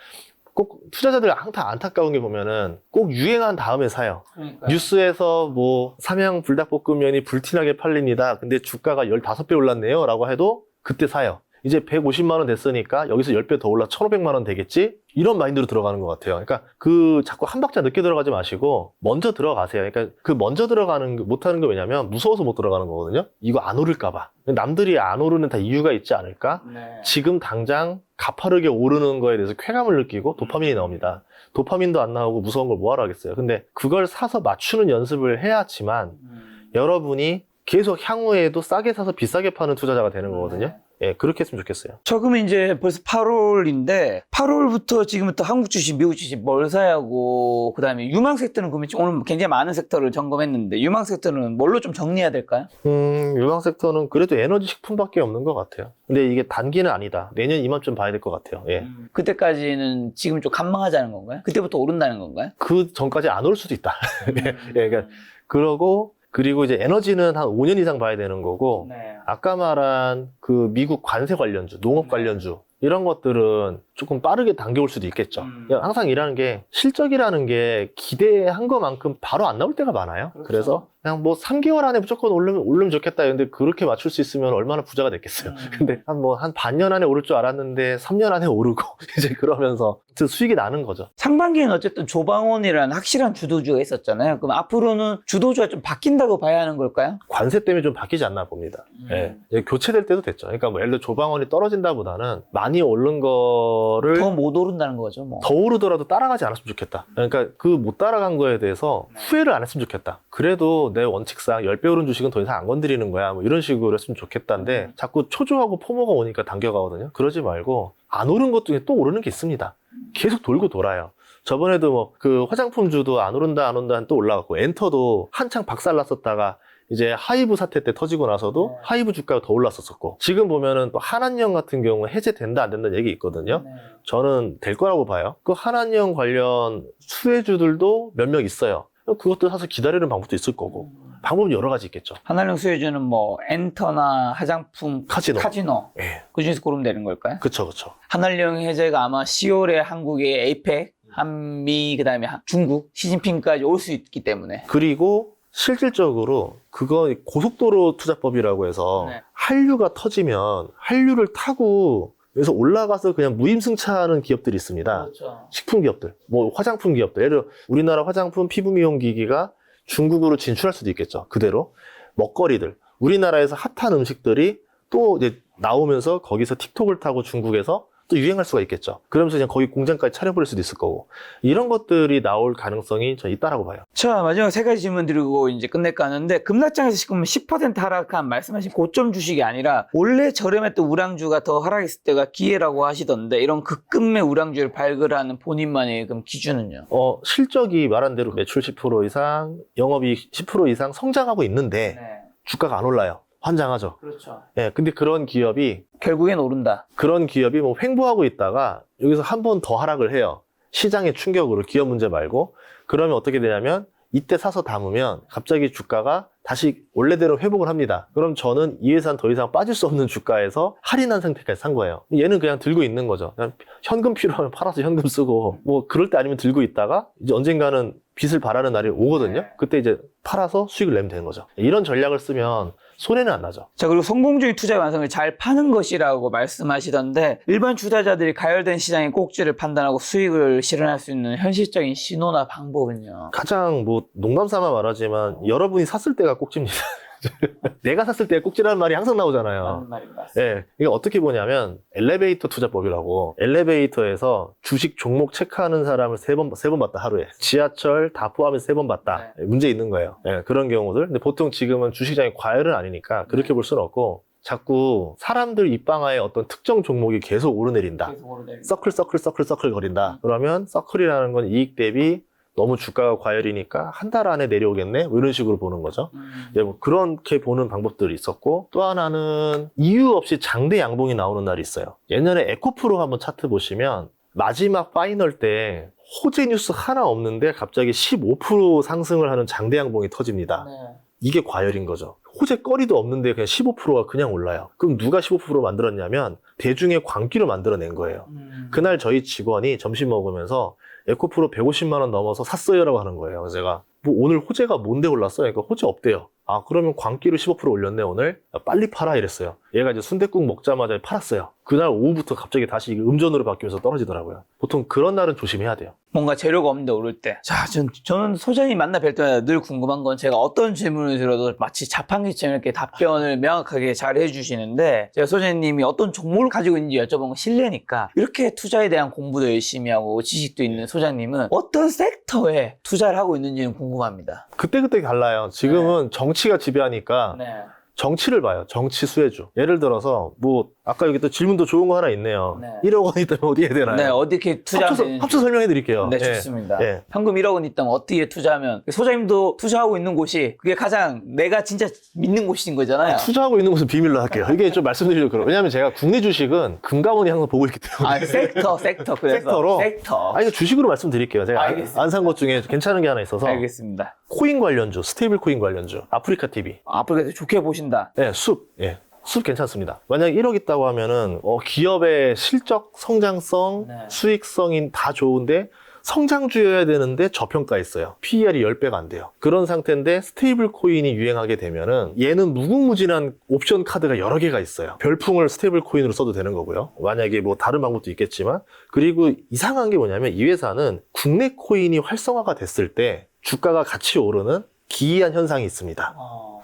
꼭 투자자들 항상 안타까운 게 보면은 꼭 유행한 다음에 사요. 그러니까요. 뉴스에서 뭐 삼양 불닭볶음면이 불티나게 팔립니다. 근데 주가가 15배 올랐네요. 라고 해도 그때 사요. 이제 150만 원 됐으니까 여기서 10배 더 올라 1,500만 원 되겠지? 이런 마인드로 들어가는 것 같아요. 그러니까 그 자꾸 한 박자 늦게 들어가지 마시고 먼저 들어가세요. 그러니까 그 먼저 들어가는 못하는 게 왜냐면 무서워서 못 들어가는 거거든요. 이거 안 오를까 봐. 남들이 안 오르는 다 이유가 있지 않을까? 네. 지금 당장 가파르게 오르는 거에 대해서 쾌감을 느끼고 도파민이 나옵니다. 도파민도 안 나오고 무서운 걸 뭐하러 하겠어요. 근데 그걸 사서 맞추는 연습을 해야지만 여러분이 계속 향후에도 싸게 사서 비싸게 파는 투자자가 되는 거거든요. 예, 그렇게 했으면 좋겠어요. 저 그러면 이제 벌써 8월인데 8월부터 지금부터 한국 주식, 미국 주식 뭘 사야 하고 그다음에 유망 섹터는 그러면 오늘 굉장히 많은 섹터를 점검했는데 유망 섹터는 뭘로 좀 정리해야 될까요? 유망 섹터는 그래도 에너지 식품밖에 없는 것 같아요. 근데 이게 단기는 아니다. 내년 이맘쯤 봐야 될 것 같아요. 예. 그때까지는 지금 좀 관망하자는 건가요? 그때부터 오른다는 건가요? 그 전까지 안 올 수도 있다. 예, 그러니까 그리고 이제 에너지는 한 5년 이상 봐야 되는 거고 네. 아까 말한 그 미국 관세 관련주, 농업 관련주 이런 것들은 조금 빠르게 당겨올 수도 있겠죠. 그냥 항상 일하는 게 실적이라는 게 기대한 것만큼 바로 안 나올 때가 많아요. 그렇죠. 그래서 그냥 뭐 3개월 안에 무조건 오르면 좋겠다. 근데 그렇게 맞출 수 있으면 얼마나 부자가 됐겠어요. 근데 한 반년 안에 오를 줄 알았는데 3년 안에 오르고 이제 그러면서 수익이 나는 거죠. 상반기에는 어쨌든 조방원이라는 확실한 주도주가 있었잖아요. 그럼 앞으로는 주도주가 좀 바뀐다고 봐야 하는 걸까요? 관세 때문에 좀 바뀌지 않나 봅니다. 예. 이제 교체될 때도 됐죠. 그러니까 뭐 예를 들어 조방원이 떨어진다보다는 많이 오른 거를 더 못 오른다는 거죠, 뭐. 더 오르더라도 따라가지 않았으면 좋겠다. 그러니까 그 못 따라간 거에 대해서 후회를 안 했으면 좋겠다. 그래도 내 원칙상 10배 오른 주식은 더 이상 안 건드리는 거야. 뭐 이런 식으로 했으면 좋겠다는데 자꾸 초조하고 포모가 오니까 당겨가거든요. 그러지 말고 안 오른 것 중에 또 오르는 게 있습니다. 계속 돌고 돌아요. 저번에도 뭐 그 화장품주도 안 오른다 또 올라갔고 엔터도 한창 박살났었다가 이제 하이브 사태 때 터지고 나서도 하이브 주가가 더 올랐었고 지금 보면은 또 한한령 같은 경우 해제된다 안 된다 얘기 있거든요. 저는 될 거라고 봐요. 그 한한령 관련 수혜주들도 몇몇 있어요. 그것도 사서 기다리는 방법도 있을 거고 방법은 여러 가지 있겠죠. 한한령 수혜주는 뭐 엔터나 화장품, 카지노. 예. 그 중에서 고르면 되는 걸까요? 그쵸. 한한령 해제가 아마 10월에 한국의 에이펙, 한미, 그다음에 중국, 시진핑까지 올 수 있기 때문에. 그리고 실질적으로 그거 고속도로 투자법이라고 해서 네. 한류가 터지면 한류를 타고 그래서 올라가서 그냥 무임승차하는 기업들이 있습니다. 그렇죠. 식품 기업들, 뭐 화장품 기업들. 예를 들어 우리나라 화장품 피부 미용 기기가 중국으로 진출할 수도 있겠죠. 그대로 먹거리들, 우리나라에서 핫한 음식들이 또 이제 나오면서 거기서 틱톡을 타고 중국에서 또 유행할 수가 있겠죠. 그러면서 그냥 거기 공장까지 차려버릴 수도 있을 거고 이런 것들이 나올 가능성이 저 있다라고 봐요. 자, 마지막 세 가지 질문 드리고 이제 끝낼까 하는데 급락장에서 지금 10% 하락한 말씀하신 고점 주식이 아니라 원래 저렴했던 우량주가 더 하락했을 때가 기회라고 하시던데 이런 급금의 우량주를 발굴하는 본인만의 그럼 기준은요? 실적이 말한 대로 매출 10% 이상, 영업이익 10% 이상 성장하고 있는데 주가가 안 올라요. 환장하죠. 그렇죠. 예, 근데 그런 기업이 결국엔 오른다. 그런 기업이 뭐 횡보하고 있다가 여기서 한 번 더 하락을 해요. 시장의 충격으로 기업 문제 말고. 그러면 어떻게 되냐면 이때 사서 담으면 갑자기 주가가 다시 원래대로 회복을 합니다. 그럼 저는 이 회사는 더 이상 빠질 수 없는 주가에서 할인한 상태까지 산 거예요. 얘는 그냥 들고 있는 거죠. 그냥 현금 필요하면 팔아서 현금 쓰고 뭐 그럴 때 아니면 들고 있다가 이제 언젠가는 빚을 발하는 날이 오거든요. 그때 이제 팔아서 수익을 내면 되는 거죠. 이런 전략을 쓰면 손해는 안 나죠. 자, 그리고 성공적인 투자 완성을 잘 파는 것이라고 말씀하시던데 일반 투자자들이 가열된 시장의 꼭지를 판단하고 수익을 실현할 수 있는 현실적인 신호나 방법은요? 가장 뭐 농담 삼아 말하지만 여러분이 샀을 때가 꼭지입니다. 내가 샀을 때 꼭지라는 말이 항상 나오잖아요. 말입니다. 예, 이게 어떻게 보냐면 엘리베이터 투자법이라고 엘리베이터에서 주식 종목 체크하는 사람을 세 번 봤다 하루에. 지하철 다 포함해서 3번 봤다. 문제 있는 거예요. 예, 그런 경우들. 근데 보통 지금은 주식장이 과열은 아니니까 그렇게 볼 수는 없고 자꾸 사람들 입방아에 어떤 특정 종목이 계속 오르내린다. 서클 거린다. 그러면 서클이라는 건 이익 대비 너무 주가가 과열이니까 한 달 안에 내려오겠네? 뭐 이런 식으로 보는 거죠. 뭐 그렇게 보는 방법들이 있었고 또 하나는 이유 없이 장대 양봉이 나오는 날이 있어요. 옛날에 에코프로 한번 차트 보시면 마지막 파이널 때 호재 뉴스 하나 없는데 갑자기 15% 상승을 하는 장대 양봉이 터집니다. 이게 과열인 거죠. 호재거리도 없는데 그냥 15%가 그냥 올라요. 그럼 누가 15% 만들었냐면 대중의 광기로 만들어낸 거예요. 그날 저희 직원이 점심 먹으면서 에코프로 150만 원 넘어서 샀어요라고 하는 거예요. 그래서 제가 뭐 오늘 호재가 뭔데 올랐어? 그러니까 호재 없대요. 아, 그러면 광기로 15% 올렸네 오늘. 야, 빨리 팔아 이랬어요. 얘가 이제 순댓국 먹자마자 팔았어요. 그날 오후부터 갑자기 다시 음전으로 바뀌면서 떨어지더라고요. 보통 그런 날은 조심해야 돼요. 뭔가 재료가 없는데 오를 때. 자, 저는 소장님 만나 뵐 때마다 늘 궁금한 건 제가 어떤 질문을 드려도 마치 자판기처럼 이렇게 답변을 명확하게 잘 해주시는데 제가 소장님이 어떤 종목을 가지고 있는지 여쭤본 건 실례니까 이렇게 투자에 대한 공부도 열심히 하고 지식도 있는 소장님은 어떤 섹터에 투자를 하고 있는지는 궁금합니다. 그때그때 달라요. 지금은 정치가 지배하니까 정치를 봐요. 정치 수혜주. 예를 들어서 뭐 아까 여기 또 질문도 좋은 거 하나 있네요. 네. 1억 원 있다면 어디에 해야 되나요? 네, 어떻게 투자하면 합쳐 설명해 드릴게요. 네, 좋습니다. 예. 현금 1억 원 있다면 어떻게 투자하면 소장님도 투자하고 있는 곳이 그게 가장 내가 진짜 믿는 곳인 거잖아요. 투자하고 있는 곳은 비밀로 할게요. 이게 좀 말씀드리려고 그래요. 왜냐하면 제가 국내 주식은 금감원이 항상 보고 있기 때문에. 아, 섹터 그래서 섹터로? 섹터. 아니, 주식으로 말씀드릴게요. 제가 알겠습니다. 안 산 것 중에 괜찮은 게 하나 있어서. 알겠습니다. 코인 관련주, 스테이블 코인 관련주, 아프리카 TV. 앞으로 좋게 보신다. 네, 숲. 예. 숲 괜찮습니다. 만약 1억 있다고 하면은, 기업의 실적, 성장성, 네. 수익성이 다 좋은데, 성장주여야 되는데 저평가했어요. PER이 10배가 안 돼요. 그런 상태인데 스테이블 코인이 유행하게 되면은 얘는 무궁무진한 옵션 카드가 여러 개가 있어요. 별풍을 스테이블 코인으로 써도 되는 거고요. 만약에 뭐 다른 방법도 있겠지만, 그리고 이상한 게 뭐냐면 이 회사는 국내 코인이 활성화가 됐을 때 주가가 같이 오르는 기이한 현상이 있습니다.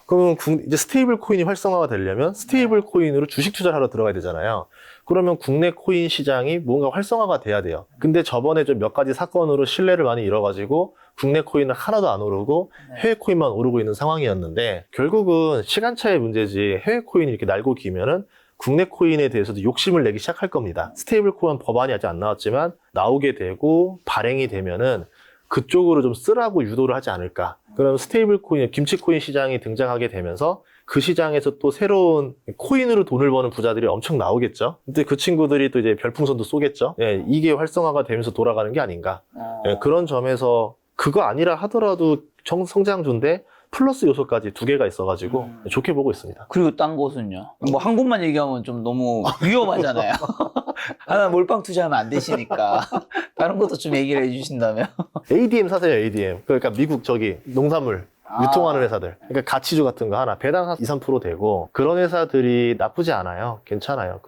그러면 이제 스테이블 코인이 활성화가 되려면 스테이블 코인으로 주식 투자를 하러 들어가야 되잖아요. 그러면 국내 코인 시장이 뭔가 활성화가 돼야 돼요. 근데 저번에 좀 몇 가지 사건으로 신뢰를 많이 잃어가지고 국내 코인은 하나도 안 오르고 해외 코인만 오르고 있는 상황이었는데, 결국은 시간차의 문제지 해외 코인이 이렇게 날고 기면은 국내 코인에 대해서도 욕심을 내기 시작할 겁니다. 스테이블 코인 법안이 아직 안 나왔지만 나오게 되고 발행이 되면은 그쪽으로 좀 쓰라고 유도를 하지 않을까. 그럼 스테이블 코인, 김치 코인 시장이 등장하게 되면서 그 시장에서 또 새로운 코인으로 돈을 버는 부자들이 엄청 나오겠죠. 근데 그 친구들이 또 이제 별풍선도 쏘겠죠. 예, 이게 활성화가 되면서 돌아가는 게 아닌가. 예, 그런 점에서 그거 아니라 하더라도 성장주인데 플러스 요소까지 두 개가 있어가지고 좋게 보고 있습니다. 그리고 딴 곳은요? 뭐 한 곳만 얘기하면 좀 너무 위험하잖아요. 하나 몰빵 투자하면 안 되시니까 다른 것도 좀 얘기를 해주신다면. ADM 사세요, ADM. 그러니까 미국 저기 농산물 유통하는 회사들. 그러니까 가치주 같은 거 하나 배당 한 2, 3% 되고 그런 회사들이 나쁘지 않아요. 괜찮아요.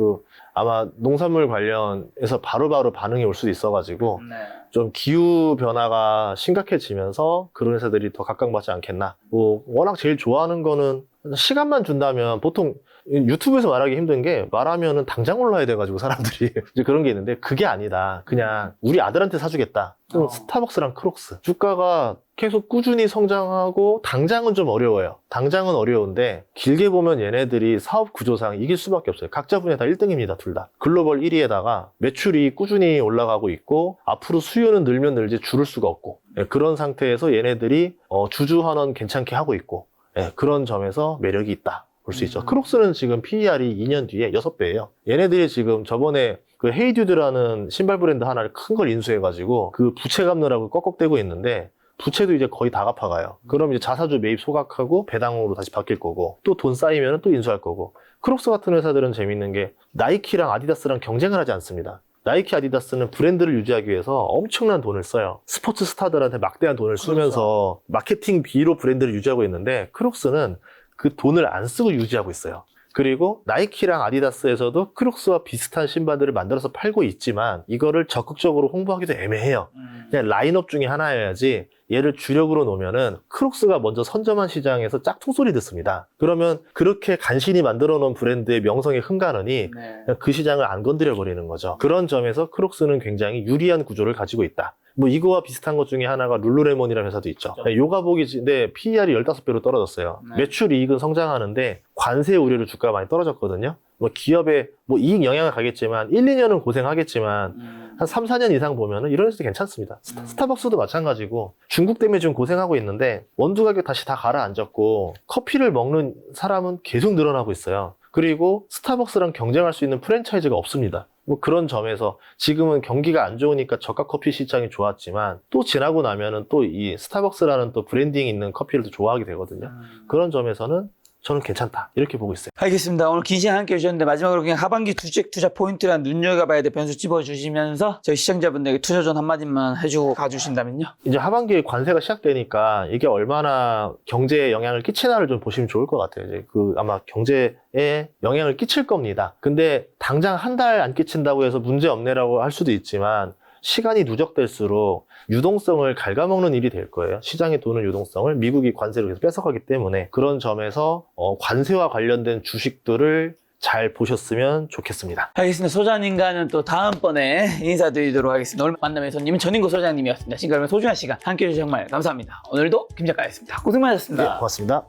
아마 농산물 관련해서 바로바로 반응이 올 수도 있어가지고 좀 기후 변화가 심각해지면서 그런 회사들이 더 각광받지 않겠나. 뭐 워낙 제일 좋아하는 거는 시간만 준다면 보통 유튜브에서 말하기 힘든 게 말하면은 당장 올라야 돼가지고 사람들이 이제 그런 게 있는데 그게 아니다. 그냥 우리 아들한테 사주겠다. 스타벅스랑 크록스 주가가 계속 꾸준히 성장하고 당장은 좀 어려워요. 당장은 어려운데 길게 보면 얘네들이 사업 구조상 이길 수밖에 없어요. 각자 분야 다 1등입니다. 둘 다. 글로벌 1위에다가 매출이 꾸준히 올라가고 있고 앞으로 수요는 늘면 늘지 줄을 수가 없고, 그런 상태에서 얘네들이 주주환원 괜찮게 하고 있고, 그런 점에서 매력이 있다 볼 수 있죠. 크록스는 지금 PER이 2년 뒤에 6배예요. 얘네들이 지금 저번에 그 헤이듀드라는 신발 브랜드 하나를 큰 걸 인수해가지고 그 부채 갚느라고 꺽꺽대고 있는데 부채도 이제 거의 다 갚아가요. 그럼 이제 자사주 매입 소각하고 배당으로 다시 바뀔 거고 또 돈 쌓이면 또 인수할 거고. 크록스 같은 회사들은 재밌는 게 나이키랑 아디다스랑 경쟁을 하지 않습니다. 나이키, 아디다스는 브랜드를 유지하기 위해서 엄청난 돈을 써요. 스포츠 스타들한테 막대한 돈을 쓰면서 마케팅비로 브랜드를 유지하고 있는데 크록스는 그 돈을 안 쓰고 유지하고 있어요. 그리고 나이키랑 아디다스에서도 크록스와 비슷한 신발들을 만들어서 팔고 있지만 이거를 적극적으로 홍보하기도 애매해요. 그냥 라인업 중에 하나여야지 얘를 주력으로 놓으면은 크록스가 먼저 선점한 시장에서 짝퉁 소리 듣습니다. 그러면 그렇게 간신히 만들어 놓은 브랜드의 명성에 흠가느니 그냥 그 시장을 안 건드려 버리는 거죠. 그런 점에서 크록스는 굉장히 유리한 구조를 가지고 있다. 뭐 이거와 비슷한 것 중에 하나가 룰루레몬이라는 회사도 있죠. 요가복인데 PER이 15배로 떨어졌어요. 매출 이익은 성장하는데 관세 우려로 주가가 많이 떨어졌거든요. 뭐 기업에 뭐 이익 영향을 가겠지만 1, 2년은 고생하겠지만 한 3, 4년 이상 보면은 이런 회사도 괜찮습니다. 스타벅스도 마찬가지고 중국 때문에 지금 고생하고 있는데 원두 가격 다시 다 가라앉았고 커피를 먹는 사람은 계속 늘어나고 있어요. 그리고 스타벅스랑 경쟁할 수 있는 프랜차이즈가 없습니다. 뭐 그런 점에서 지금은 경기가 안 좋으니까 저가 커피 시장이 좋았지만 또 지나고 나면은 또 이 스타벅스라는 또 브랜딩 있는 커피를 또 좋아하게 되거든요. 그런 점에서는 저는 괜찮다 이렇게 보고 있어요. 알겠습니다. 오늘 긴 시간 함께 해주셨는데 마지막으로 그냥 하반기 주식 투자 포인트란 눈여겨봐야 될 변수 찝어주시면서 저희 시청자분들에게 투자전 한마디만 해주고 가주신다면요. 이제 하반기에 관세가 시작되니까 이게 얼마나 경제에 영향을 끼치나를 좀 보시면 좋을 것 같아요. 이제 아마 경제에 영향을 끼칠 겁니다. 근데 당장 한 달 안 끼친다고 해서 문제 없네라고 할 수도 있지만 시간이 누적될수록 유동성을 갉아먹는 일이 될 거예요. 시장의 돈을 유동성을 미국이 관세로 계속 뺏어가기 때문에 그런 점에서 관세와 관련된 주식들을 잘 보셨으면 좋겠습니다. 알겠습니다. 소장님과는 또 다음번에 인사드리도록 하겠습니다. 오늘 만남의 손님은 전인구 소장님이었습니다. 지금까지 소중한 시간 함께해 주셔서 정말 감사합니다. 오늘도 김 작가였습니다. 고생 많으셨습니다. 네, 고맙습니다.